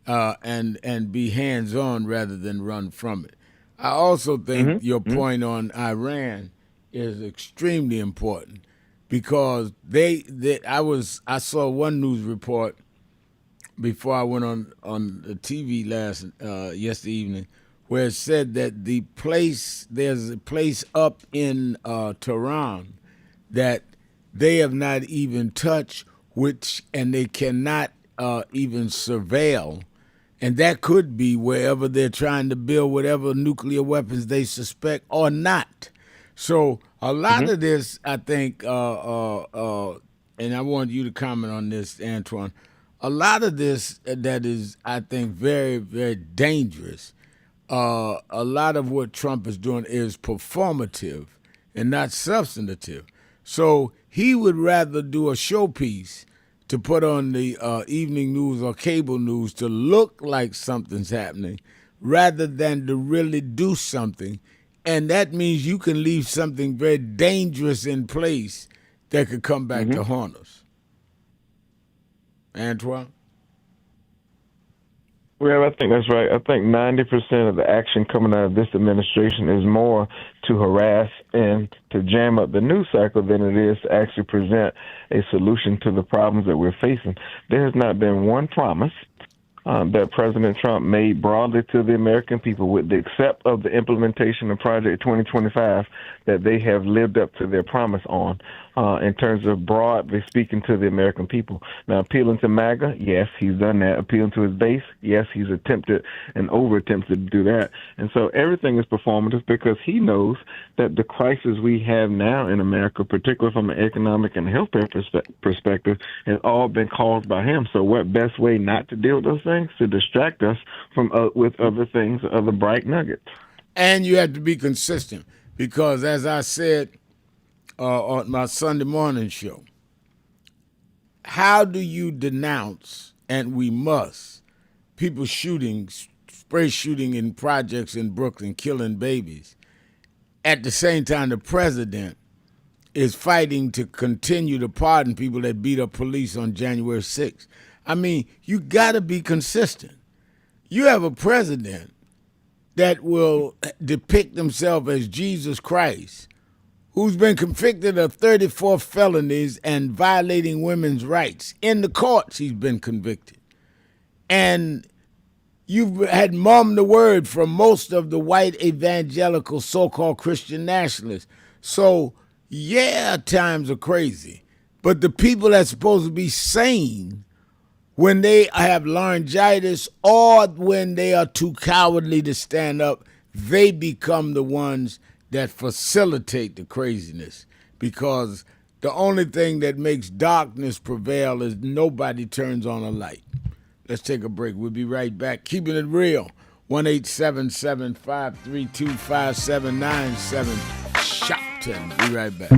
and be hands-on rather than run from it. I also think your point on Iran is extremely important because I saw one news report before I went on the TV yesterday evening, where it said that there's a place up in Tehran that they have not even touched, and they cannot even surveil, and that could be wherever they're trying to build whatever nuclear weapons they suspect or not. So a lot of this, I think, and I want you to comment on this, Antoine. A lot of this that is, I think, very, very dangerous. A lot of what Trump is doing is performative and not substantive. So he would rather do a showpiece to put on the evening news or cable news to look like something's happening rather than to really do something. And that means you can leave something very dangerous in place that could come back to haunt us. Antoine? Well, I think that's right. I think 90% of the action coming out of this administration is more to harass and to jam up the news cycle than it is to actually present a solution to the problems that we're facing. There has not been one promise that President Trump made broadly to the American people, with the except of the implementation of Project 2025, that they have lived up to their promise on in terms of broadly speaking to the American people. Now, appealing to MAGA, yes, he's done that. Appealing to his base, yes, he's attempted and over-attempted to do that. And so everything is performative because he knows that the crisis we have now in America, particularly from an economic and healthcare perspective, has all been caused by him. So what best way not to deal with those things? To distract us from with other things, other bright nuggets. And you have to be consistent because, as I said on my Sunday morning show, how do you denounce, and we must, people spray shooting in projects in Brooklyn, killing babies, at the same time the president is fighting to continue to pardon people that beat up police on January 6th? I mean, you got to be consistent. You have a president that will depict himself as Jesus Christ, who's been convicted of 34 felonies and violating women's rights. In the courts, he's been convicted. And you've had mummed the word from most of the white evangelical so-called Christian nationalists. So, yeah, times are crazy. But the people that's supposed to be sane, when they have laryngitis or when they are too cowardly to stand up, they become the ones that facilitate the craziness, because the only thing that makes darkness prevail is nobody turns on a light. Let's take a break. We'll be right back. Keeping it real. 1-877-532-5797. Sharpton. Be right back.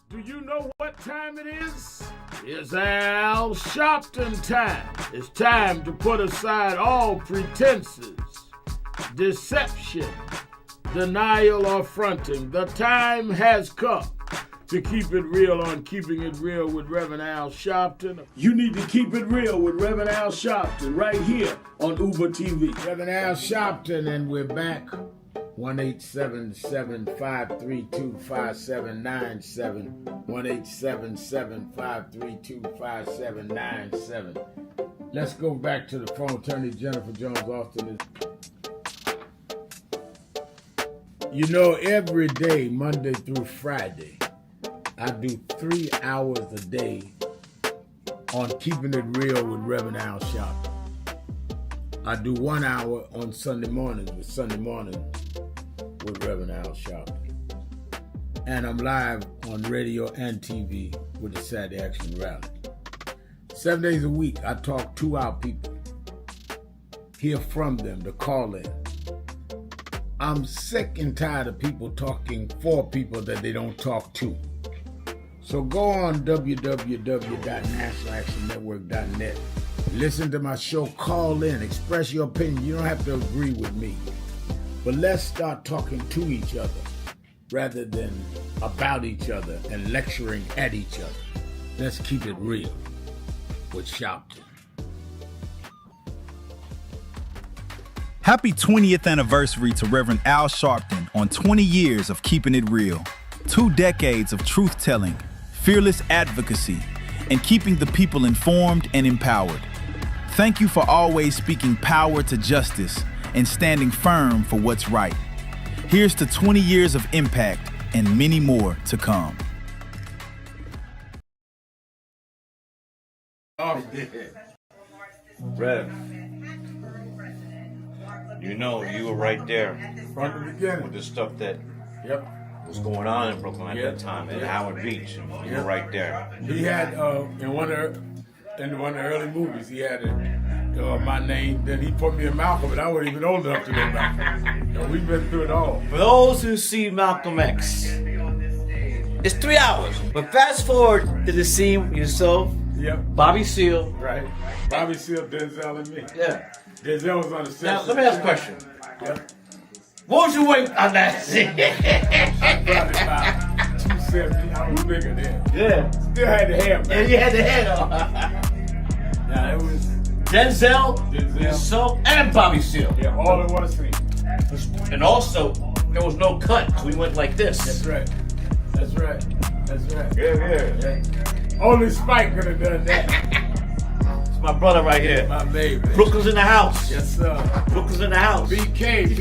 Do you know what time it is? It's Al Sharpton time. It's time to put aside all pretenses, deception, denial, or fronting. The time has come to Keep It Real on Keeping It Real with Reverend Al Sharpton. You need to keep it real with Reverend Al Sharpton right here on Uber TV. Reverend Al Sharpton, and we're back. 1-877-532-5797. 1-877-532-5797. Let's go back to the phone. Attorney Jennifer Jones Austin is. Every day, Monday through Friday, I do 3 hours a day on Keeping It Real with Reverend Al Sharpton. I do 1 hour on Sunday mornings with Reverend Al Sharpton. And I'm live on radio and TV with the Saturday Action Rally. 7 days a week, I talk to our people, hear from them, to call in. I'm sick and tired of people talking for people that they don't talk to. So go on www.nationalactionnetwork.net. Listen to my show, call in, express your opinion. You don't have to agree with me. But let's start talking to each other rather than about each other and lecturing at each other. Let's keep it real with Sharpton. Happy 20th anniversary to Reverend Al Sharpton on 20 years of Keeping It Real. 2 decades of truth-telling, fearless advocacy, and keeping the people informed and empowered. Thank you for always speaking power to justice and standing firm for what's right. Here's to 20 years of impact and many more to come. Rev, you were right there from the beginning with the stuff that was going on in Brooklyn at that time, at Howard Beach. You were right there. He had in one of the early movies, he had my name. Then he put me in Malcolm, and I wasn't even old enough to know Malcolm. We've been through it all. For those who see Malcolm X, it's 3 hours. But fast forward to the scene yourself. Yep. Bobby Seale. Right. Bobby Seale, Denzel, and me. Yeah. Denzel was on the set. Now, let me ask a question. Yep. What was your weight on that scene? I probably about 270. I was bigger then. Yeah. Still had the hair, man. Yeah, you had the hair on. Now, it was Denzel, yourself, and Bobby Seale. Yeah, all in one scene. And also, there was no cut. We went like this. That's right. That's right. That's right. Yeah. Only Spike could have done that. It's my brother right here. My baby. Brooklyn's in the house. Yes, sir. Brooklyn's in the house. BK.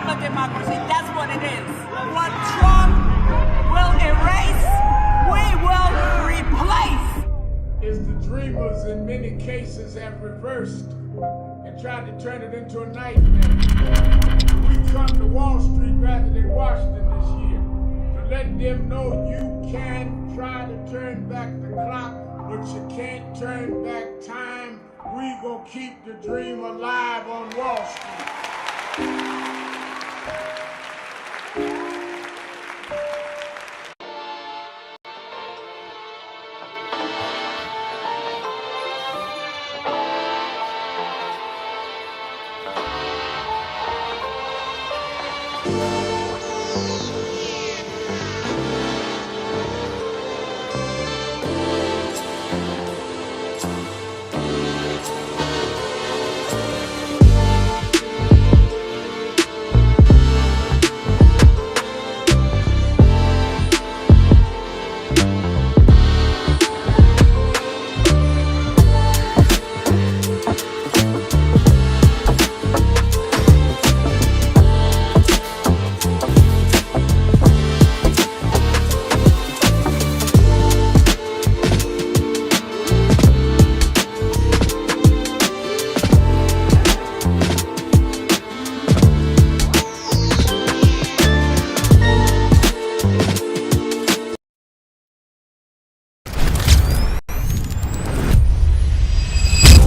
of a democracy. That's what it is. What Trump will erase, we will replace. Is the dreamers in many cases have reversed and tried to turn it into a nightmare. We come to Wall Street rather than Washington this year to let them know you can try to turn back the clock, but you can't turn back time. We gonna keep the dream alive on Wall Street.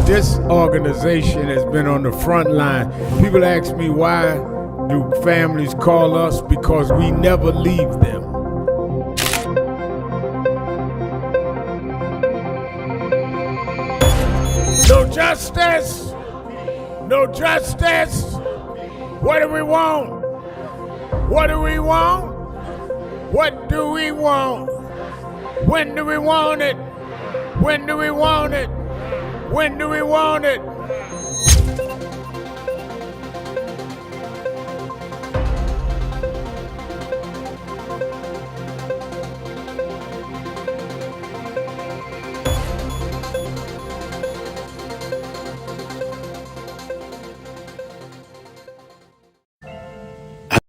This organization has been on the front line. People ask me, why do families call us? Because we never leave them. No justice! No justice! What do we want? What do we want? What do we want? When do we want it? When do we want it? When do we want it?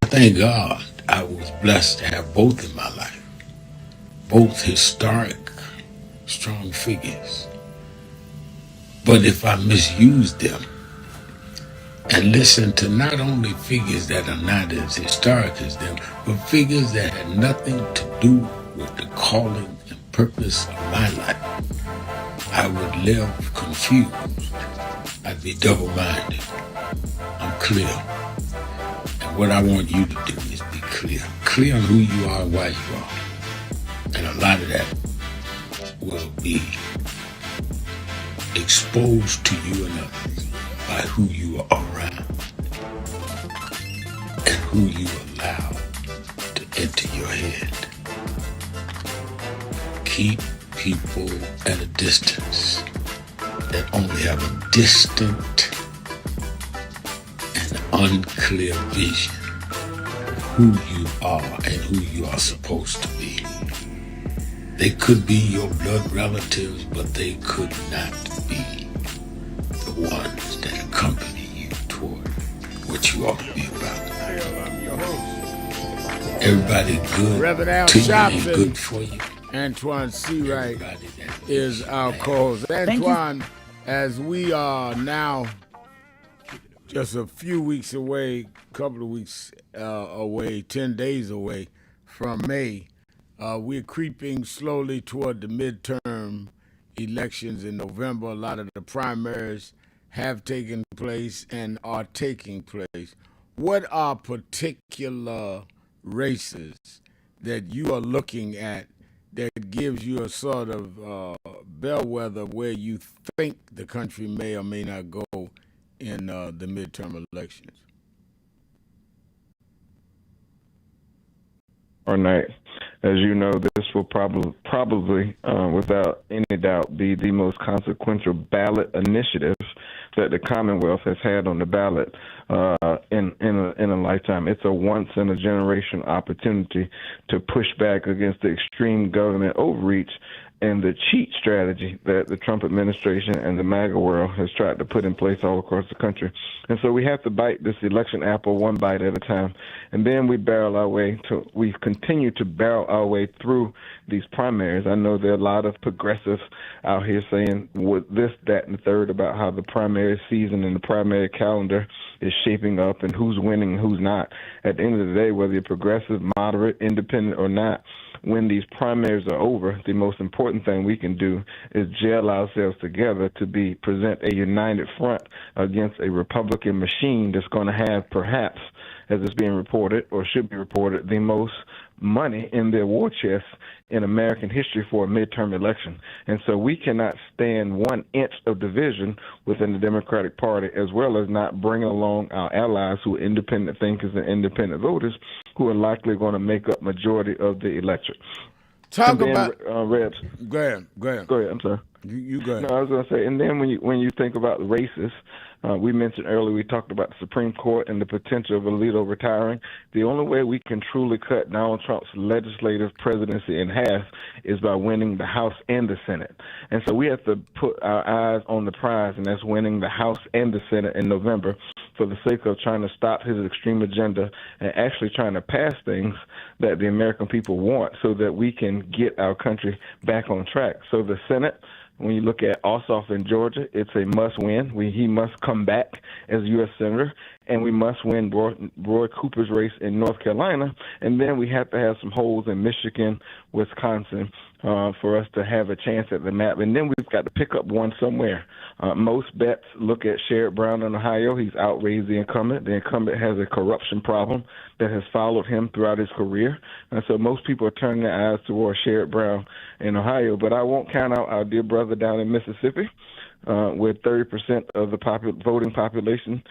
Thank God I was blessed to have both in my life. Both historic, strong figures. But if I misuse them and listen to not only figures that are not as historic as them, but figures that had nothing to do with the calling and purpose of my life, I would live confused. I'd be double-minded. I'm clear. And what I want you to do is be clear. Clear on who you are and why you are. And a lot of that will be exposed to you and others by who you are around and who you allow to enter your head. Keep people at a distance that only have a distant and unclear vision of who you are and who you are supposed to be. They could be your blood relatives, but they could not be the ones that accompany you toward what you ought to be about. Everybody good Reverend Al to you and Sharpton, good for you. Antoine Seawright is our co-host. Antoine, as we are now just a few weeks away, couple of weeks away, 10 days away from May, we're creeping slowly toward the midterm elections in November. A lot of the primaries have taken place and are taking place. What are particular races that you are looking at that gives you a sort of bellwether where you think the country may or may not go in the midterm elections? Or night. As you know, this will probably, without any doubt, be the most consequential ballot initiative that the Commonwealth has had on the ballot in a lifetime. It's a once-in-a-generation opportunity to push back against the extreme government overreach and the cheat strategy that the Trump administration and the MAGA world has tried to put in place all across the country. And so we have to bite this election apple one bite at a time. And then we continue to barrel our way through these primaries. I know there are a lot of progressives out here saying with this, that, and the third about how the primary season and the primary calendar is shaping up and who's winning and who's not. At the end of the day, whether you're progressive, moderate, independent, or not, when these primaries are over, the most important thing we can do is gel ourselves together to present a united front against a Republican machine that's going to have perhaps, as it's being reported or should be reported, the most money in their war chest in American history for a midterm election. And so we cannot stand 1 inch of division within the Democratic Party, as well as not bring along our allies who are independent thinkers and independent voters who are likely going to make up majority of the electorate. Talk then, about Rebs. Go ahead. Go ahead. I'm sorry. You go ahead. No, I was going to say, and then when you think about the races, we mentioned earlier, we talked about the Supreme Court and the potential of Alito retiring. The only way we can truly cut Donald Trump's legislative presidency in half is by winning the House and the Senate. And so we have to put our eyes on the prize, and that's winning the House and the Senate in November for the sake of trying to stop his extreme agenda and actually trying to pass things that the American people want so that we can get our country back on track. So the Senate, when you look at Ossoff in Georgia, it's a must-win. He must come back as U.S. Senator, and we must win Roy Cooper's race in North Carolina. And then we have to have some holes in Michigan, Wisconsin, for us to have a chance at the map. And then we've got to pick up one somewhere. Most bets look at Sherrod Brown in Ohio. He's outraised the incumbent. The incumbent has a corruption problem that has followed him throughout his career. And so most people are turning their eyes towards Sherrod Brown in Ohio. But I won't count out our dear brother down in Mississippi, where 30% of the voting population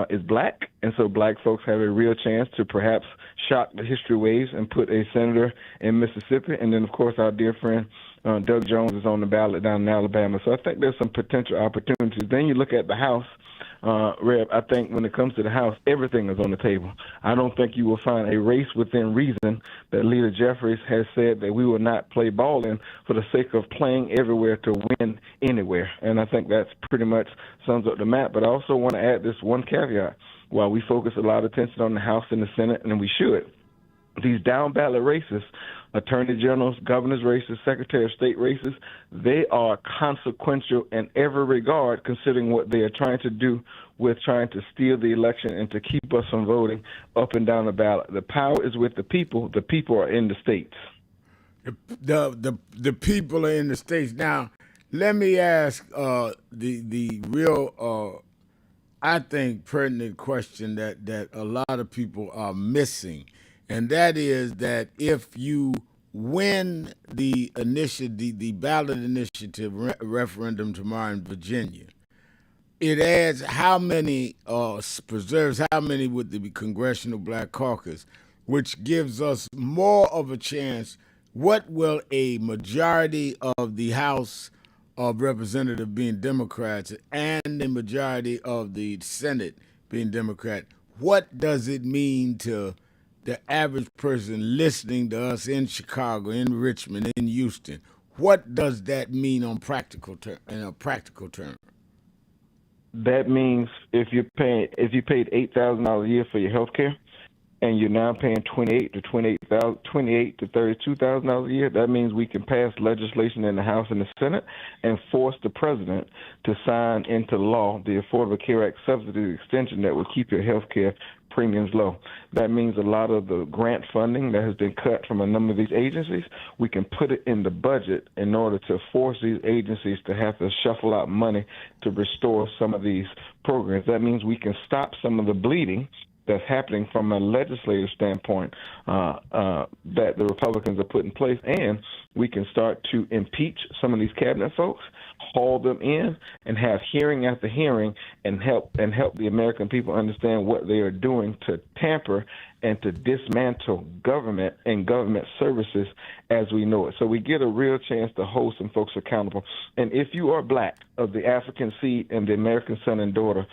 is black. And so black folks have a real chance to perhaps shock the history waves and put a senator in Mississippi. And then, of course, our dear friend Doug Jones is on the ballot down in Alabama. So I think there's some potential opportunities. Then you look at the House. Reb, I think when it comes to the House, everything is on the table. I don't think you will find a race within reason that Leader Jeffries has said that we will not play ball in for the sake of playing everywhere to win anywhere. And I think that's pretty much sums up the map. But I also want to add this one caveat. While we focus a lot of attention on the House and the Senate, and we should, these down-ballot races, attorney generals, governor's races, secretary of state races, they are consequential in every regard, considering what they are trying to do with trying to steal the election and to keep us from voting up and down the ballot. The power is with the people. The people are in the states. The people are in the states. Now, let me ask the real, I think, pertinent question that a lot of people are missing. And that is that if you win the ballot initiative referendum tomorrow in Virginia, it adds how many, preserves how many with the Congressional Black Caucus, which gives us more of a chance. What will a majority of the House of Representatives being Democrats and the majority of the Senate being Democrat, what does it mean to the average person listening to us in Chicago, in Richmond, in Houston? What does that mean in a practical term? That means if you paid $8,000 a year for your health care, and you're now paying $28,000 to $32,000 a year, that means we can pass legislation in the House and the Senate and force the president to sign into law the Affordable Care Act subsidy extension that will keep your health care premiums low. That means a lot of the grant funding that has been cut from a number of these agencies, we can put it in the budget in order to force these agencies to have to shuffle out money to restore some of these programs. That means we can stop some of the bleeding that's happening from a legislative standpoint that the Republicans are putting in place, and we can start to impeach some of these cabinet folks, haul them in, and have hearing after hearing, and help the American people understand what they are doing to tamper and to dismantle government and government services as we know it. So we get a real chance to hold some folks accountable. And if you are black, of the African seed and the American son and daughter,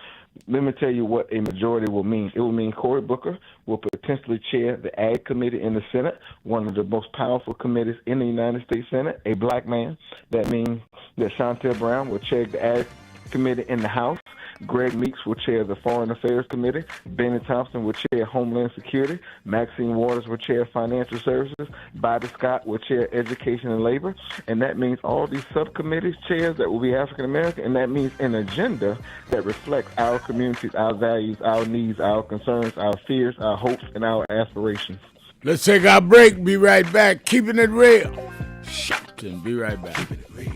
Let me tell you what a majority will mean. It will mean Cory Booker will potentially chair the Ag Committee in the Senate, one of the most powerful committees in the United States Senate, a black man. That means that Shontel Brown will chair the Ag Committee in the House. Greg Meeks will chair the Foreign Affairs Committee. Benny Thompson will chair Homeland Security. Maxine Waters will chair Financial Services. Bobby Scott will chair Education and Labor. And that means all these subcommittees chairs that will be African American. And that means an agenda that reflects our communities, our values, our needs, our concerns, our fears, our hopes, and our aspirations. Let's take our break. Be right back. Keeping it real. Sharpton. Be right back. Keeping it real.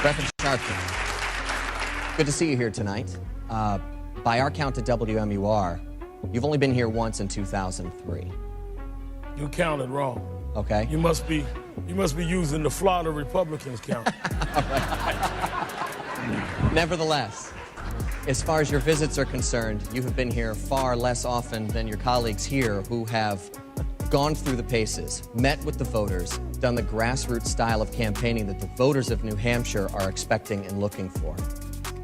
Reverend Sharpton, good to see you here tonight. By our count at WMUR, you've only been here once in 2003. You counted wrong. Okay. You must be using the Florida Republicans count. Nevertheless, as far as your visits are concerned, you have been here far less often than your colleagues here who have gone through the paces, met with the voters, done the grassroots style of campaigning that the voters of New Hampshire are expecting and looking for.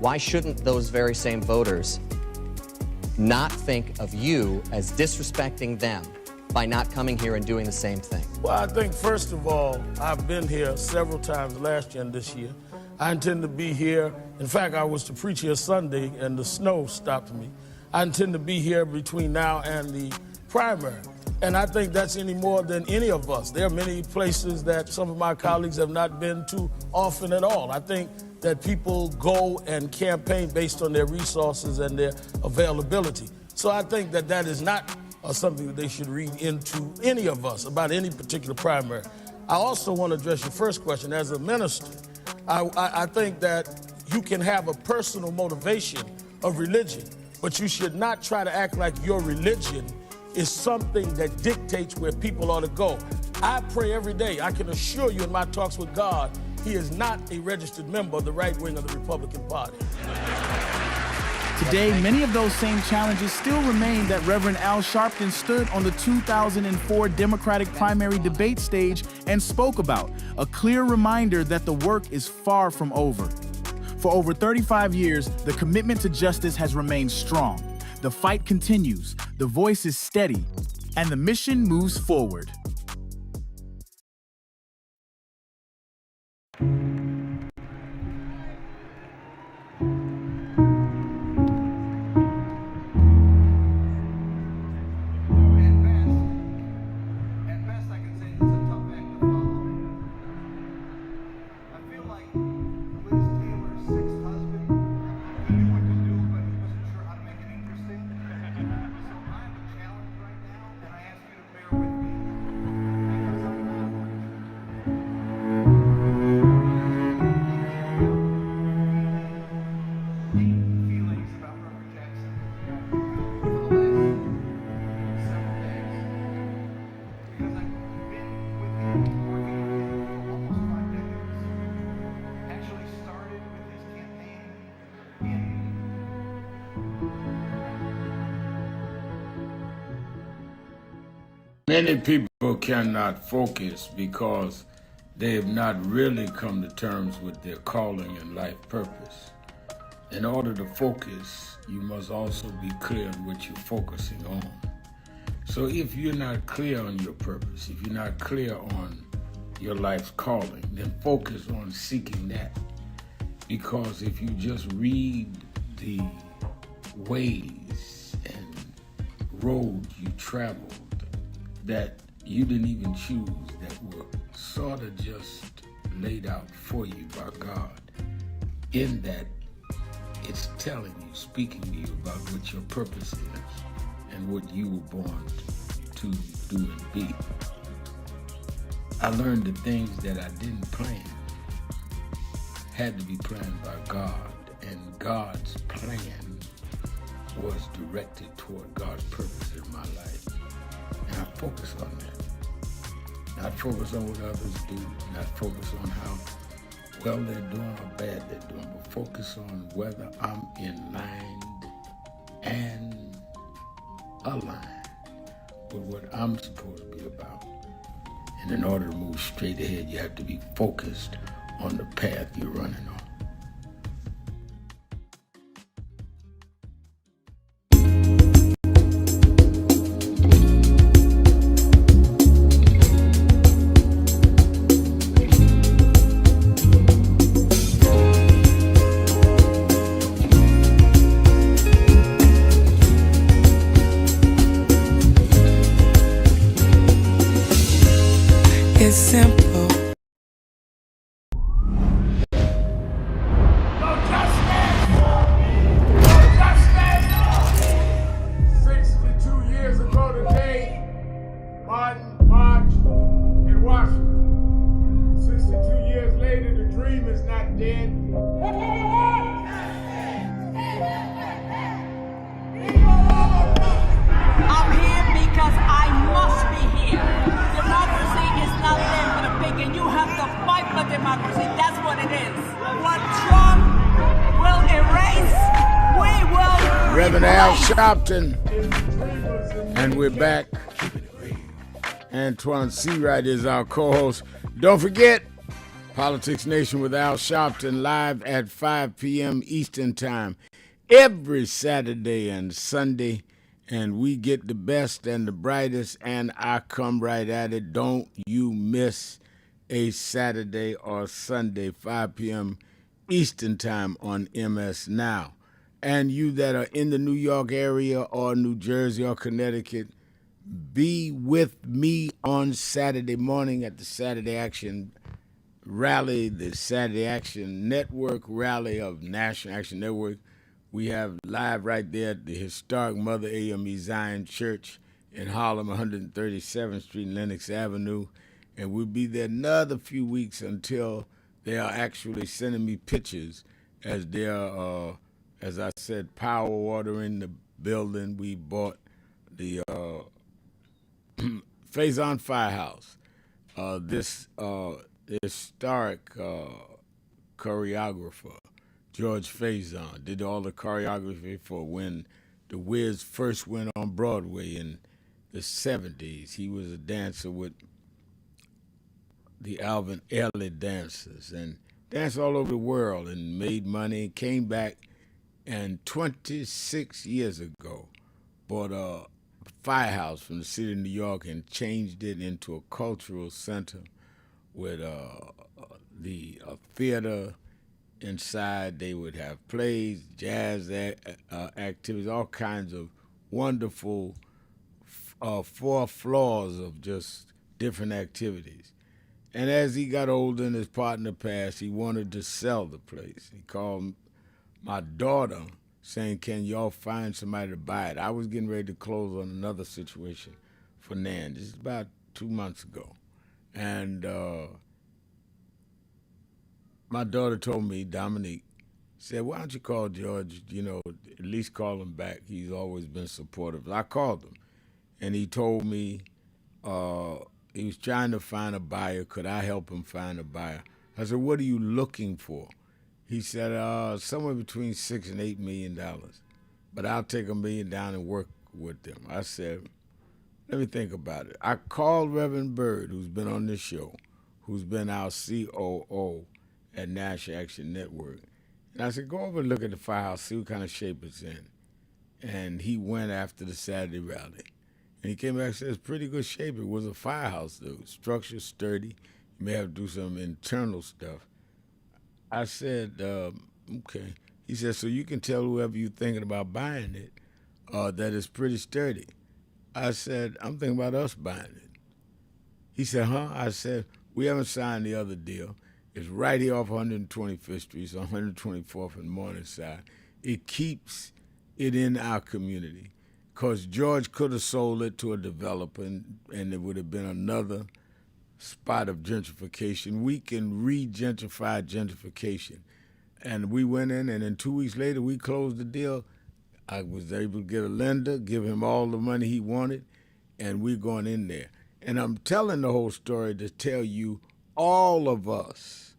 Why shouldn't those very same voters not think of you as disrespecting them by not coming here and doing the same thing? Well, I think, first of all, I've been here several times last year and this year. I intend to be here. In fact, I was to preach here Sunday, and the snow stopped me. I intend to be here between now and the primary. And I think that's any more than any of us. There are many places that some of my colleagues have not been to often at all. I think that people go and campaign based on their resources and their availability. So I think that that is not something that they should read into any of us about any particular primary. I also want to address your first question. As a minister, I think that you can have a personal motivation of religion, but you should not try to act like your religion is something that dictates where people ought to go. I pray every day. I can assure you in my talks with God, he is not a registered member of the right wing of the Republican Party. Today, many of those same challenges still remain that Reverend Al Sharpton stood on the 2004 Democratic primary debate stage and spoke about, a clear reminder that the work is far from over. For over 35 years, the commitment to justice has remained strong. The fight continues, the voice is steady, and the mission moves forward. Many people cannot focus because they have not really come to terms with their calling and life purpose. In order to focus, you must also be clear on what you're focusing on. So if you're not clear on your purpose, if you're not clear on your life's calling, then focus on seeking that. Because if you just read the ways and roads you traveled that you didn't even choose, that were sort of just laid out for you by God, in that it's telling you, speaking to you about what your purpose is and what you were born to do and be. I learned the things that I didn't plan had to be planned by God, and God's plan was directed toward God's purpose in my life. And I focus on that. Not focus on what others do, not focus on how well they're doing or bad they're doing, but focus on whether I'm in line and aligned with what I'm supposed to be about. And in order to move straight ahead, you have to be focused on the path you're running on. It's simple. 62 years ago today, Martin marched in Washington. 62 years later, the dream is not dead. I'm here because I must be here. Democracy is not there for the pig, and you have to fight for democracy. That's what it is. What Trump will erase, we will Reverend Al Sharpton, and we're back. Antoine Seawright is our co-host. Don't forget, Politics Nation with Al Sharpton, live at 5 p.m. Eastern Time every Saturday and Sunday. And we get the best and the brightest, and I come right at it. Don't you miss a Saturday or Sunday, 5 p.m. Eastern Time on MS Now. And you that are in the New York area or New Jersey or Connecticut, be with me on Saturday morning at the Saturday Action Rally, the Saturday Action Network rally of National Action Network. We have live right there at the historic Mother AME Zion Church in Harlem, 137th Street, Lenox Avenue. And we'll be there another few weeks until they are actually sending me pictures as they're, as I said, power water in the building. We bought the Faison Firehouse, this historic choreographer, George Faison, did all the choreography for when the Wiz first went on Broadway in the 70s. He was a dancer with the Alvin Ailey dancers and danced all over the world and made money, came back, and 26 years ago bought a firehouse from the city of New York and changed it into a cultural center with the theater inside. They would have plays, jazz activities, all kinds of wonderful 4 floors of just different activities. And as he got older and his partner passed, he wanted to sell the place. He called my daughter saying, can y'all find somebody to buy it? I was getting ready to close on another situation for Nan. This is about 2 months ago. And my daughter told me, Dominique, said, why don't you call George, at least call him back. He's always been supportive. I called him, and he told me he was trying to find a buyer. Could I help him find a buyer? I said, what are you looking for? He said, somewhere between $6 and $8 million. But I'll take $1 million down and work with them. I said, Let me think about it. I called Reverend Bird, who's been on this show, who's been our COO at National Action Network. And I said, go over and look at the firehouse, see what kind of shape it's in. And he went after the Saturday rally. And he came back and said, it's pretty good shape. It was a firehouse, though. Structure sturdy. You may have to do some internal stuff. I said, okay. He said, so you can tell whoever you're thinking about buying it that it's pretty sturdy. I said, I'm thinking about us buying it. He said, huh? I said, we haven't signed the other deal. It's right here off 125th Street, so 124th and Morningside. It keeps it in our community because George could have sold it to a developer and it would have been another spot of gentrification. We can re-gentrify gentrification. And we went in, and then 2 weeks later, we closed the deal. I was able to get a lender, give him all the money he wanted, and we're going in there. And I'm telling the whole story to tell you all of us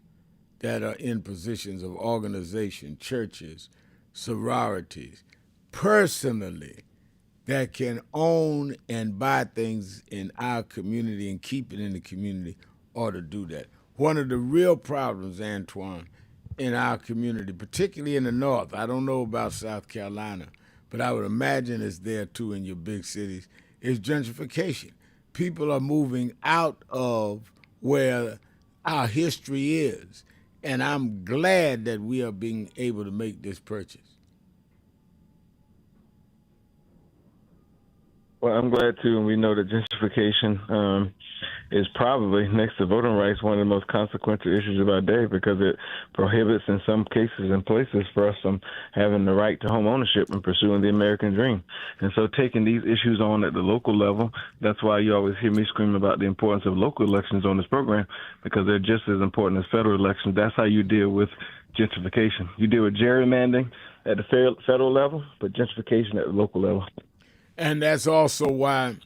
that are in positions of organization, churches, sororities, personally, that can own and buy things in our community and keep it in the community ought to do that. One of the real problems, Antoine, in our community, particularly in the North, I don't know about South Carolina, but I would imagine it's there too in your big cities, is gentrification. People are moving out of where our history is, and I'm glad that we are being able to make this purchase. Well, I'm glad too, and we know that gentrification is probably, next to voting rights, one of the most consequential issues of our day because it prohibits, in some cases and places, for us from having the right to home ownership and pursuing the American dream. And so taking these issues on at the local level, that's why you always hear me scream about the importance of local elections on this program, because they're just as important as federal elections. That's how you deal with gentrification. You deal with gerrymandering at the federal level, but gentrification at the local level. And that's also why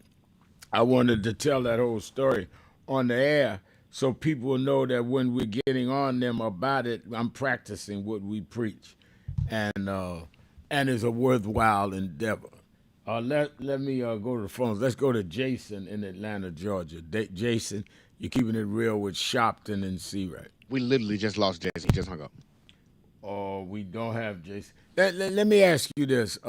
I wanted to tell that whole story on the air so people will know that when we're getting on them about it, I'm practicing what we preach. And it's a worthwhile endeavor. Let me go to the phones. Let's go to Jason in Atlanta, Georgia. Jason, you're keeping it real with Sharpton and C-Right. We literally just lost Jason. He just hung up. Oh, we don't have Jason. Let me ask you this.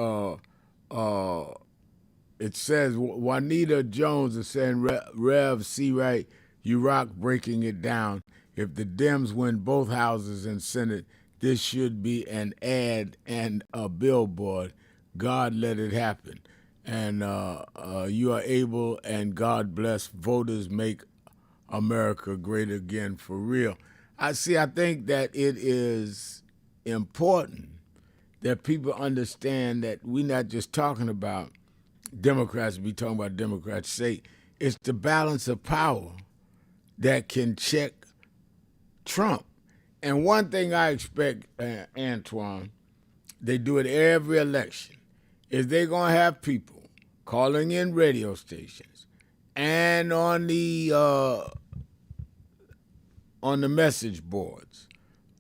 It says Juanita Jones is saying, Rev C-Right, you rock breaking it down. If the Dems win both houses and Senate, this should be an ad and a billboard. God let it happen. And you are able, and God bless, voters make America great again for real. I think that it is important that people understand that we're not just talking about Democrats, be talking about Democrats' sake. It's the balance of power that can check Trump. And one thing I expect, Antoine, they do it every election, is they're going to have people calling in radio stations and on the message boards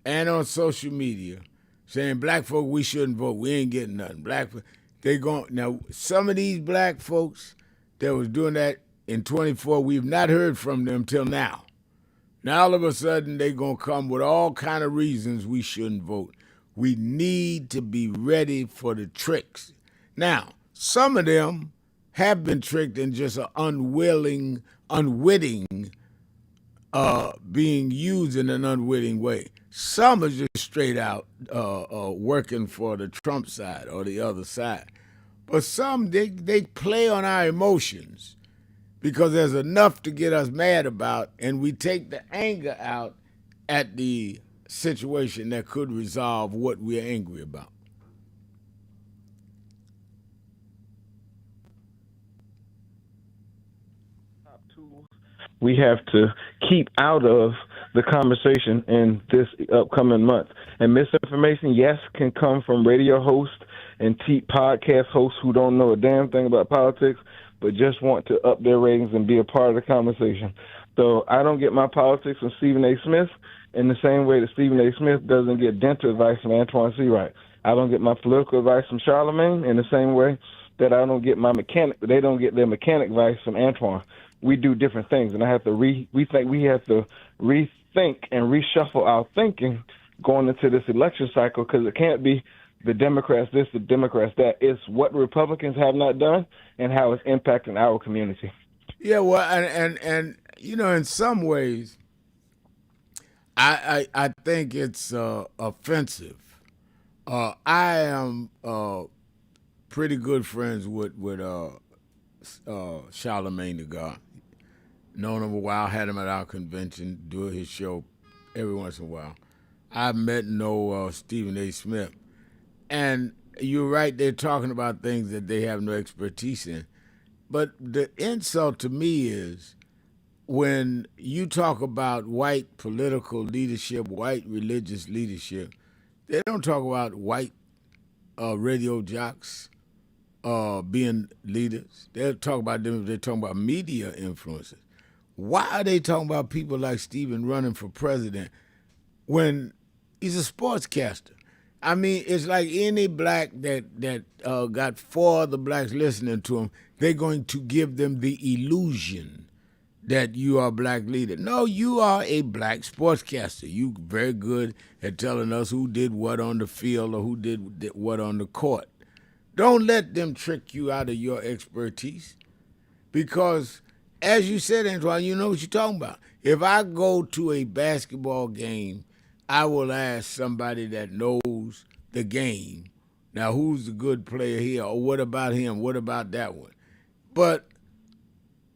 and on social media saying, black folk, we shouldn't vote. We ain't getting nothing. Black folk. Now, some of these black folks that was doing that in 24, we've not heard from them till now. Now, all of a sudden, they're going to come with all kind of reasons we shouldn't vote. We need to be ready for the tricks. Now, some of them have been tricked in just an unwitting being used in an unwitting way. Some are just straight out working for the Trump side or the other side. But some, they play on our emotions because there's enough to get us mad about, and we take the anger out at the situation that could resolve what we're angry about. We have to keep out of the conversation in this upcoming month. And misinformation, yes, can come from radio hosts and podcast hosts who don't know a damn thing about politics, but just want to up their ratings and be a part of the conversation. So I don't get my politics from Stephen A. Smith in the same way that Stephen A. Smith doesn't get dental advice from Antoine C. Wright. I don't get my political advice from Charlemagne in the same way that I don't get my mechanic. They don't get their mechanic advice from Antoine. We do different things, and I have to we have to rethink and reshuffle our thinking going into this election cycle, because it can't be the Democrats this, the Democrats that. It's what Republicans have not done and how it's impacting our community. Yeah, well, and you know, in some ways, I think it's offensive. I am pretty good friends with Charlemagne the God. Known him a while, had him at our convention, do his show every once in a while. I've met and know Stephen A. Smith. And you're right, they're talking about things that they have no expertise in. But the insult to me is when you talk about white political leadership, white religious leadership, they don't talk about white radio jocks being leaders. They'll talk about them if they're talking about media influencers. Why are they talking about people like Stephen running for president when he's a sportscaster? I mean, it's like any black that got 4 other blacks listening to him, they're going to give them the illusion that you are a black leader. No, you are a black sportscaster. You very good at telling us who did what on the field or who did what on the court. Don't let them trick you out of your expertise, because as you said, Antoine, you know what you're talking about. If I go to a basketball game, I will ask somebody that knows the game. Now, who's the good player here? Or what about him? What about that one? But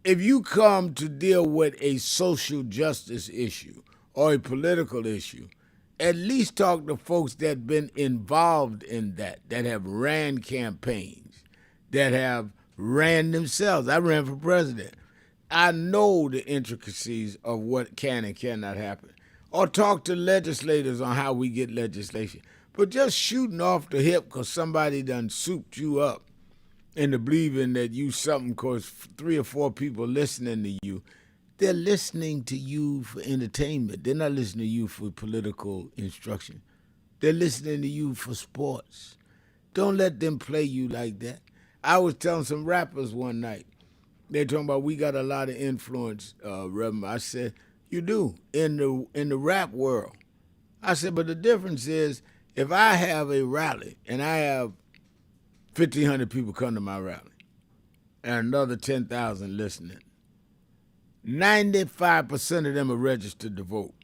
if you come to deal with a social justice issue or a political issue, at least talk to folks that have been involved in that have ran campaigns, that have ran themselves. I ran for president. I know the intricacies of what can and cannot happen. Or talk to legislators on how we get legislation. But just shooting off the hip because somebody done souped you up into believing that you something because 3 or 4 people listening to you, they're listening to you for entertainment. They're not listening to you for political instruction. They're listening to you for sports. Don't let them play you like that. I was telling some rappers one night, they're talking about we got a lot of influence, Reverend. I said, you do, in the rap world. I said, but the difference is if I have a rally and I have 1,500 people come to my rally and another 10,000 listening, 95% of them are registered to vote.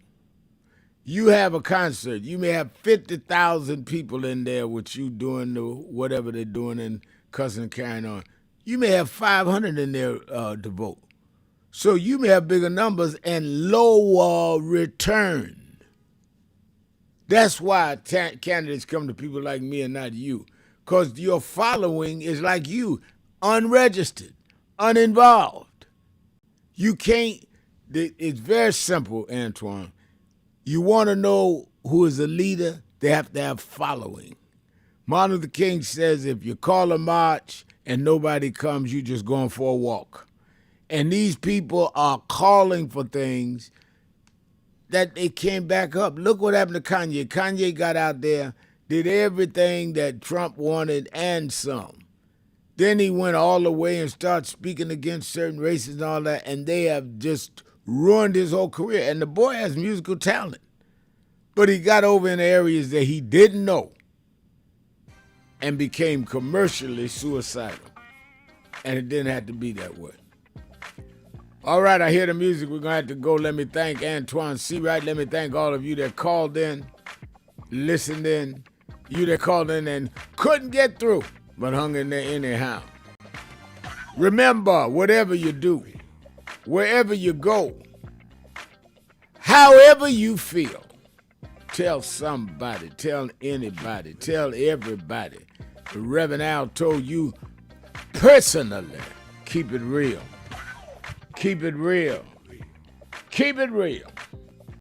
You have a concert, you may have 50,000 people in there with you doing whatever they're doing and cussing and carrying on. You may have 500 in there to vote. So you may have bigger numbers and lower return. That's why candidates come to people like me and not you, because your following is like you, unregistered, uninvolved. You can't, it's very simple, Antoine. You want to know who is a leader, they have to have following. Martin Luther King says if you call a march and nobody comes, you just going for a walk. And these people are calling for things that they can't back up. Look what happened to Kanye. Kanye got out there, did everything that Trump wanted and some. Then he went all the way and started speaking against certain races and all that, and they have just ruined his whole career. And the boy has musical talent, but he got over in areas that he didn't know and became commercially suicidal. And it didn't have to be that way. All right, I hear the music. We're going to have to go. Let me thank Antoine Seawright. Let me thank all of you that called in, listened in, you that called in and couldn't get through, but hung in there anyhow. Remember, whatever you do, wherever you go, however you feel, tell somebody, tell anybody, tell everybody. The Reverend Al told you personally, keep it real. Keep it real. Keep it real.